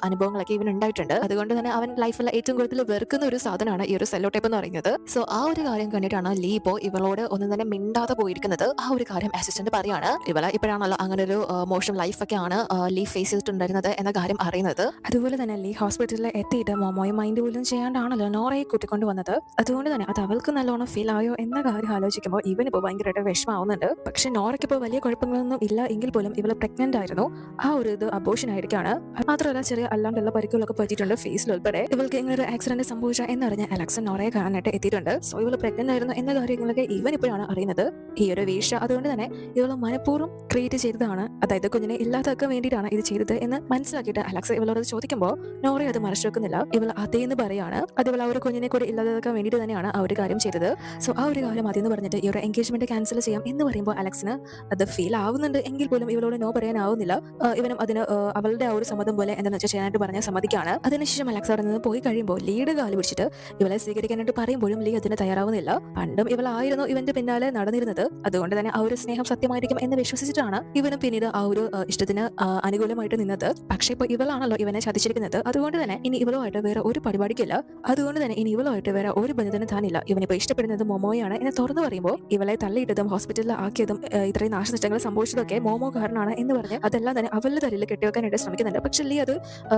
അനുഭവങ്ങളൊക്കെ ഇവൻ ഉണ്ടായിട്ടുണ്ട്. അതുകൊണ്ട് തന്നെ അവൻ ലൈഫിൽ ഏറ്റവും കൂടുതൽ വെറുക്കുന്ന ഒരു സാധനമാണ് ഈ ഒരു സെലോടേപ്പ് എന്ന് പറയുന്നത്. സോ ആ ഒരു കാര്യം കണ്ടിട്ടാണ് ലീ ഇപ്പോൾ ഇവളോട് ഒന്നും തന്നെ മിണ്ടാതെ പോയിരിക്കുന്നത്. ആ ഒരു കാര്യം അസിസ്റ്റന്റ് പറയാണ്. ഇവളെ ഇപ്പോഴാണല്ലോ അങ്ങനെ ഒരു മോശം ലൈഫൊക്കെയാണ് ലീ ഫേസ് ചെയ്തിട്ടുണ്ടായിരുന്നത് എന്ന കാര്യം അറിയുന്നത്. അതുപോലെ തന്നെ ലീ ഹോസ്പിറ്റലിൽ എത്തിയിട്ട് മോമോയെ മൈൻഡ് പോലും ചെയ്യാണ്ടാണ് നോറയെ കൂട്ടിക്കൊണ്ട് വന്നത്. അതുകൊണ്ട് തന്നെ അത് അവൾക്ക് നല്ലോണം ഫീൽ ആയോ എന്ന കാര്യം ആലോചിക്കുമ്പോൾ ഇവനിപ്പോൾ ഭയങ്കരമായിട്ട് വിഷമാവുന്നുണ്ട്. പക്ഷെ നോറയ്ക്ക് ഇപ്പോൾ വലിയ കുഴപ്പങ്ങളൊന്നും ഇല്ല എങ്കിൽ പോലും ഇവള് പ്രഗ്നന്റ് ആയിരുന്നു. ആ ഒരു ഇത് അബോർഷൻ ആയിരിക്കാണ്. മാത്രമല്ല ചെറിയ അല്ലാണ്ടുള്ള പരിക്കുകളൊക്കെ പറ്റിയിട്ടുണ്ട് ഫേസിൽ ഉൾപ്പെടെ. ഇവൾക്ക് ഇങ്ങനെ ഒരു ആക്സിഡന്റ് സംഭവിച്ച എന്നറിഞ്ഞ അലക്സൻ നോറയെ കാണാനായിട്ട് എത്തിയിട്ടുണ്ട്. സോ ഇവള് പ്രഗ്നന്റ് ആയിരുന്നു എന്ന കാര്യങ്ങളൊക്കെ ഇവൻ ഇപ്പോഴാണ് അറിയുന്നത്. ഈ ഒരു വീഴ്ച അതുകൊണ്ട് തന്നെ ഇവള് മനഃപൂർവ്വം ക്രിയേറ്റ് ചെയ്തതാണ്, അതായത് കുഞ്ഞിനെ ഇല്ലാതാക്കാൻ വേണ്ടിയിട്ടാണ് ഇത് ചെയ്തത് എന്ന് മനസ്സിലാക്കിയിട്ട് അലക്സ ഇവളോട് ചോദിക്കുമ്പോൾ നോറ അത് മറച്ചു വെക്കുന്നില്ല. ഇവൾ അതേന്ന് പറയാണ്. അതുപോലെ ആ ഒരു കുഞ്ഞിനെ കൂടി ഇല്ലാതാക്കാൻ വേണ്ടിയിട്ട് തന്നെയാണ് ആ ഒരു കാര്യം ചെയ്തത്. സോ ആ ഒരു കാര്യം അതെന്ന് പറഞ്ഞിട്ട് ഈ ഒരു എൻഗേജ്മെന്റ് ക്യാൻസൽ ചെയ്യാം എന്ന് പറയുമ്പോൾ അലക്സിന് അത് ഫീൽ ആവുന്നുണ്ട് എങ്കിൽ പോലും ഇവളോട് നോ പറയാനാവുന്നില്ല. ഇവനും അതിന് അവളുടെ ആ ഒരു സമ്മതം പോലെ എന്താണെന്ന് വെച്ചാൽ ചെയ്യാനായിട്ട് പറഞ്ഞ സമ്മതിക്കാണ്. അതിനുശേഷം അലക്സ അവിടെ നിന്ന് പോയി കഴിയുമ്പോൾ ലീയുടെ കാല് പിടിച്ചിട്ട് ഇവളെ സ്വീകരിക്കാനായിട്ട് പറയുമ്പോഴും ലീ അതിന് തയ്യാറാവുന്നില്ല. പണ്ടും ഇവളായിരുന്നു ഇവന്റെ പിന്നാലെ നടന്നിരുന്നത്. അതുകൊണ്ട് തന്നെ ആ ഒരു സ്നേഹം സത്യമായിരിക്കും എന്ന് വിശ്വസിച്ചിട്ടാണ് ഇവനും പിന്നീട് ആ ഒരു ഇഷ്ടത്തിന് അനുകൂലമായിട്ട് നിന്നത്. പക്ഷെ ഇപ്പോൾ ഇവളാണല്ലോ ഇവനെ ചതിച്ചിരിക്കുന്നത്. അതുകൊണ്ട് തന്നെ ഇനി ഇവളുമായിട്ട് വേറെ ഒരു പരിപാടിക്കില്ല. അതുകൊണ്ട് തന്നെ ഇനി ഇവളുമായിട്ട് വേറെ ഒരു ബന്ധത്തിന് താനില്ല. ഇവനിപ്പോൾ ഇഷ്ടപ്പെടുന്നത് മോമോയാണ് എന്ന് തുറന്നു പറയുമ്പോൾ ഇവളെ തള്ളിയിട്ടതും ഹോസ്പിറ്റലിൽ ആക്കിയതും ഇത്രയും നാശനഷ്ടങ്ങൾ സംഭവിച്ചതൊക്കെ മോമോ കാരണമാണ് എന്ന് പറഞ്ഞ് അതെല്ലാം തന്നെ അവളുടെ തലയിൽ കെട്ടിവെക്കാനായിട്ട് ശ്രമിക്കുന്നുണ്ട്. പക്ഷെ ലീ അത്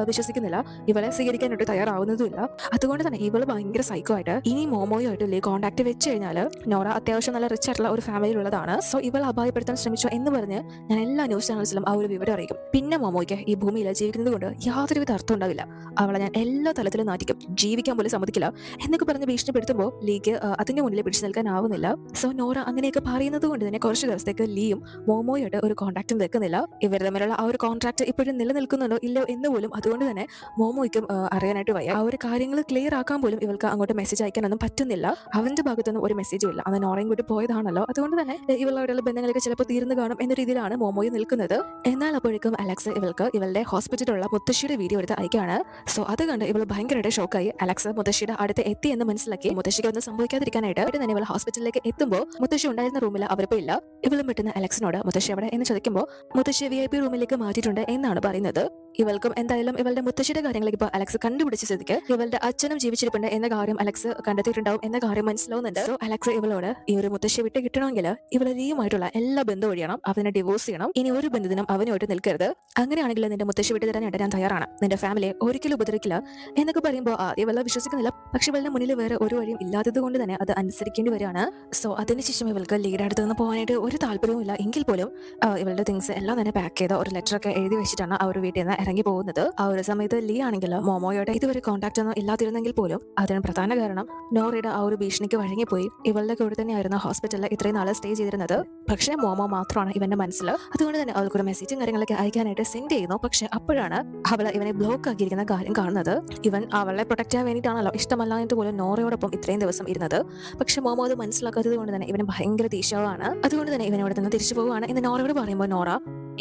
വിശ്വസിക്കുന്നില്ല, ഇവളെ സ്വീകരിക്കാനായിട്ട് തയ്യാറാവുന്നതുമില്ല. അതുകൊണ്ട് തന്നെ ഇവള് ഭയങ്കര സൈക്കോ ആയിട്ട് ഇനി മോമോയുമായിട്ട് ലീ കോൺടാക്ട് വെച്ച് കഴിഞ്ഞാൽ നോറ അത്യാവശ്യം നല്ല റിച്ച് ആയിട്ടുള്ള ഒരു ഫാമിലിയിലുള്ളതാണ്. സോ ഇവൾ അപായപ്പെടുത്താൻ ശ്രമിച്ചോ എന്ന് പറഞ്ഞ് ഞാൻ എല്ലാ ന്യൂസ് ചാനൽസിലും ആ ഒരു വിവരം അറിയിക്കും. പിന്നെ മോമോയ്ക്ക് ഈ ഭൂമിയിൽ ജീവിക്കുന്നത് കൊണ്ട് യാതൊരുവിധ അർത്ഥം ഉണ്ടാവില്ല. അവളെ ഞാൻ എല്ലാ തലത്തിലും നാറ്റിക്കും, ജീവിക്കാൻ പോലും സമ്മതിക്കില്ല എന്നൊക്കെ പറഞ്ഞ് ഭീഷണിപ്പെടുത്തുമ്പോൾ ലീക്ക് അതിന്റെ മുന്നിൽ പിടിച്ചു നിൽക്കാനാവുന്നില്ല. സോ നോറ അങ്ങനെയൊക്കെ പറയുന്നത് കൊണ്ട് തന്നെ കുറച്ച് ദിവസത്തേക്ക് ലീയും മോമോയായിട്ട് ഒരു കോൺട്രാക്റ്റും വെക്കുന്നില്ല. ഇവർ തമ്മിലുള്ള ആ ഒരു കോൺട്രാക്ട് ഇപ്പോഴും നിലനിൽക്കുന്നുണ്ടോ ഇല്ലോ എന്ന് പോലും അതുകൊണ്ട് തന്നെ മോമോയ്ക്കും അറിയാനായിട്ട് വയ്യ. ആ ഒരു കാര്യങ്ങൾ ക്ലിയർ ആക്കാൻ പോലും ഇവൾക്ക് അങ്ങോട്ട് മെസ്സേജ് അയക്കാനൊന്നും പറ്റുന്നില്ല. അവന്റെ ഭാഗത്തൊന്നും ഒരു മെസ്സേജും ഇല്ല. അത് നോറയും കൂടി പോയതാണല്ലോ. അതുകൊണ്ട് തന്നെ ഇവളുമായിട്ടുള്ള ബന്ധങ്ങളൊക്കെ ചിലപ്പോൾ തീർന്നു കാണും എന്ന രീതിയിലാണ് മോമോയ് നിൽക്കുന്നത്. എന്നാൽ അപ്പോഴേക്കും അലക്സ് ഇവൾക്ക് ഇവളുടെ ഹോസ്പിറ്റലിലുള്ള മുത്തശ്ശിയുടെ വീഡിയോ എടുത്ത് അയക്കാണ്. സോ അത് കണ്ട് ഇവൾ ഭയങ്കരമായിട്ട് ഷോക്കായി. അലക്സ് മുത്തശ്ശിയുടെ അടുത്ത് എത്തി എന്ന് മനസ്സിലാക്കി മുത്തശ്ശിക്ക് ഒന്നും സംഭവിക്കാതിരിക്കാനായിട്ട് തന്നെ ഇവൾ ഹോസ്പിറ്റലിലേക്ക് എത്തുമ്പോൾ മുത്തശ്ശി ഉണ്ടായിരുന്ന റൂമിൽ അവരിപ്പോൾ ഇല്ല. ഇവളും പെട്ടെന്ന് അലക്സിനോട് മുത്തശ്ശി അവിടെ എന്ന് ചോദിക്കുമ്പോൾ മുത്തശ്ശി VIP റൂമിലേക്ക് മാറ്റിയിട്ടുണ്ട് എന്നാണ് പറയുന്നത്. ഇവൾക്കും എന്തായാലും ഇവളുടെ മുത്തശ്ശിയുടെ കാര്യങ്ങളൊക്കെ ഇപ്പോൾ അലക്സ് കണ്ടുപിടിച്ച സ്ഥിതിക്ക് ഇവളുടെ അച്ഛനും ജീവിച്ചിരിപ്പുണ്ട് എന്ന കാര്യം അലക്സ് കണ്ടെത്തിയിട്ടുണ്ടാവും എന്ന കാര്യം മനസ്സിലാവുന്നുണ്ട്. സോ അലക്സ് ഇവളോട് ഈ ഒരു മുത്തശ്ശി വിട്ട് കിട്ടണമെങ്കിൽ ഇവളെ ലീയുമായിട്ടുള്ള എല്ലാ ബന്ധം ഒഴിയണം, അവനെ ഡിവോഴ്സ് ചെയ്യണം, ഇനി ഒരു ബന്ധത്തിനും അവനുമായിട്ട് നിൽക്കരുത്. അങ്ങനെയാണെങ്കിൽ നിന്റെ മുത്തശ്ശി വിട്ട് തരാനായിട്ട് ഞാൻ തയ്യാറാണ്, നിന്റെ ഫാമിലിയെ ഒരിക്കലും ഉപദ്രവിക്കില്ല എന്നൊക്കെ പറയുമ്പോൾ ഇവളെ വിശ്വസിക്കുന്നില്ല. പക്ഷെ ഇവളുടെ മുന്നിൽ വേറെ ഒരു വഴിയും ഇല്ലാത്തത് കൊണ്ട് തന്നെ അത് അനുസരിക്കേണ്ടി വരികയാണ്. സോ അതിനുശേഷം ഇവൾക്ക് ലീയുടെ അടുത്ത് നിന്ന് പോകാനായിട്ട് ഒരു താല്പര്യവും ഇല്ല. എങ്കിൽ പോലും ഇവളുടെ തിങ്സ് എല്ലാം തന്നെ പാക്ക് ചെയ്ത് ഒരു ലെറ്ററൊക്കെ എഴുതി വെച്ചിട്ടാണ് ആ ഒരു വീട്ടിൽ നിന്ന് ഇറങ്ങി പോകുന്നത്. ആ ഒരു സമയത്ത് ലീ ആണെങ്കിൽ മോമോയോടെ ഇതുവരെ കോൺടാക്ട് ഒന്നും ഇല്ലാതിരുന്നെങ്കിൽ പോലും അതിന് പ്രധാന കാരണം നോറയുടെ ആ ഒരു ഭീഷണിക്ക് വഴങ്ങിപ്പോയി ഇവളുടെ കൂടെ തന്നെയായിരുന്നു ഹോസ്പിറ്റലിൽ ഇത്രയും നാളെ സ്റ്റേ ചെയ്തിരുന്നത്. പക്ഷേ മോമോ മാത്രമാണ് ഇവന്റെ മനസ്സിൽ. അതുകൊണ്ട് തന്നെ അവൾക്കൊരു മെസ്സേജും കാര്യങ്ങളൊക്കെ അയക്കാനായിട്ട് സെൻഡ് ചെയ്യുന്നു. പക്ഷെ അപ്പോഴാണ് അവൾ ഇവനെ ബ്ലോക്ക് ആക്കിയിരിക്കുന്ന കാര്യം കാണുന്നത്. ഇവൻ അവളെ പ്രൊട്ടക്ട് ചെയ്യാൻ വേണ്ടിയിട്ടാണല്ലോ ഇഷ്ടമല്ലായിട്ട് പോലും നോറയോടൊപ്പം ഇത്രയും ദിവസം ഇരുന്നത്. പക്ഷെ മോമോ അത് മനസ്സിലാക്കാത്തത് കൊണ്ട് തന്നെ ഇവന് ഭയങ്കര ദേഷ്യമാണ്. അതുകൊണ്ട് തന്നെ ഇവനോട് തന്നെ തിരിച്ചു പോവുകയാണ് എന്ന് നോറയോട് പറയുമ്പോൾ നോറ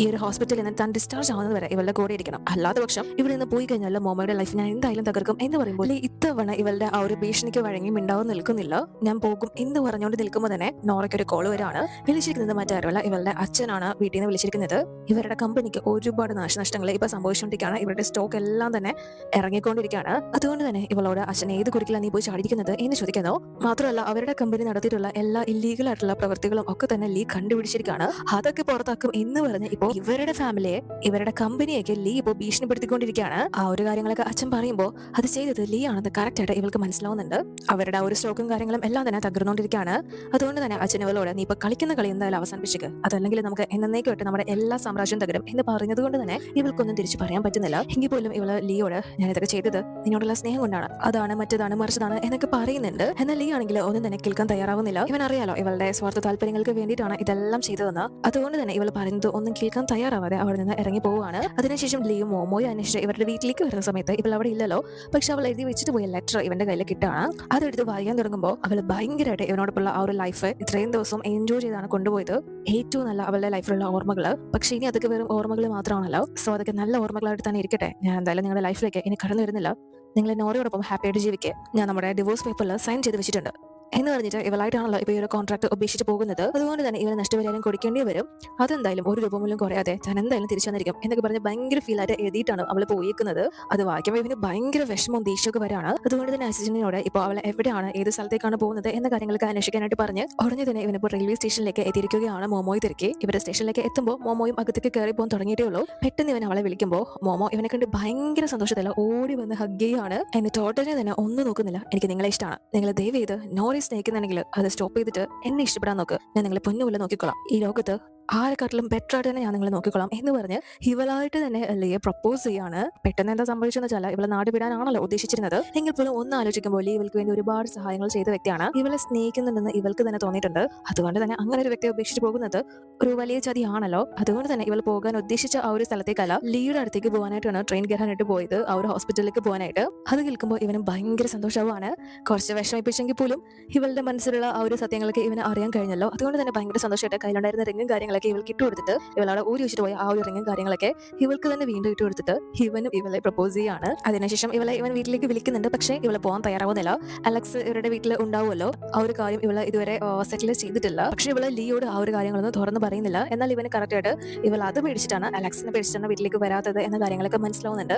ഈ ഒരു ഹോസ്പിറ്റലിൽ നിന്ന് താൻ ഡിസ്ചാർജ് ആവുന്നത് വരെ ഇവളുടെ കൂടെ ഇരിക്കണം, അല്ലാത്ത പക്ഷം ഇവിടെ നിന്ന് പോയി കഴിഞ്ഞാൽ മോമോയുടെ ലൈഫ് ഞാൻ എന്തായാലും തകർക്കും എന്ന് പറയുമ്പോൾ ഇത്തവണ ഇവളുടെ ആ ഒരു ഭീഷണിക്ക് വഴങ്ങി മിണ്ടാവും നിൽക്കുന്നില്ല. ഞാൻ പോകും എന്ന് പറഞ്ഞുകൊണ്ട് നിൽക്കുമ്പോൾ തന്നെ നോറയ്ക്ക് ഒരു കോള് വരാണ്. വിളിച്ചിരിക്കുന്നത് മറ്റാരുമല്ല, ഇവളുടെ അച്ഛനാണ് വീട്ടിൽ നിന്ന് വിളിച്ചിരിക്കുന്നത്. ഇവരുടെ കമ്പനിക്ക് ഒരുപാട് നാശനഷ്ടങ്ങൾ ഇപ്പൊ സംഭവിച്ചുകൊണ്ടിരിക്കുകയാണ്. ഇവരുടെ സ്റ്റോക്ക് എല്ലാം തന്നെ ഇറങ്ങിക്കൊണ്ടിരിക്കുകയാണ്. അതുകൊണ്ട് തന്നെ ഇവളോട് അച്ഛൻ ഏത് കുറിക്കിലാണ് നീ പോയി ചാടിയിരിക്കുന്നത് എന്ന് ചോദിക്കുന്നു. മാത്രമല്ല അവരുടെ കമ്പനി നടത്തിയിട്ടുള്ള എല്ലാ ഇല്ലീഗൽ ആയിട്ടുള്ള പ്രവൃത്തികളും ഒക്കെ തന്നെ ലീ കണ്ടുപിടിച്ചിരിക്കുകയാണ്. അതൊക്കെ പുറത്താക്കും എന്ന് പറഞ്ഞ് ഇപ്പോൾ പറയുമ്പോൾ ഇവരുടെ ഫാമിലിയെ ഇവരുടെ കമ്പനിയൊക്കെ ലീ ഇപ്പോൾ ഭീഷണിപ്പെടുത്തിക്കൊണ്ടിരിക്കുകയാണ്. ആ ഒരു കാര്യങ്ങളൊക്കെ അച്ഛൻ പറയുമ്പോൾ അത് ചെയ്തത് ലീ ആണെന്ന് കറക്റ്റ് ആയിട്ട് ഇവൾക്ക് മനസ്സിലാവുന്നുണ്ട്. അവരുടെ ആ ഒരു സ്റ്റോക്കും കാര്യങ്ങളും എല്ലാം തന്നെ തകർന്നുകൊണ്ടിരിക്കുകയാണ്. അതുകൊണ്ട് തന്നെ അച്ഛൻ ഇവളോട് നീ ഇപ്പൊ കളിക്കുന്ന കളി എന്തായാലും അവസാനിപ്പിച്ചേക്ക്, അതല്ലെങ്കിൽ നമുക്ക് എന്നേക്കുമായിട്ട് നമ്മുടെ എല്ലാ സാമ്രാജ്യം തകരും എന്ന് പറഞ്ഞത് കൊണ്ട് തന്നെ ഇവൾക്കൊന്നും തിരിച്ചു പറയാൻ പറ്റുന്നില്ല. എങ്കിൽ പോലും ഇവള് ലീയോട് ഞാൻ ഇതൊക്കെ ചെയ്തത് നിന്നോടുള്ള സ്നേഹം കൊണ്ടാണ്, അതാണ് മറ്റേതാണ് മറിച്ചതാണ് എന്നൊക്കെ പറയുന്നുണ്ട്. എന്നാൽ ലീ ആണെങ്കിൽ ഒന്നും തന്നെ കേൾക്കാൻ തയ്യാറാവുന്നില്ല. ഇവൻ അറിയാലോ ഇവളുടെ സ്വാർത്ഥ താല്പര്യങ്ങൾക്ക് വേണ്ടിയിട്ടാണ് ഇതെല്ലാം ചെയ്തതെന്ന്. അതുകൊണ്ട് തന്നെ ഇവൾ പറയുന്നത് ഒന്നും കേൾക്കാൻ തയ്യാറാവാതെ അവിടെ നിന്ന് ഇറങ്ങി പോവുകയാണ്. അതിനുശേഷം ലീയും മോമോയും അന്വേഷിച്ച് ഇവരുടെ വീട്ടിലേക്ക് വരുന്ന സമയത്ത് ഇവൾ അവിടെ ഇല്ലല്ലോ. പക്ഷെ അവൾ എഴുതി വെച്ചിട്ട് പോയ ലെറ്റർ ഇവന്റെ കയ്യിൽ കിട്ടുകയാണ്. അതെടുത്ത് വായിക്കാൻ തുടങ്ങുമ്പോൾ അവൾ ഭയങ്കരമായിട്ട് ഇവനോടൊപ്പമുള്ള ആ ഒരു ലൈഫ് ഇത്രയും ദിവസം എൻജോയ് ചെയ്താണ് കൊണ്ടുപോയത്. ഏറ്റവും നല്ല അവളുടെ ലൈഫിലുള്ള ഓർമ്മകള്. പക്ഷെ ഇനി അതൊക്കെ വെറും ഓർമ്മകൾ മാത്രമാണല്ലോ. സോ അതൊക്കെ നല്ല ഓർമ്മകളായിട്ട് തന്നെ ഇരിക്കട്ടെ. ഞാൻ എന്തായാലും നിങ്ങളുടെ ലൈഫിലേക്ക് ഇനി കടന്നു വരുന്നില്ല. നിങ്ങൾ നോറയോടൊപ്പം ഹാപ്പി ആയിട്ട് ജീവിക്കുക. ഞാൻ നമ്മുടെ ഡിവോഴ്സ് പേപ്പറിൽ സൈൻ ചെയ്ത് വെച്ചിട്ടുണ്ട് എന്ന് പറഞ്ഞിട്ട് ഇവളായിട്ടാണല്ലോ ഇപ്പൊ ഈ ഒരു കോൺട്രാക്ട് ഉപേക്ഷിച്ച് പോകുന്നത്. അതുകൊണ്ട് തന്നെ ഇവന് നഷ്ടപരിഹാരം കൊടുക്കേണ്ടി വരും. അതെന്തായാലും ഒരു രൂപ മൂലം കുറയാതെ ഞാൻ എന്തായാലും തിരിച്ചു വന്നിരിക്കും എന്നൊക്കെ പറഞ്ഞ് ഭയങ്കര ഫീൽ ആയിട്ട് എഴുതിയിട്ടാണ് അവൾ പോയിരിക്കുന്നത്. അത് വായിക്കുമ്പോൾ ഇവന് ഭയങ്കര വിഷമവും ദേഷ്യമൊക്കെ വരാണ്. അതുകൊണ്ട് തന്നെ അസിസ്റ്റന്റിനോട് ഇപ്പോൾ അവൾ എവിടെയാണ് ഏത് സ്ഥലത്തേക്കാണ് പോകുന്നത് എന്ന കാര്യങ്ങളൊക്കെ അന്വേഷിക്കാനായിട്ട് പറഞ്ഞ് ഉടനെ തന്നെ ഇവനിപ്പോൾ റെയിൽവേ സ്റ്റേഷനിലേക്ക് എത്തിയിരിക്കുകയാണ്. മോമോയെ തിരക്കി ഇവരുടെ സ്റ്റേഷനിലേക്ക് എത്തുമ്പോൾ മോമോയും അകത്തേക്ക് കയറി പോകാൻ തുടങ്ങിയിട്ടേ ഉള്ളൂ. പെട്ടെന്ന് ഇവൻ അവളെ വിളിക്കുമ്പോൾ മോമോ ഇവനെ കണ്ട് ഭയങ്കര സന്തോഷത്തില്ല ഓടി വന്ന് ഹഗ് ചെയ്യാണ്. എന്നിട്ട് ഉടനെ തന്നെ ഒന്നും നോക്കുന്നില്ല, എനിക്ക് നിങ്ങളെ ഇഷ്ടമാണ്, നിങ്ങൾ ദയവ് ചെയ്ത് നോറി സ്നേഹിക്കുന്നുണ്ടെങ്കിൽ അത് സ്റ്റോപ്പ് ചെയ്തിട്ട് എന്നെ ഇഷ്ടപ്പെടാൻ നോക്ക്, ഞാൻ നിങ്ങളെ പൊന്നുപോലെ നോക്കിക്കോളാം, ഈ ലോകത്ത് ആരെക്കാട്ടിലും ബെറ്റർ ആയിട്ട് തന്നെ ഞാൻ നിങ്ങളെ നോക്കിക്കോളാം എന്ന് പറഞ്ഞ് ഇവളായിട്ട് തന്നെ ലീയെ പ്രപ്പോസ് ചെയ്യാണ്. പെട്ടെന്ന് എന്താ സംഭവിച്ചെന്ന് വെച്ചാൽ ഇവളെ നാട് വിടാനാണല്ലോ ഉദ്ദേശിച്ചിരുന്നത്. എങ്കിൽ പോലും ഒന്ന് ആലോചിക്കുമ്പോൾ ലീ ഇവൾക്ക് വേണ്ടി ഒരുപാട് സഹായങ്ങൾ ചെയ്ത വ്യക്തിയാണ്. ഇവളെ സ്നേഹിക്കുന്നുണ്ടെന്ന് ഇവൾക്ക് തന്നെ തോന്നിയിട്ടുണ്ട്. അതുകൊണ്ട് തന്നെ അങ്ങനെ ഒരു വ്യക്തിയെ ഉപേക്ഷിച്ച് പോകുന്നത് ഒരു വലിയ ചതിയാണല്ലോ. അതുകൊണ്ട് തന്നെ ഇവൾ പോകാൻ ഉദ്ദേശിച്ച ആ ഒരു സ്ഥലത്തേക്കല്ല ലീയുടെ അടുത്തേക്ക് പോകാനായിട്ടാണ് ട്രെയിൻ കയറാനായിട്ട് പോയത്, ആ ഒരു ഹോസ്പിറ്റലിലേക്ക് പോകാനായിട്ട്. അത് കേൾക്കുമ്പോൾ ഇവനും ഭയങ്കര സന്തോഷമാണ്. കുറച്ച് വിഷമിപ്പിച്ചെങ്കിൽ പോലും ഇവളുടെ മനസ്സിലുള്ള ആ ഒരു സത്യങ്ങളൊക്കെ ഇവന് അറിയാൻ കഴിഞ്ഞല്ലോ. അതുകൊണ്ട് തന്നെ ഭയങ്കര സന്തോഷമായിട്ട് കയ്യിലുണ്ടായിരുന്ന റിങ്ങും കാര്യങ്ങളൊക്കെ ഇവൾക്ക് ഇട്ട് കൊടുത്തിട്ട് ഇവളവിടെ ഊരി വെച്ചിട്ട് പോയ ആ ഒരു റിങ്ങും കാര്യങ്ങളൊക്കെ ഇവൾക്ക് തന്നെ വീണ്ടും ഇട്ട് കൊടുത്തിട്ട് ഇവനും ഇവളെ പ്രപ്പോസ് ചെയ്യാണ്. അതിനുശേഷം ഇവൻ വീട്ടിലേക്ക് വിളിക്കുന്നുണ്ട്. പക്ഷേ ഇവളെ പോകാൻ തയ്യാറാവുന്നില്ല. അലക്സ് ഇവരുടെ വീട്ടിൽ ഉണ്ടാവുമല്ലോ, ആ ഒരു കാര്യം ഇവള് ഇതുവരെ സെറ്റിൽ ചെയ്തിട്ടില്ല. പക്ഷെ ഇവള് ലീയോട് ആ ഒരു കാര്യങ്ങളൊന്നും തുറന്ന് പറയുന്നില്ല. എന്നാൽ ഇവന് കറക്റ്റ് ആയിട്ട് ഇവൾ അത് പേടിച്ചിട്ടാണ് അലക്സിനെ പേടിച്ചിട്ടാണ് വീട്ടിലേക്ക് വരാത്തത് എന്ന കാര്യങ്ങളൊക്കെ മനസ്സിലാവുന്നുണ്ട്.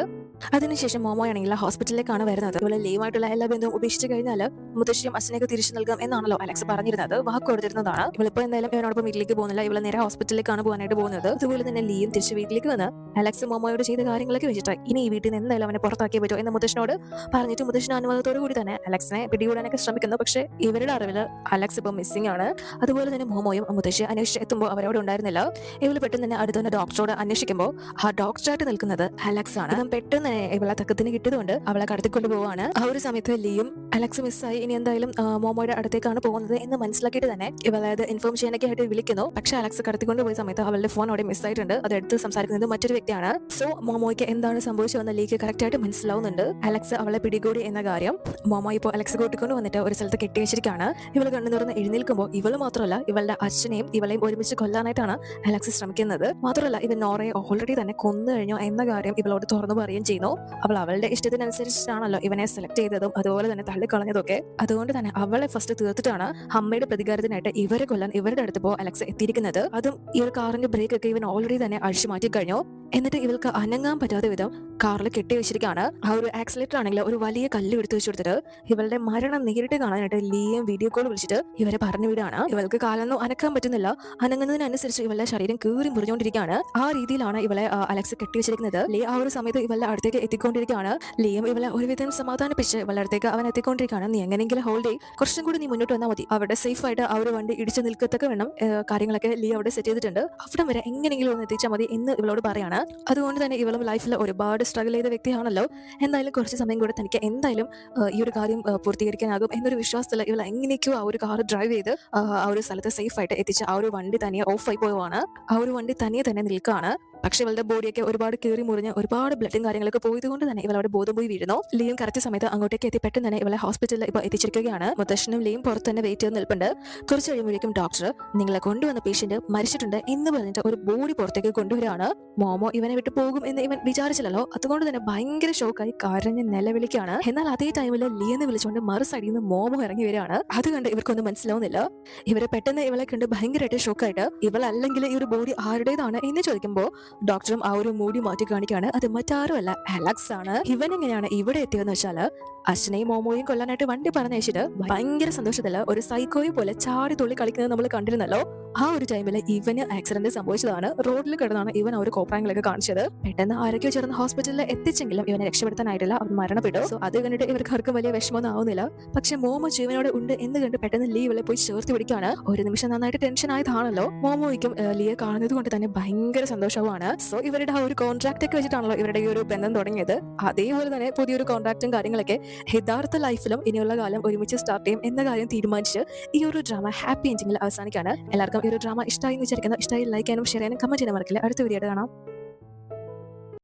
അതിനുശേഷം മോമോയാണെങ്കിൽ ഹോസ്പിറ്റലിലേക്കാണ് വരുന്നത്. ഇവളെ ലീവായിട്ടുള്ള എല്ലാ ബന്ധവും ഉപേക്ഷിച്ച് കഴിഞ്ഞാൽ മുത്തശ്ശിയും അച്ഛനെയൊക്കെ തിരിച്ചു നൽകാം എന്നാണല്ലോ അലക്സ് പറഞ്ഞിരുന്നത്, വാക്ക് കൊടുത്തിരുന്നതാണ്. ഇവളിപ്പോ എന്തായാലും ഇവനോടൊപ്പം വീട്ടിലേക്ക് പോകുന്നില്ല, ഇവളെ നേരെ ഹോസ്പിറ്റലിലേക്കാണ് പോകാനായിട്ട് പോകുന്നത്. അതുപോലെ തന്നെ ലീയും തിരിച്ച് വീട്ടിലേക്ക് വന്ന് അലക്സ് മോമോയോട് ചെയ്ത കാര്യങ്ങളൊക്കെ വെച്ചിട്ട് ഇനി ഈ വീട്ടിൽ നിന്ന് എന്തായാലും അവനെ പുറത്താക്കിയേ പറ്റൂ എന്ന് മുത്തശ്ശനോട് പറഞ്ഞിട്ട് മുത്തശ്ശന അനുവാദത്തോടു കൂടി തന്നെ അലക്സിനെ പിടികൂടാനൊക്കെ ശ്രമിക്കുന്നു. പക്ഷേ ഇവരുടെ അറിവിൽ അലക്സ് ഇപ്പൊ മിസ്സിംഗ് ആണ്. അതുപോലെ തന്നെ മോമോയും മുത്തശ്ശി അന്വേഷിച്ച് എത്തുമ്പോൾ അവരോട് ഉണ്ടായിരുന്നില്ല. ഇവള് പെട്ടെന്ന് തന്നെ അടുത്ത തന്നെ ഡോക്ടറോട് അന്വേഷിക്കുമ്പോൾ ആ ഡോക്ടറായിട്ട് നിൽക്കുന്നത് അലക്സ് ആണ്. പെട്ടെന്ന് തന്നെ ഇവളെ തക്കത്തിന് കിട്ടിയതുകൊണ്ട് അവളെ കടത്തിക്കൊണ്ട് പോവാണ്. ആ ഒരു സമയത്ത് ലീയും അലക്സ് മിസ്സായി, ഇനി എന്തായാലും മോമോയുടെ അടുത്തേക്കാണ് പോകുന്നത് എന്ന് മനസ്സിലാക്കിയിട്ട് തന്നെ ഇവളെ അത് ഇൻഫോം ചെയ്യാനൊക്കെ ആയിട്ട് വിളിക്കുന്നു. പക്ഷെ അലക്സ് കടത്തിക്കൊണ്ട് പോയ സമയത്ത് അവളുടെ ഫോൺ അവിടെ മിസ്സായിട്ടുണ്ട്. അത് എടുത്ത് സംസാരിക്കുന്നത് മറ്റൊരു വ്യക്തിയാണ്. സോ മോമോയ്ക്ക് എന്താണ് സംഭവിച്ചതെന്ന് ലീക്ക് കറക്റ്റ് ആയിട്ട് മനസ്സിലാവുന്നുണ്ട്. അലക്സ് അവളെ പിടികൂടി എന്ന കാര്യം. മോമോ ഇപ്പോൾ അലക്സ് കൂട്ടിക്കൊണ്ട് വന്നിട്ട് ഒരു സ്ഥലത്ത് കെട്ടിവെച്ചിരിക്കുകയാണ്. ഇവള് കണ്ണു തുറന്ന് എഴുന്നേൽക്കുമ്പോൾ ഇവള് മാത്രമല്ല ഇവളുടെ അച്ഛനെയും ഇവളെയും ഒരുമിച്ച് കൊല്ലാനായിട്ടാണ് അലക്സ് ശ്രമിക്കുന്നത്. മാത്രമല്ല ഇവൻ നോറയെ ഓൾറെഡി തന്നെ കൊന്നു കഴിഞ്ഞു എന്ന കാര്യം ഇവളോട് തുറന്നു പറയുകയും ചെയ്യുന്നു. അവൾ അവളുടെ ഇഷ്ടത്തിനനുസരിച്ചാണല്ലോ ഇവനെ സെലക്ട് ചെയ്തതും അതുപോലെ തന്നെ തള്ളിക്കളഞ്ഞതൊക്കെ. അതുകൊണ്ട് തന്നെ അവളെ ഫസ്റ്റ് തീർത്തിട്ടാണ് അമ്മയുടെ പ്രതികാരത്തിനായിട്ട് ഇവരെ കൊല്ലാൻ ഇവരുടെ അടുത്ത് പോ അലക്സ് എത്തിയിരിക്കുന്നത്. അതും ഈ ഒരു കാറിന്റെ ബ്രേക്ക് ഒക്കെ ഇവൻ ഓൾറെഡി തന്നെ അഴിച്ചു മാറ്റി കഴിഞ്ഞു. എന്നിട്ട് ഇവൾക്ക് അനങ്ങാൻ പറ്റാത്ത വിധം കാറിൽ കെട്ടി വെച്ചിരിക്കുകയാണ്. ആ ഒരു ആക്സിലേറ്റർ ആണെങ്കിൽ ഒരു വലിയ കല്ല് എടുത്തു വെച്ച് കൊടുത്തിട്ട് ഇവളുടെ മരണം നേരിട്ട് കാണാനായിട്ട് ലീയും വീഡിയോ കോൾ വിളിച്ചിട്ട് ഇവരെ പറഞ്ഞു വിടുകയാണ്. ഇവൾക്ക് കാലൊന്നും അനക്കാൻ പറ്റുന്നില്ല. അനങ്ങുന്നതിനനുസരിച്ച് ഇവളുടെ ശരീരം കീറി മുറിഞ്ഞുകൊണ്ടിരിക്കുകയാണ്. ആ രീതിയിലാണ് ഇവളെ അലക്സ് കെട്ടി വെച്ചിരിക്കുന്നത്. ലീ ആ ഒരു സമയത്ത് ഇവളുടെ അടുത്തേക്ക് എത്തിക്കൊണ്ടിരിക്കുകയാണ്. ലീയും ഇവളെ ഒരുവിധം സമാധാനിപ്പിച്ച് ഇവളുടെ അടുത്തേക്ക് അവൻ എത്തിക്കൊണ്ടിരിക്കുകയാണ്. നീ എങ്ങനെയെങ്കിലും ഹോൾഡ് ചെയ്യും, കുറച്ചും കൂടി നീ മുന്നോട്ട് വന്നാൽ മതി, അവിടെ സേഫ് ആയിട്ട് ആ ഒരു വണ്ടി ഇടിച്ച് നിൽക്കത്തൊക്കെ വേണം കാര്യങ്ങളൊക്കെ ലീ അവിടെ സെറ്റ് ചെയ്തിട്ടുണ്ട്, അവിടെ വരെ എങ്ങനെയെങ്കിലും ഒന്ന് എത്തിച്ചാൽ മതി എന്ന് ഇവളോട് പറയാണ്. അതുകൊണ്ട് തന്നെ ഇവളും ലൈഫിൽ ഒരുപാട് സ്ട്രഗിൾ ചെയ്ത വ്യക്തിയാണല്ലോ. എന്തായാലും കുറച്ച് സമയം കൂടെ തനിക്ക് എന്തായാലും ഈ ഒരു കാര്യം പൂർത്തീകരിക്കാനാകും എന്നൊരു വിശ്വാസത്തിൽ ഇവൾ എങ്ങനെയൊക്കെയോ ആ ഒരു കാർ ഡ്രൈവ് ചെയ്ത് ആ ഒരു സ്ഥലത്ത് സേഫ് ആയിട്ട് എത്തിച്ച് ആ ഒരു വണ്ടി തനിയെ ഓഫ് ആയി പോവുകയാണ്. ആ ഒരു വണ്ടി തനിയെ തന്നെ നിൽക്കുകയാണ്. പക്ഷെ ഇവളുടെ ബോഡിയൊക്കെ ഒരുപാട് കീറി മുറിഞ്ഞ് ഒരുപാട് ബ്ലഡും കാര്യങ്ങളൊക്കെ പോയതുകൊണ്ട് തന്നെ ഇവളവിടെ ബോധം പോയി വീഴുന്നു. ലീയും കറക്റ്റ് സമയത്ത് അങ്ങോട്ടേക്ക് എത്തി പെട്ടെന്ന് തന്നെ ഇവളെ ഹോസ്പിറ്റലിൽ ഇപ്പോൾ എത്തിച്ചിരിക്കുകയാണ്. മുത്തശ്ശനും ലീയും പുറത്ത് തന്നെ വെയിറ്റ് ചെയ്ത് നിൽപ്പുണ്ട്. കുറച്ച് കഴിയുമ്പോഴേക്കും ഡോക്ടർ നിങ്ങളെ കൊണ്ടുവന്ന പേഷ്യന്റ് മരിച്ചിട്ടുണ്ട് എന്ന് പറഞ്ഞിട്ട് ഒരു ബോഡി പുറത്തേക്ക് കൊണ്ടുവരികയാണ്. മോമോ ഇവനെ വിട്ട് പോകും എന്ന് ഇവൻ വിചാരിച്ചില്ലല്ലോ. അതുകൊണ്ട് തന്നെ ഭയങ്കര ഷോക്കായി കരഞ്ഞ് നിലവിളിക്കാണ്. എന്നാൽ അതേ ടൈമിൽ ലീ എന്ന് വിളിച്ചുകൊണ്ട് മറു സൈഡിൽ നിന്ന് മോമോ ഇറങ്ങി വരികയാണ്. അത് കണ്ട് ഇവർക്കൊന്നും മനസ്സിലാവുന്നില്ല. ഇവരെ പെട്ടെന്ന് ഇവളെ കണ്ട് ഭയങ്കരമായിട്ട് ഷോക്കായിട്ട് ഇവളല്ലെങ്കിൽ ഈ ഒരു ബോഡി ആരുടേതാണ് എന്ന് ചോദിക്കുമ്പോൾ ഡോക്ടറും ആ ഒരു മൂടി മാറ്റി കാണിക്കുകയാണ്. അത് മറ്റാരും അല്ല, അലക്സ് ആണ്. ഇവൻ എങ്ങനെയാണ് ഇവിടെ എത്തിയതെന്ന് വെച്ചാല് അശ്വിനെയും മോമോയും കൊല്ലാനായിട്ട് വണ്ടി പറഞ്ഞയച്ചിട്ട് ഭയങ്കര സന്തോഷത്തില് ഒരു സൈക്കോയെ പോലെ ചാടി തുള്ളി കളിക്കുന്നത് നമ്മൾ കണ്ടിരുന്നല്ലോ. ആ ഒരു ടൈമില് ഇവന് ആക്സിഡന്റ് സംഭവിച്ചതാണ്. റോഡിൽ കിടന്നാണ് ഇവൻ ഒരു കോപ്രായങ്ങളൊക്കെ കാണിച്ചത്. പെട്ടെന്ന് ആരൊക്കെയോ ചേർന്ന് ഹോസ്പിറ്റലിൽ എത്തിച്ചെങ്കിലും ഇവനെ രക്ഷപ്പെടുത്താനായിട്ടില്ല, അവൻ മരണപ്പെട്ടു. സോ അത് കണ്ടിട്ട് ഇവർക്ക് ആർക്കും വലിയ വിഷമമൊന്നും ആവുന്നില്ല. പക്ഷെ മോമോ ജീവനോടെ ഉണ്ട് എന്ന് കണ്ട് പെട്ടെന്ന് ലീവിലെ പോയി ചേർത്ത് പിടിക്കാണ്. ഒരു നിമിഷം നന്നായിട്ട് ടെൻഷൻ ആയതാണല്ലോ. മോമോയ്ക്കും ലീയെ കാണുന്നത് കൊണ്ട് തന്നെ ഭയങ്കര സന്തോഷവുമാണ്. സോ ഇവരുടെ ആ ഒരു കോൺട്രാക്ട് ഒക്കെ വെച്ചിട്ടാണല്ലോ ഇവരുടെ ഈ ഒരു ബന്ധം തുടങ്ങിയത്. അതേപോലെ തന്നെ പുതിയൊരു കോൺട്രാക്റ്റും കാര്യങ്ങളൊക്കെ യഥാർത്ഥ ലൈഫിലും ഇനിയുള്ള കാലം ഒരുമിച്ച് സ്റ്റാർട്ട് ചെയ്യും എന്ന കാര്യം തീരുമാനിച്ച് ഈ ഒരു ഡ്രാമ ഹാപ്പി എൻഡിങ്ങിൽ അവസാനിക്കാണ്. എല്ലാവർക്കും ഈ ഒരു ഡ്രാമ ഇഷ്ടമായി എന്ന് വിചാരിക്കുന്നു. ഇഷ്ടമായി ലൈക്ക് ചെയ്യാനും ഷെയർ ചെയ്യാനും കമന്റ് ചെയ്യാനും മറക്കില്ല. അടുത്ത വീഡിയോ കാണാം.